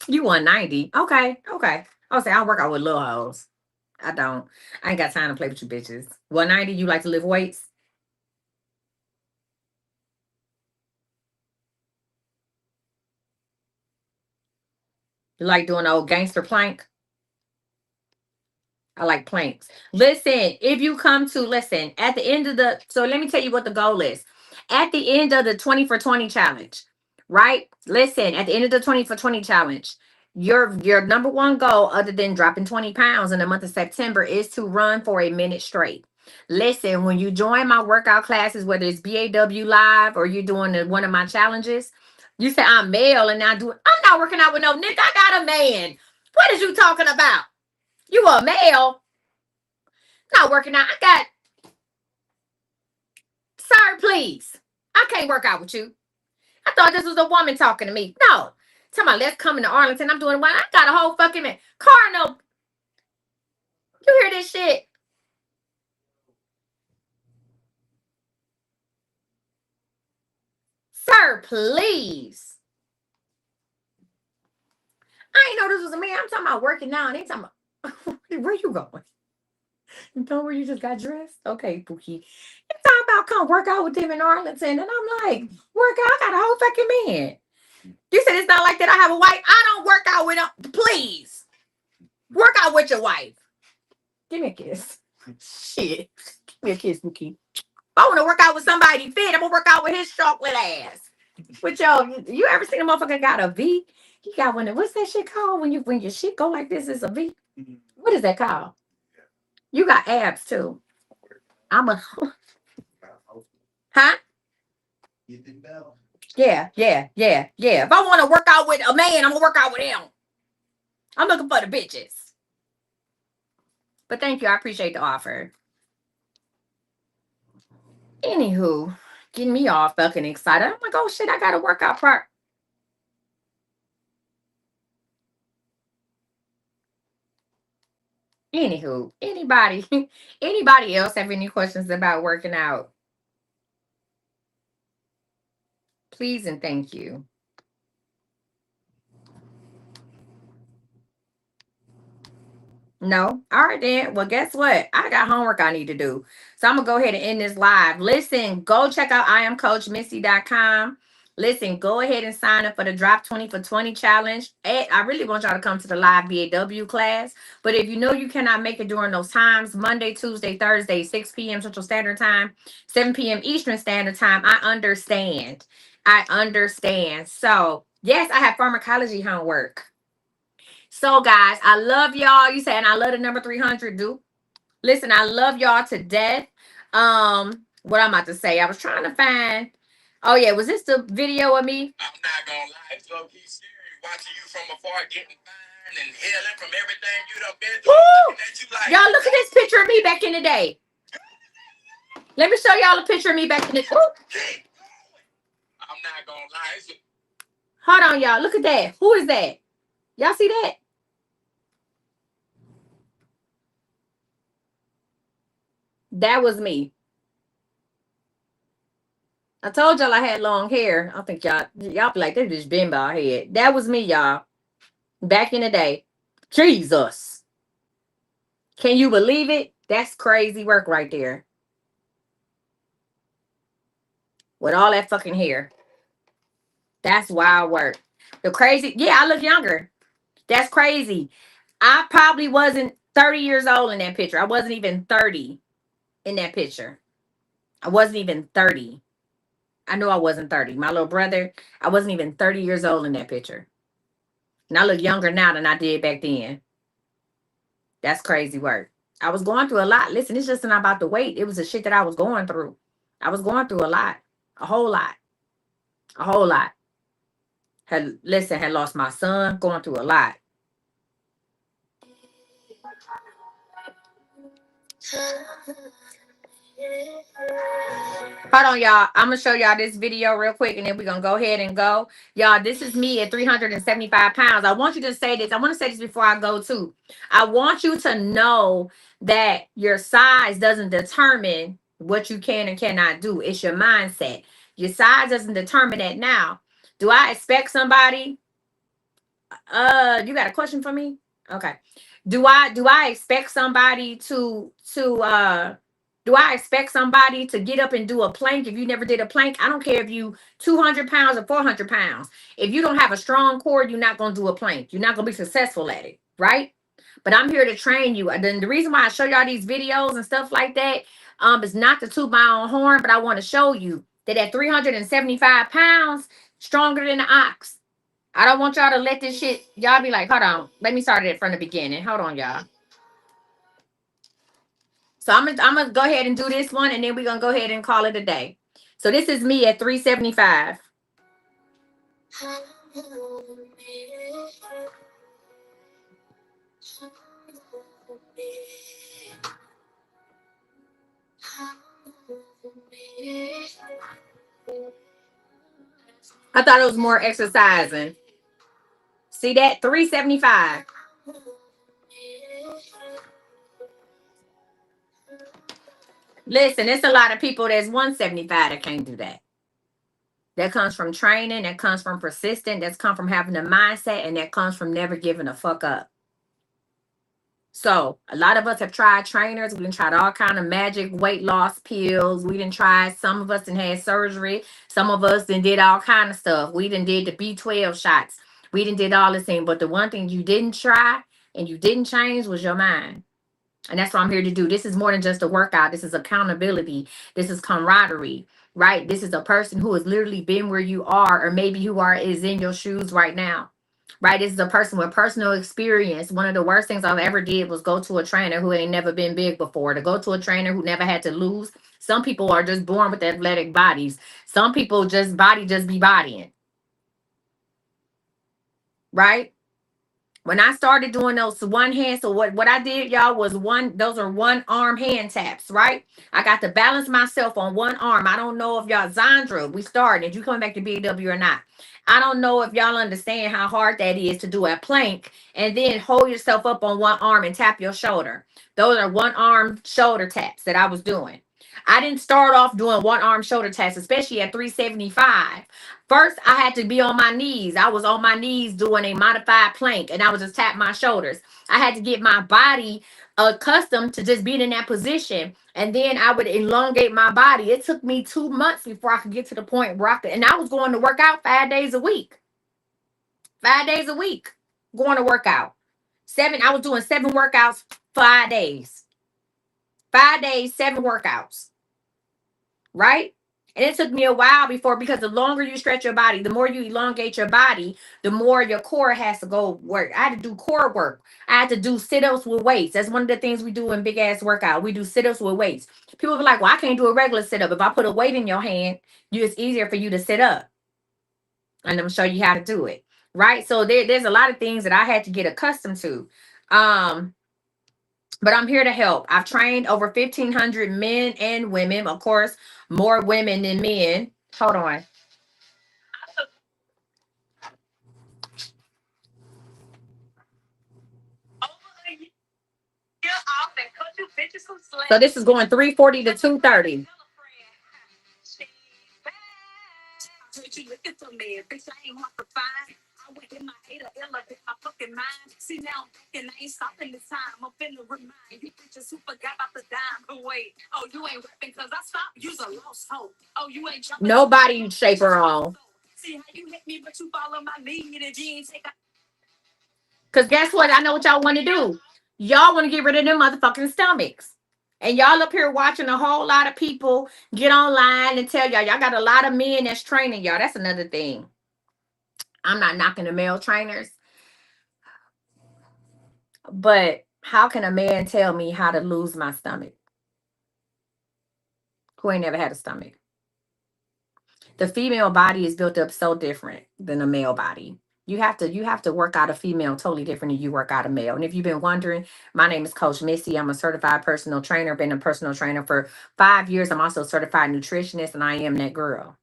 [SPEAKER 1] You 190. Okay, okay. I was say I don't work out with little hoes. I don't. I ain't got time to play with you bitches. 190, you like to lift weights? You like doing the old gangster plank? I like planks. Listen, if you come to listen at the end of the, so let me tell you what the goal is. At the end of the 20 for 20 challenge, right? Listen, at the end of the 20 for 20 challenge, your number one goal, other than dropping 20 pounds in the month of September, is to run for a minute straight. Listen, when you join my workout classes, whether it's BAW live or you're doing one of my challenges, you say I'm male and I'm not working out with no nigga. I got a man. What is you talking about? You a male? Not working out. I got, sir, please. I can't work out with you. I thought this was a woman talking to me. No. Tell me, let's come into Arlington. I'm doing one. I got a whole fucking car. No, you hear this shit? Sir, please. I ain't know this was a man. I'm talking about working now. And they talking about, where you going? You know where you just got dressed? Okay, Pookie. You talking about come work out with them in Arlington. And I'm like, work out? I got a whole fucking man. You said it's not like that. I have a wife. I don't work out with them. Please. Work out with your wife. Give me a kiss. Shit. Give me a kiss, Mookie. If I want to work out with somebody fit, I'm gonna work out with his chocolate ass. With you ever seen a motherfucker got a V? He got one. What's that shit called when your shit go like this? It's a V. What is that called? You got abs too. I'm a huh? Yeah, yeah, yeah, yeah. If I want to work out with a man, I'm gonna work out with him. I'm looking for the bitches. But thank you. I appreciate the offer. Anywho, getting me all fucking excited. I'm like, oh shit, I got a workout part. Anywho, anybody else have any questions about working out? Please and thank you. No? All right then. Well, guess what? I got homework I need to do. So I'm gonna go ahead and end this live. Listen, go check out IamCoachMisty.com. Listen, go ahead and sign up for the Drop 20 for 20 challenge. I really want y'all to come to the live BAW class. But if you know you cannot make it during those times, Monday, Tuesday, Thursday, 6 p.m. Central Standard Time, 7 p.m. Eastern Standard Time, I understand. I understand. So, yes, I have pharmacology homework. So, guys, I love y'all. You saying I love the number 300, do? Listen, I love y'all to death. What I'm about to say, I was trying to find. Oh yeah, was this the video of me? I'm not gonna lie, it's low key scary watching you from afar getting fine and healing from everything you done been through. Looking at you like, y'all, look at this picture of me back in the day. Let me show y'all a picture of me back in the day. I'm not gonna lie. Hold on, y'all. Look at that. Who is that? Y'all see that? That was me. I told y'all I had long hair. I think y'all be like, they just been bald head. That was me, y'all. Back in the day. Jesus. Can you believe it? That's crazy work right there. with all that fucking hair. That's wild work. The crazy, yeah, I look younger. That's crazy. I probably wasn't 30 years old in that picture. I wasn't even 30 in that picture. I wasn't even 30. I know I wasn't 30. My little brother, I wasn't even 30 years old in that picture. And I look younger now than I did back then. That's crazy work. I was going through a lot. Listen, it's just not about the weight. It was the shit that I was going through. I was going through a lot. A whole lot. A whole lot. Had lost my son, going through a lot. Hold on, y'all. I'm gonna show y'all this video real quick, and then we're gonna go ahead and go. Y'all, this is me at 375 pounds. I want you to say this. I want to say this before I go too. I want you to know that your size doesn't determine what you can and cannot do. It's your mindset. Your size doesn't determine that. Now, do I expect somebody? You got a question for me? Okay. Do I expect somebody to do I expect somebody to get up and do a plank if you never did a plank? I don't care if you 200 pounds or 400 pounds. If you don't have a strong core, you're not going to do a plank. You're not going to be successful at it, right? But I'm here to train you. And then the reason why I show y'all these videos and stuff like that is not to toot my own horn, but I want to show you that at 375 pounds, stronger than the ox. I don't want y'all to let this shit, y'all be like, hold on, let me start it from the beginning. Hold on, y'all. So I'm gonna go ahead and do this one, and then we're gonna go ahead and call it a day. So this is me at 375. I thought it was more exercising. See that? 375. Listen, it's a lot of people that's 175 that can't do that. That comes from training, that comes from persistent, that's come from having a mindset, and that comes from never giving a fuck up. So a lot of us have tried trainers. We done tried all kind of magic weight loss pills. We done tried, some of us done had surgery. Some of us done did all kind of stuff. We done did the B12 shots. We done did all this thing. But the one thing you didn't try and you didn't change was your mind. And that's what I'm here to do. This is more than just a workout. This is accountability. This is camaraderie, right? This is a person who has literally been where you are, or maybe who are is in your shoes right now. Right? This is a person with personal experience. One of the worst things I've ever did was go to a trainer who ain't never been big before, to go to a trainer who never had to lose. Some people are just born with athletic bodies. Some people just be bodying. Right? When I started doing those one hand, so what I did, y'all, was those are one arm hand taps, right? I got to balance myself on one arm. I don't know if y'all, Zandra, we started, you coming back to BW or not. I don't know if y'all understand how hard that is to do a plank and then hold yourself up on one arm and tap your shoulder. Those are one arm shoulder taps that I was doing. I didn't start off doing one arm shoulder taps, especially at 375. First, I had to be on my knees. I was on my knees doing a modified plank, and I would just tap my shoulders. I had to get my body accustomed to just being in that position, and then I would elongate my body. It took me 2 months before I could get to the point where I could, and I was going to work out 5 days a week. 5 days a week, going to work out. I was doing 7 workouts, 5 days. 5 days, 7 workouts. Right? And it took me a while before, because the longer you stretch your body, the more you elongate your body, the more your core has to go work. I had to do core work. I had to do sit-ups with weights. That's one of the things we do in big ass workout. We do sit-ups with weights. People be like, well, I can't do a regular sit-up. If I put a weight in your hand, it's easier for you to sit up. And I'm gonna show you how to do it. Right? So there's a lot of things that I had to get accustomed to. But I'm here to help. I've trained over 1,500 men and women. Of course, more women than men. Hold on. So this is going 340 to 230.
[SPEAKER 3] I went in my hater, elevate my fucking mind. See now I'm thinking I ain't stopping this time. I'm finna remind you bitches who forgot about the dime. But wait, oh, you ain't rapping cause I stopped. You's a lost hope. Oh, you ain't jumping.
[SPEAKER 1] Nobody shape her on.
[SPEAKER 3] See how you hit me, but you follow my lead. And if you ain't take a
[SPEAKER 1] Because guess what? I know what y'all want to do. Y'all want to get rid of them motherfucking stomachs. And y'all up here watching a whole lot of people get online and tell y'all got a lot of men that's training y'all. That's another thing. I'm not knocking the male trainers, but how can a man tell me how to lose my stomach who ain't never had a stomach? The female body is built up so different than a male body. You have to work out a female totally different than you work out a male. And if you've been wondering, my name is Coach Misty. I'm a certified personal trainer, been a personal trainer for 5 years. I'm also a certified nutritionist, and I am that girl.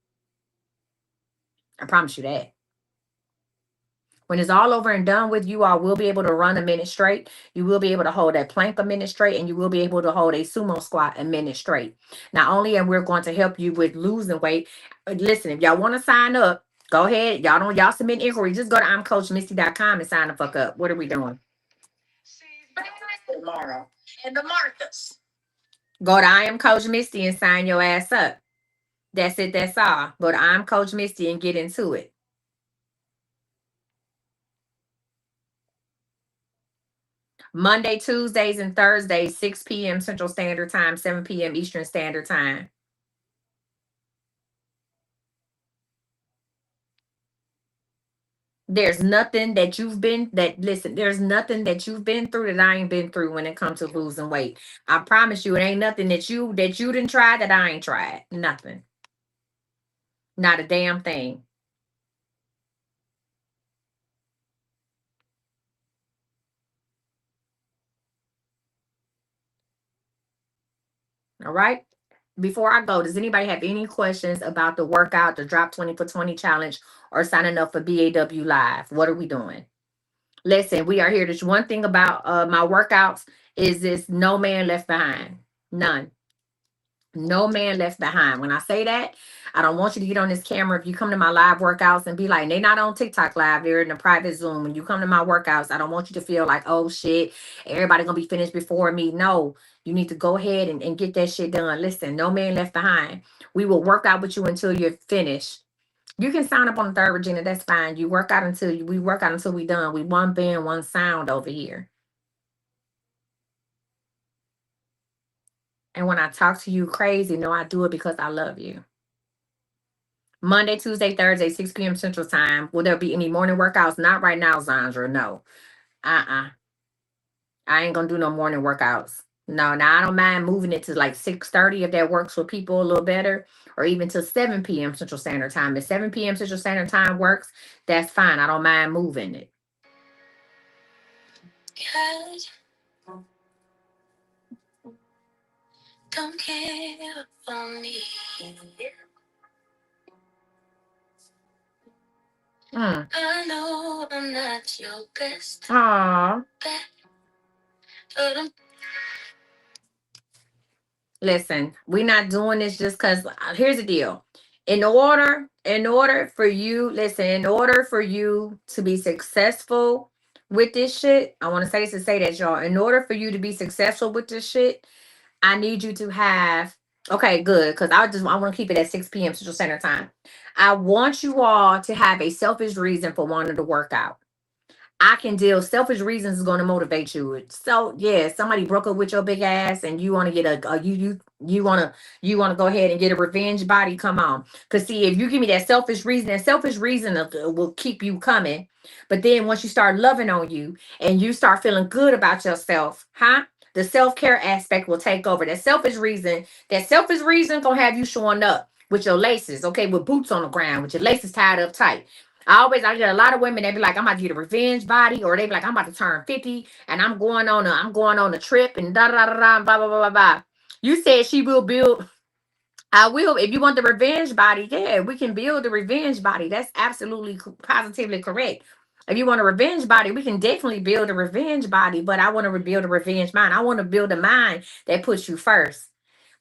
[SPEAKER 1] I promise you that. When it's all over and done with, you all will be able to run a minute straight. You will be able to hold that plank a minute straight, and you will be able to hold a sumo squat a minute straight. Not only are we going to help you with losing weight, listen, if y'all want to sign up, go ahead. Y'all submit inquiry. Just go to imcoachmisty.com and sign the fuck up. What are we doing?
[SPEAKER 2] She's back tomorrow. And the Marcus.
[SPEAKER 1] Go to I am Coach Misty and sign your ass up. That's it. That's all. Go to I'm Coach Misty and get into it. Monday, Tuesdays, and Thursdays, 6 p.m. Central Standard Time, 7 p.m. Eastern Standard Time. There's nothing that you've been that listen, there's nothing that you've been through that I ain't been through when it comes to losing weight. I promise you, it ain't nothing that you didn't try that I ain't tried. Nothing. Not a damn thing. All right. Before I go, does anybody have any questions about the workout, the drop 20 for 20 challenge, or signing up for BAW Live? What are we doing? Listen, we are here. There's one thing about my workouts is this: no man left behind. None. No man left behind. When I say that, I don't want you to get on this camera if you come to my live workouts and be like, they not on TikTok live, they're in a private Zoom. When you come to my workouts, I don't want you to feel like, oh shit, everybody gonna be finished before me. No, you need to go ahead and get that shit done. Listen, no man left behind. We will work out with you until you're finished. You can sign up on the third, Regina. That's fine. You work out until we work out until we done. We one band, one sound over here. And when I talk to you crazy, no, I do it because I love you. Monday, Tuesday, Thursday, 6 p.m. Central Time. Will there be any morning workouts? Not right now, Zandra. No. Uh-uh. I ain't gonna do no morning workouts. No, now I don't mind moving it to like 6:30 if that works for people a little better, or even to 7 p.m. Central Standard Time. If 7 p.m. Central Standard Time works, that's fine. I don't mind moving it. Cause don't care for me. I know I'm not your best. Aww. But listen, we're not doing this just because. Here's the deal. In order for you, listen, in order for you to be successful with this shit, I want to say this to say that, y'all. In order for you to be successful with this shit, I need you to have. Okay, good. Because I want to keep it at 6 p.m. Central Standard Time. I want you all to have a selfish reason for wanting to work out. I can deal. Selfish reasons is going to motivate you. So yeah, somebody broke up with your big ass, and you want to get you want to go ahead and get a revenge body. Come on, because see, if you give me that selfish reason will keep you coming. But then once you start loving on you and you start feeling good about yourself, huh? The self care aspect will take over. That selfish reason gonna have you showing up with your laces, okay, with boots on the ground, with your laces tied up tight. I get a lot of women that be like, I'm about to get a revenge body, or they be like, I'm about to turn 50 and I'm going on a trip and da da da da blah blah blah blah blah. You said she will build. I will. If you want the revenge body, yeah, we can build the revenge body. That's absolutely positively correct. If you want a revenge body, we can definitely build a revenge body, but I want to build a revenge mind. I want to build a mind that puts you first.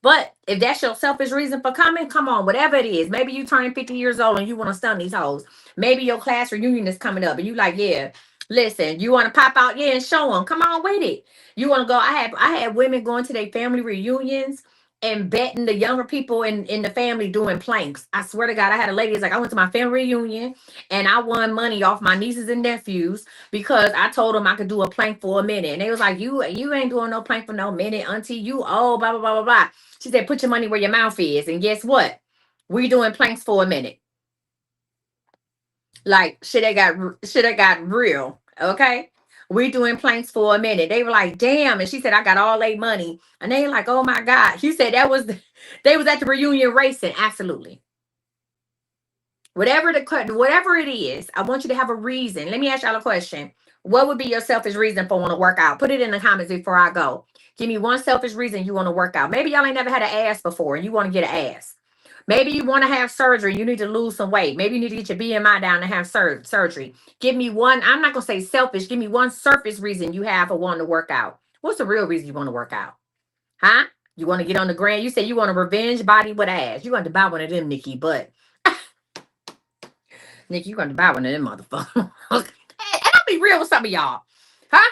[SPEAKER 1] But if that's your selfish reason for coming, come on, whatever it is. Maybe you turning 50 years old and you want to stun these hoes. Maybe your class reunion is coming up and you like, yeah, listen, you want to pop out, yeah, and show them. Come on with it. You want to go. I had women going to their family reunions and betting the younger people in the family doing planks. I swear to God, I had a lady that's like, I went to my family reunion and I won money off my nieces and nephews because I told them I could do a plank for a minute. And they was like, you ain't doing no plank for no minute, auntie. You oh blah blah blah blah blah. She said, put your money where your mouth is. And guess what? We doing planks for a minute. Like shit that got real. Okay. We doing planks for a minute. They were like, damn. And she said, I got all their money. And they like, oh my God. She said they was at the reunion racing. Absolutely. Whatever it is, I want you to have a reason. Let me ask y'all a question. What would be your selfish reason for want to work out? Put it in the comments before I go. Give me one selfish reason you want to work out. Maybe y'all ain't never had an ass before and you want to get an ass. Maybe you want to have surgery. You need to lose some weight. Maybe you need to get your BMI down and have surgery. Give me one. I'm not going to say selfish. Give me one surface reason you have for wanting to work out. What's the real reason you want to work out? Huh? You want to get on the grand? You say you want a revenge body with ass. You want to buy one of them, Nikki, but Nikki, you going to buy one of them motherfuckers. And I'll be real with some of y'all. Huh?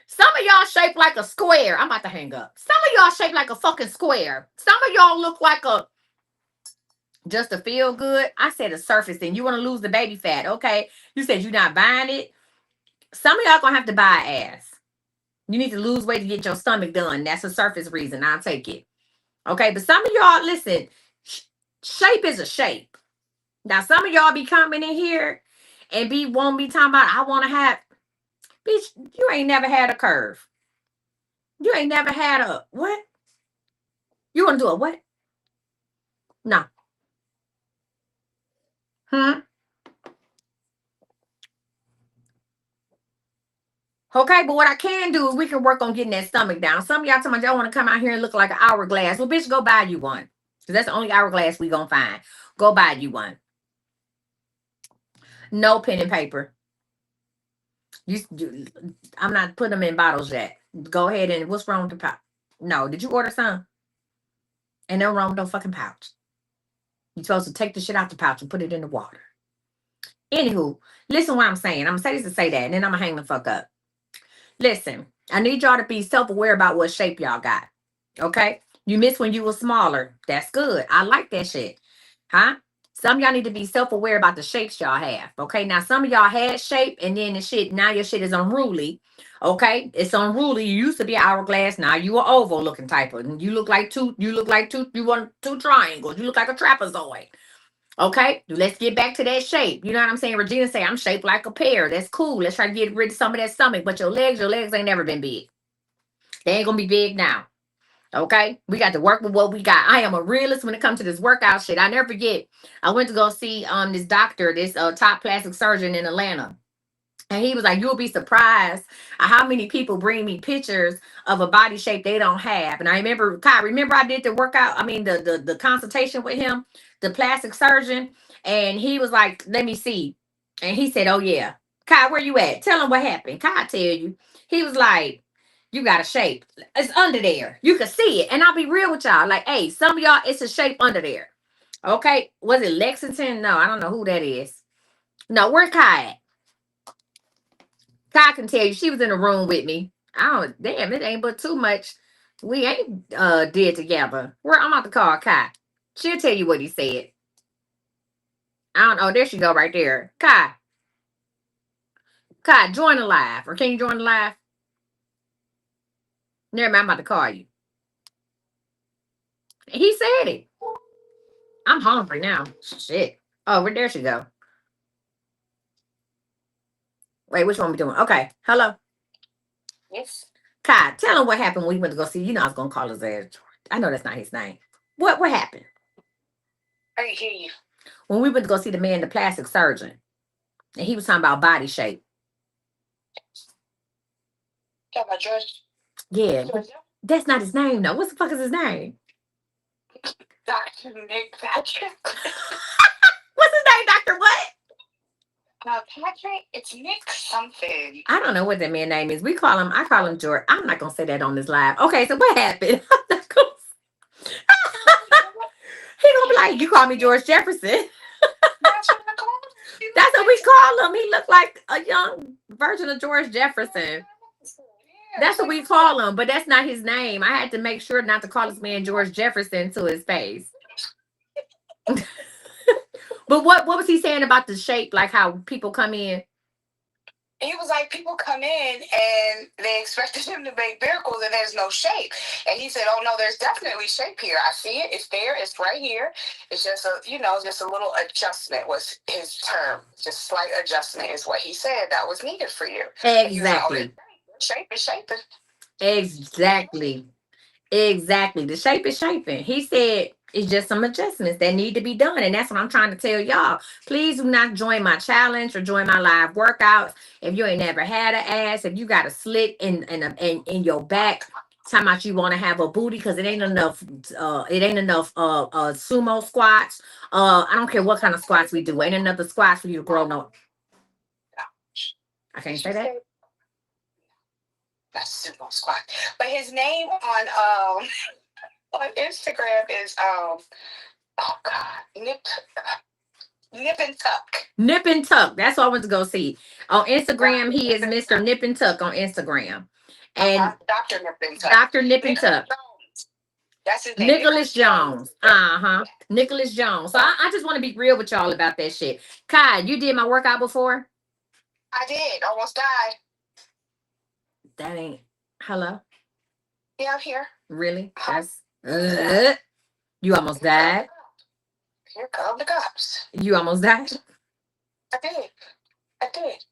[SPEAKER 1] Some of y'all shaped like a square. I'm about to hang up. Some of y'all shaped like a fucking square. Some of y'all look like a just to feel good. I said a surface thing. You want to lose the baby fat. Okay. You said you're not buying it. Some of y'all gonna have to buy ass. You need to lose weight to get your stomach done. That's a surface reason. I'll take it. Okay. But some of y'all, listen, shape is a shape. Now, some of y'all be coming in here and won't be talking about, I want to have, bitch, you ain't never had a curve. You ain't never had a, what? You want to do a what? No. Huh? Okay, but what I can do is we can work on getting that stomach down. Some of y'all tell me y'all want to come out here and look like an hourglass. Well, bitch, go buy you one. Because that's the only hourglass we gonna find. Go buy you one. No pen and paper. You I'm not putting them in bottles yet. Go ahead and what's wrong with the pouch? No, did you order some? And no wrong with no fucking pouch. You're supposed to take the shit out the pouch and put it in the water. Anywho, listen what I'm saying. I'm gonna say this to say that, and then I'm gonna hang the fuck up. Listen, I need y'all to be self-aware about what shape y'all got. Okay? You missed when you were smaller. That's good. I like that shit. Huh? Some of y'all need to be self-aware about the shapes y'all have. Okay. Now some of y'all had shape and then the shit, now your shit is unruly. Okay. It's unruly. You used to be an hourglass. Now you are oval looking type of. And you want two triangles. You look like a trapezoid. Okay, let's get back to that shape. You know what I'm saying? Regina say I'm shaped like a pear. That's cool. Let's try to get rid of some of that stomach. But your legs ain't never been big. They ain't gonna be big now. Okay, we got to work with what we got. I am a realist when it comes to this workout shit. I never forget. I went to go see this doctor, this top plastic surgeon in Atlanta. And he was like, you'll be surprised at how many people bring me pictures of a body shape they don't have. And I remember, Kai, remember I did the workout, I mean, the consultation with him, the plastic surgeon. And he was like, let me see. And he said, oh, yeah. Kai, where you at? Tell him what happened. Kai, tell you. He was like, you got a shape. It's under there. You can see it. And I'll be real with y'all. Like, hey, some of y'all, it's a shape under there. Okay. Was it Lexington? No, I don't know who that is. No, where's Kai at? Kai can tell you she was in the room with me. I don't damn it ain't but too much. We ain't did together. Where I'm about to call Kai. She'll tell you what he said. I don't know. There she go right there. Kai. Kai, join the live. Or can you join the live? Never mind, I'm about to call you. He said it. I'm hungry now. Shit. Oh, where there she go. Wait, which one we doing? Okay. Hello.
[SPEAKER 2] Yes.
[SPEAKER 1] Kai, tell him what happened when we went to go see. You know I was gonna call his ass. I know that's not his name. What happened?
[SPEAKER 2] I can hear you.
[SPEAKER 1] When we went to go see the man, the plastic surgeon, and he was talking about body shape.
[SPEAKER 2] Got my dress.
[SPEAKER 1] Yeah, that's not his name, though. What the fuck is his name?
[SPEAKER 2] Dr. Nick Patrick.
[SPEAKER 1] What's his name, Doctor What?
[SPEAKER 2] Patrick, it's Nick something.
[SPEAKER 1] I don't know what that man's name is. I call him George. I'm not gonna say that on this live. Okay, so what happened? like, you call me George Jefferson.
[SPEAKER 2] That's what I call him. He look
[SPEAKER 1] That's what we
[SPEAKER 2] like
[SPEAKER 1] call him. He looked like a young version of George Jefferson.
[SPEAKER 2] yeah,
[SPEAKER 1] That's
[SPEAKER 2] it's
[SPEAKER 1] what
[SPEAKER 2] like
[SPEAKER 1] we call him, but that's not his name. I had to make sure not to call this man George Jefferson to his face. But what was he saying about the shape? Like how people come in?
[SPEAKER 2] he was like, people come in and they expected him to make miracles and there's no shape. And he said, oh no, there's definitely shape here. I see it. It's there. It's right here. It's just just a little adjustment was his term. Just slight adjustment is what he said that was needed for you. And he was like, oh,
[SPEAKER 1] Exactly.
[SPEAKER 2] it's shape is shaping.
[SPEAKER 1] Exactly. Exactly. The shape is shaping. He said it's just some adjustments that need to be done. And that's what I'm trying to tell y'all. Please do not join my challenge or join my live workouts. If you ain't never had an ass, if you got a slit in your back, talking about you want to have a booty because it ain't enough sumo squats. I don't care what kind of squats we do. Ain't enough squats for you to grow no. I can't say that.
[SPEAKER 2] That's sumo squat. But his name on Instagram is oh god, Nip and Tuck.
[SPEAKER 1] Nip and Tuck. That's what I want to go see. On Instagram, he is Mr. Nip and Tuck on Instagram. And
[SPEAKER 2] Dr. Nip and Tuck.
[SPEAKER 1] Dr. Nip and Tuck.
[SPEAKER 2] That's his name.
[SPEAKER 1] Nicholas Jones. Uh-huh. Nicholas Jones. So I just want to be real with y'all about that shit. Kai, you did my workout before?
[SPEAKER 2] I did. Almost died.
[SPEAKER 1] That ain't hello.
[SPEAKER 2] Yeah, I'm here.
[SPEAKER 1] Really? That's you almost died.
[SPEAKER 2] Here come the cops.
[SPEAKER 1] You almost died.
[SPEAKER 2] I did. I did.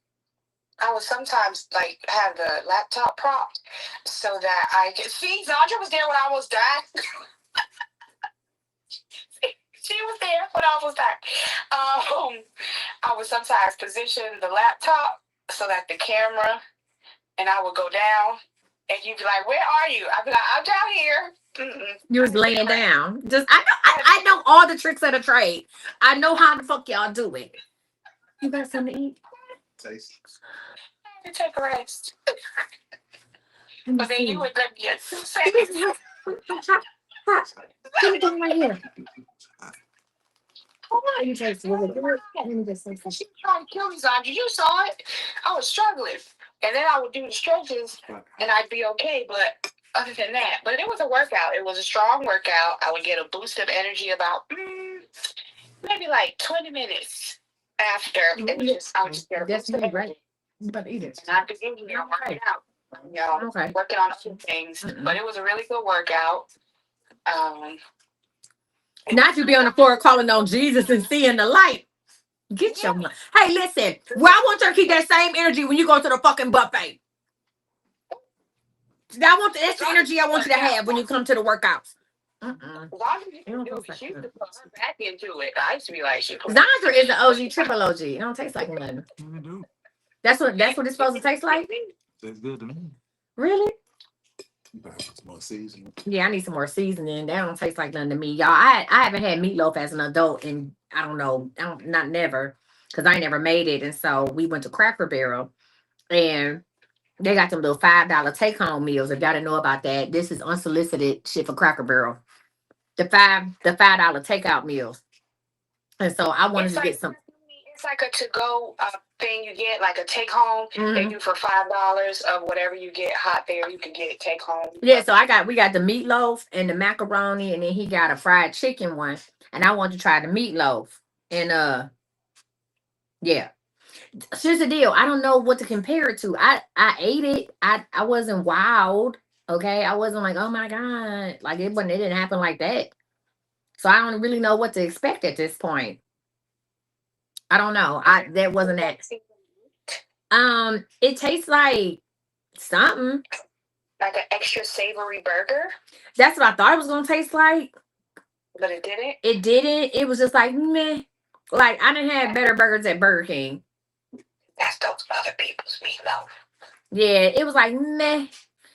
[SPEAKER 2] I would sometimes like have the laptop propped so that I could see. Zandra was there when I almost died. She was there when I almost died. I would sometimes position the laptop so that the camera and I would go down, and you'd be like, "Where are you?" I'd be like, "I'm down here." Mm-mm.
[SPEAKER 1] You was laying down. Just I know all the tricks of the trade. I know how the fuck y'all do it. You got something to eat?
[SPEAKER 2] Taste. I had to take a rest. But then you would let me get 2 seconds.
[SPEAKER 1] Let me go right here. Let me taste it. Let me just taste it.
[SPEAKER 2] She tried to kill me, Zandra. You saw it. I was struggling. And then I would do the stretches and I'd be okay. But other than that, but it was a workout. It was a strong workout. I would get a boost of energy about maybe like 20 minutes after. It was just, I would just get a boost of energy.
[SPEAKER 1] Right. You about to eat it.
[SPEAKER 2] And I'd be working out. Working on other things. But it was a really good workout.
[SPEAKER 1] Not you be on the floor calling on Jesus and seeing the light. Get your money. Hey, listen. Well, I want you to keep that same energy when you go to the fucking buffet. That's the energy I want you to have when you come to the workouts.
[SPEAKER 2] She used to put her back into it. I used to be like,
[SPEAKER 1] Zandra is the OG, triple OG. It don't taste like nothing. That's what it's supposed to taste like?
[SPEAKER 4] Tastes good to me.
[SPEAKER 1] Really?
[SPEAKER 4] You better put some more seasoning.
[SPEAKER 1] Yeah, I need some more seasoning. That don't taste like nothing to me, y'all. I haven't had meatloaf as an adult, and I don't know, not never, because I never made it. And so we went to Cracker Barrel, and they got them little $5 take home meals. If y'all didn't know about that, this is unsolicited shit for Cracker Barrel. The $5 takeout meals, and so I wanted to get some.
[SPEAKER 2] It's like a to go thing you get, like a take home. They do for $5 of whatever you get hot there. You can get it take home.
[SPEAKER 1] Yeah, so we got the meatloaf and the macaroni, and then he got a fried chicken one, and I want to try the meatloaf. And yeah. Here's the deal. I don't know what to compare it to. I ate it. I wasn't wild. Okay. I wasn't like, oh my God. Like it didn't happen like that. So I don't really know what to expect at this point. I don't know. That wasn't that. It tastes like something.
[SPEAKER 2] Like an extra savory burger.
[SPEAKER 1] That's what I thought it was gonna taste like.
[SPEAKER 2] But it didn't.
[SPEAKER 1] It didn't. It was just like meh. Like I didn't have better burgers at Burger King.
[SPEAKER 2] That's those other people's meatloaf.
[SPEAKER 1] Yeah, it was like meh.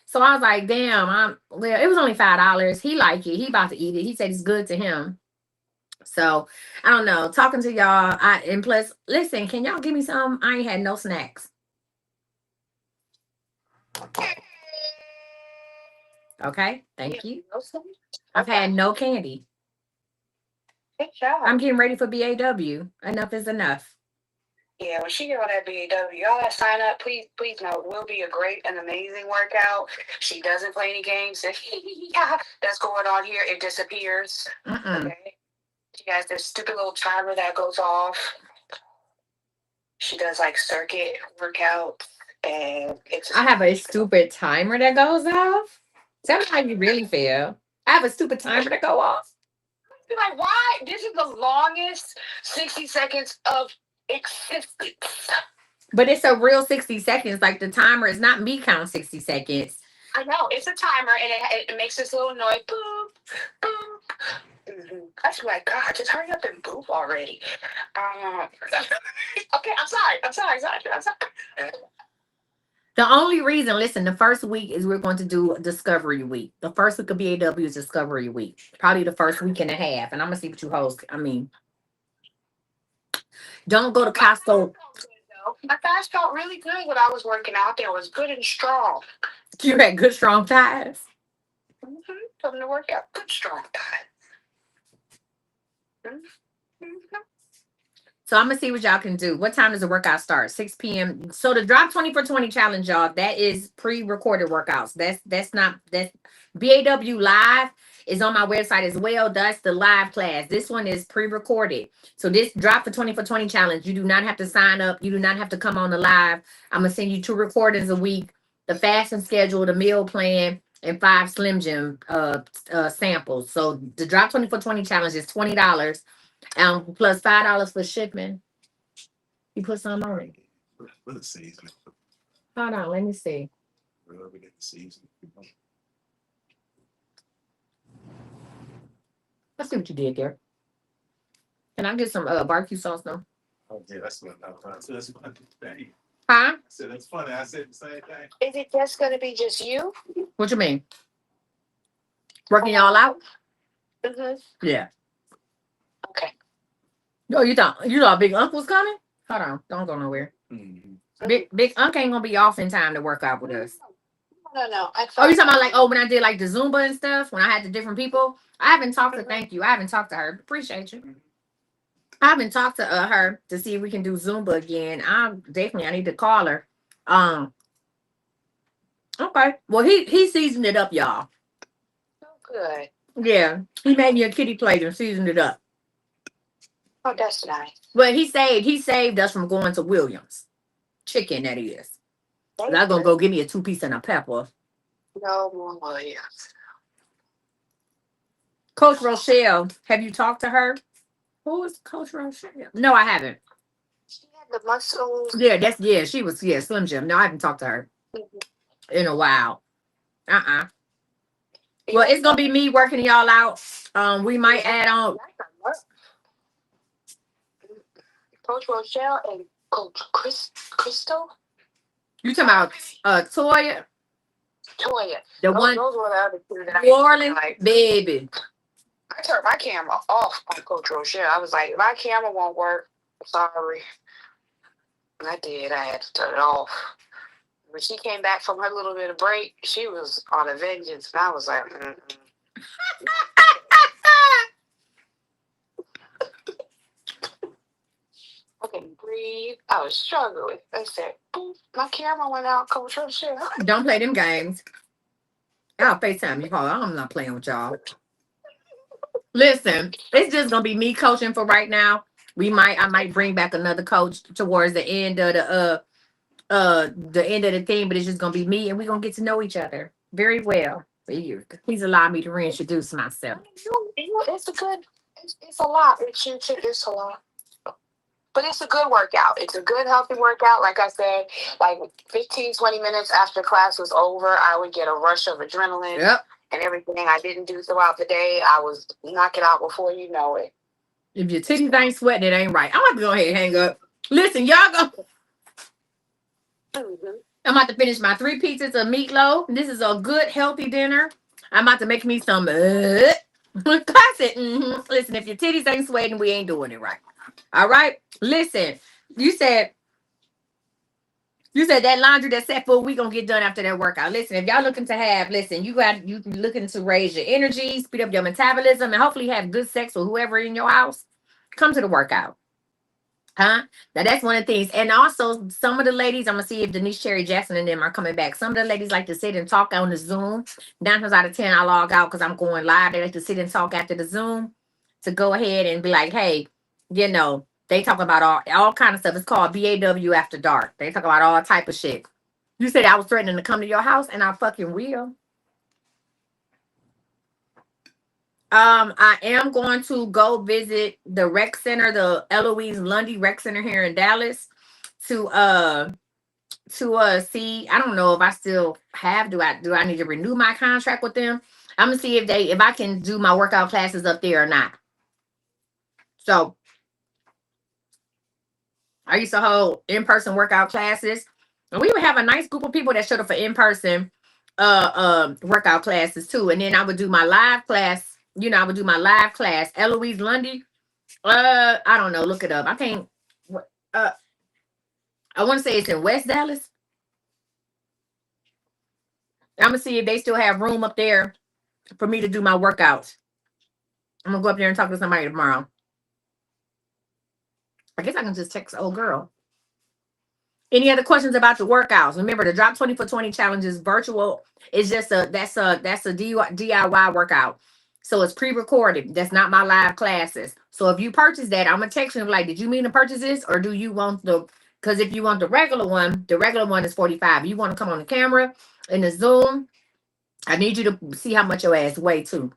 [SPEAKER 1] So I was like, damn, it was only $5. He liked it. He about to eat it. He said it's good to him. So I don't know. Talking to y'all, and plus, listen, can y'all give me some? I ain't had no snacks. Okay, thank you. I've had no candy.
[SPEAKER 2] Good job.
[SPEAKER 1] I'm getting ready for BAW. Enough is enough.
[SPEAKER 2] Yeah, when she get on that BAW, y'all that sign up, please know it will be a great and amazing workout. She doesn't play any games. That's going on here. It disappears. Okay. She has this stupid little timer that goes off. She does like circuit workouts, and it's.
[SPEAKER 1] I have a stupid timer that goes off. Tell me how you really feel. I have a stupid timer that go off.
[SPEAKER 2] Be like, why? This is the longest 60 seconds of existence.
[SPEAKER 1] But it's a real 60 seconds. Like the timer is not me count 60 seconds.
[SPEAKER 2] I know it's a timer, and it makes this little noise. Boop, boop. I just be like, God, just hurry up and boop already. Okay, I'm sorry.
[SPEAKER 1] The only reason, listen, the first week is we're going to do Discovery Week. The first week of BAW is Discovery Week. Probably the first week and a half. And I'm going to see what you host. I mean, don't go to Costco.
[SPEAKER 2] My thighs felt really good when I was working out there. It was good and strong.
[SPEAKER 1] You had good, strong thighs.
[SPEAKER 2] Coming to work out, good, strong thighs.
[SPEAKER 1] So I'm gonna see what y'all can do. What time does the workout start? 6 p.m. So the drop 20 for 20 challenge, y'all, that is pre-recorded workouts. That's not that's BAW live is on my website as well. That's the live class. This one is pre-recorded. So this drop for 20 for 20 challenge, you do not have to sign up. You do not have to come on the live. I'm gonna send you 2 recordings a week, the fasting schedule, the meal plan, and 5 Slim Jim samples. So the drop 20 for 20 challenge is $20. Plus $5 for shipping. You put some on it.
[SPEAKER 4] For the season.
[SPEAKER 1] Hold on, let me see.
[SPEAKER 4] We get the season.
[SPEAKER 1] Let's see what you did there. Can I get some barbecue sauce though?
[SPEAKER 4] Oh yeah, that's what I was. That's funny. Dang.
[SPEAKER 1] Huh?
[SPEAKER 4] I said that's funny. I said the same thing.
[SPEAKER 2] Is it just going to be just you?
[SPEAKER 1] What you mean? Working y'all out? Yeah.
[SPEAKER 2] Okay.
[SPEAKER 1] Oh, you thought Big Uncle's coming? Hold on, don't go nowhere.
[SPEAKER 4] Mm-hmm.
[SPEAKER 1] Big Uncle ain't gonna be off in time to work out with us.
[SPEAKER 2] No.
[SPEAKER 1] Oh, you talking about like when I did like the Zumba and stuff when I had the different people? I haven't talked to. Thank you. I haven't talked to her. Appreciate you. I haven't talked to her to see if we can do Zumba again. I need to call her. Um. Okay. Well, he seasoned it up, y'all.
[SPEAKER 2] Oh, good.
[SPEAKER 1] Yeah, he made me a kitty plate and seasoned it up.
[SPEAKER 2] Oh, that's nice.
[SPEAKER 1] Well, he saved us from going to Williams Chicken. That is. I'm gonna go give me a 2-piece and a pepper.
[SPEAKER 2] No more Williams.
[SPEAKER 1] Coach Rochelle, have you talked to her? Who is Coach Rochelle? No, I haven't.
[SPEAKER 2] She had the muscles.
[SPEAKER 1] Yeah, she was Slim Jim. No, I haven't talked to her in a while. Well, it's gonna be me working y'all out. We might add on
[SPEAKER 2] Coach Rochelle and Coach Crystal.
[SPEAKER 1] You talking about Toya?
[SPEAKER 2] Toya.
[SPEAKER 1] The one
[SPEAKER 2] Those were the other two that
[SPEAKER 1] New Orleans
[SPEAKER 2] like.
[SPEAKER 1] baby.
[SPEAKER 2] I turned my camera off on Coach Rochelle. I was like, my camera won't work. Sorry. And I did. I had to turn it off. When she came back from her little bit of break, she was on a vengeance. And I was like, I couldn't breathe. I was struggling. I said, boop, my camera went out, Coach Rochelle.
[SPEAKER 1] Don't play them games. I'll FaceTime you, Paul. I'm not playing with y'all. Listen, it's just gonna be me coaching for right now. I might bring back another coach towards the end of the end of the thing, but it's just gonna be me and we're gonna get to know each other very well. Please allow me to reintroduce myself.
[SPEAKER 2] It's a good, it's a lot. It's a lot. But it's a good workout. It's a good, healthy workout. Like I said, like 15, 20 minutes after class was over, I would get a rush of adrenaline.
[SPEAKER 1] Yep.
[SPEAKER 2] And everything I didn't do throughout the day, I was knocking out before you know it.
[SPEAKER 1] If your titties ain't sweating, it ain't right. I'm about to go ahead and hang up. Listen, y'all go. I'm about to finish my 3 pizzas of meatloaf. This is a good, healthy dinner. I'm about to make me some classic. Listen, if your titties ain't sweating, we ain't doing it right. All right. Listen, you said You said that laundry that's set for a week gonna get done after that workout. Listen, if y'all looking to have, listen, you looking to raise your energy, speed up your metabolism, and hopefully have good sex with whoever in your house, come to the workout. Huh? Now that's one of the things. And also some of the ladies, I'm gonna see if Denise Cherry Jackson and them are coming back. Some of the ladies like to sit and talk on the Zoom. 9 times out of 10, I log out because I'm going live. They like to sit and talk after the Zoom to go ahead and be like, hey, they talk about all kind of stuff. It's called BAW After Dark. They talk about all type of shit. You said I was threatening to come to your house, and I fucking will. I am going to go visit the rec center, the Eloise Lundy Rec Center here in Dallas, to see. I don't know if I still have. Do I need to renew my contract with them? I'm gonna see if I can do my workout classes up there or not. So I used to hold in-person workout classes, and we would have a nice group of people that showed up for in-person workout classes too. And then I would do my live class. I would do my live class. Eloise Lundy. I don't know. Look it up. I can't. Uh, I want to say it's in West Dallas. I'm gonna see if they still have room up there for me to do my workouts. I'm gonna go up there and talk to somebody tomorrow. I guess I can just text old girl. Any other questions about the workouts? Remember, the Drop 20 for 20 challenge is virtual. It's just a DIY workout. So it's pre-recorded. That's not my live classes. So if you purchase that, I'm gonna text you like, did you mean to purchase this, or do you want because if you want the regular one is 45. You want to come on the camera in the Zoom. I need you to see how much your ass weigh too.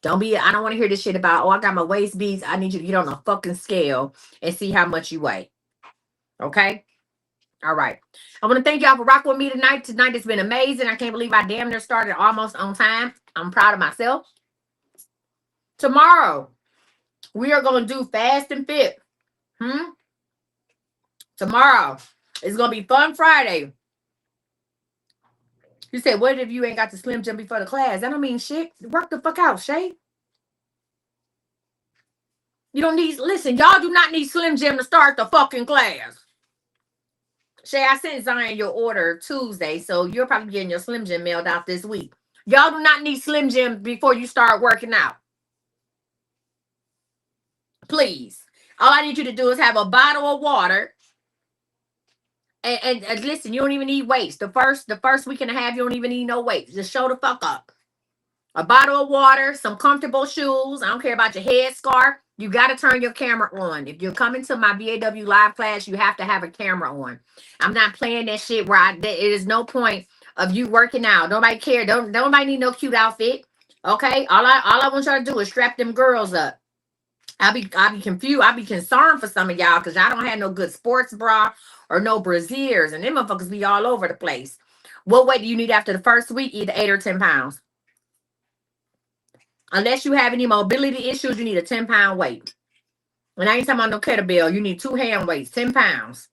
[SPEAKER 1] I don't want to hear this shit about, oh, I got my waist beads. I need you to get on a fucking scale and see how much you weigh. Okay? All right. I want to thank y'all for rocking with me tonight. Tonight has been amazing. I can't believe I damn near started almost on time. I'm proud of myself. Tomorrow, we are going to do Fast and Fit. Tomorrow, it's going to be Fun Friday. You said, what if you ain't got the Slim Jim before the class? That don't mean shit. Work the fuck out, Shay. You don't need, listen, y'all do not need Slim Jim to start the fucking class. Shay, I sent Zion your order Tuesday, so you're probably getting your Slim Jim mailed out this week. Y'all do not need Slim Jim before you start working out. Please. All I need you to do is have a bottle of water. And listen, you don't even need weights. The first week and a half, you don't even need no weights. Just show the fuck up. A bottle of water, some comfortable shoes. I don't care about your headscarf. You got to turn your camera on. If you're coming to my BAW live class, you have to have a camera on. I'm not playing that shit where it is no point of you working out. Nobody care. Nobody need no cute outfit. Okay? All I want y'all to do is strap them girls up. I'll be confused. I'll be concerned for some of y'all because y'all don't have no good sports bra or no brasiers, and them motherfuckers be all over the place. What weight do you need after the first week? Either 8 or 10 pounds. Unless you have any mobility issues, you need a 10-pound weight. And I ain't talking about no kettlebell. You need 2 hand weights, 10 pounds.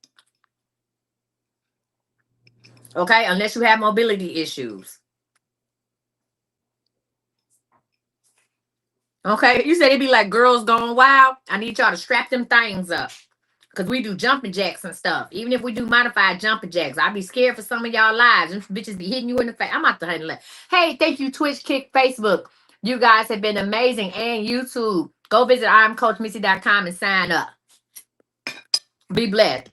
[SPEAKER 1] Okay? Unless you have mobility issues. Okay? You said it'd be like girls going wild. I need y'all to strap them things up. Because we do jumping jacks and stuff. Even if we do modified jumping jacks, I'd be scared for some of y'all lives. Them bitches be hitting you in the face. I'm out to handle it. Hey, thank you, Twitch, Kick, Facebook. You guys have been amazing. And YouTube. Go visit I'mCoachMissy.com and sign up. Be blessed.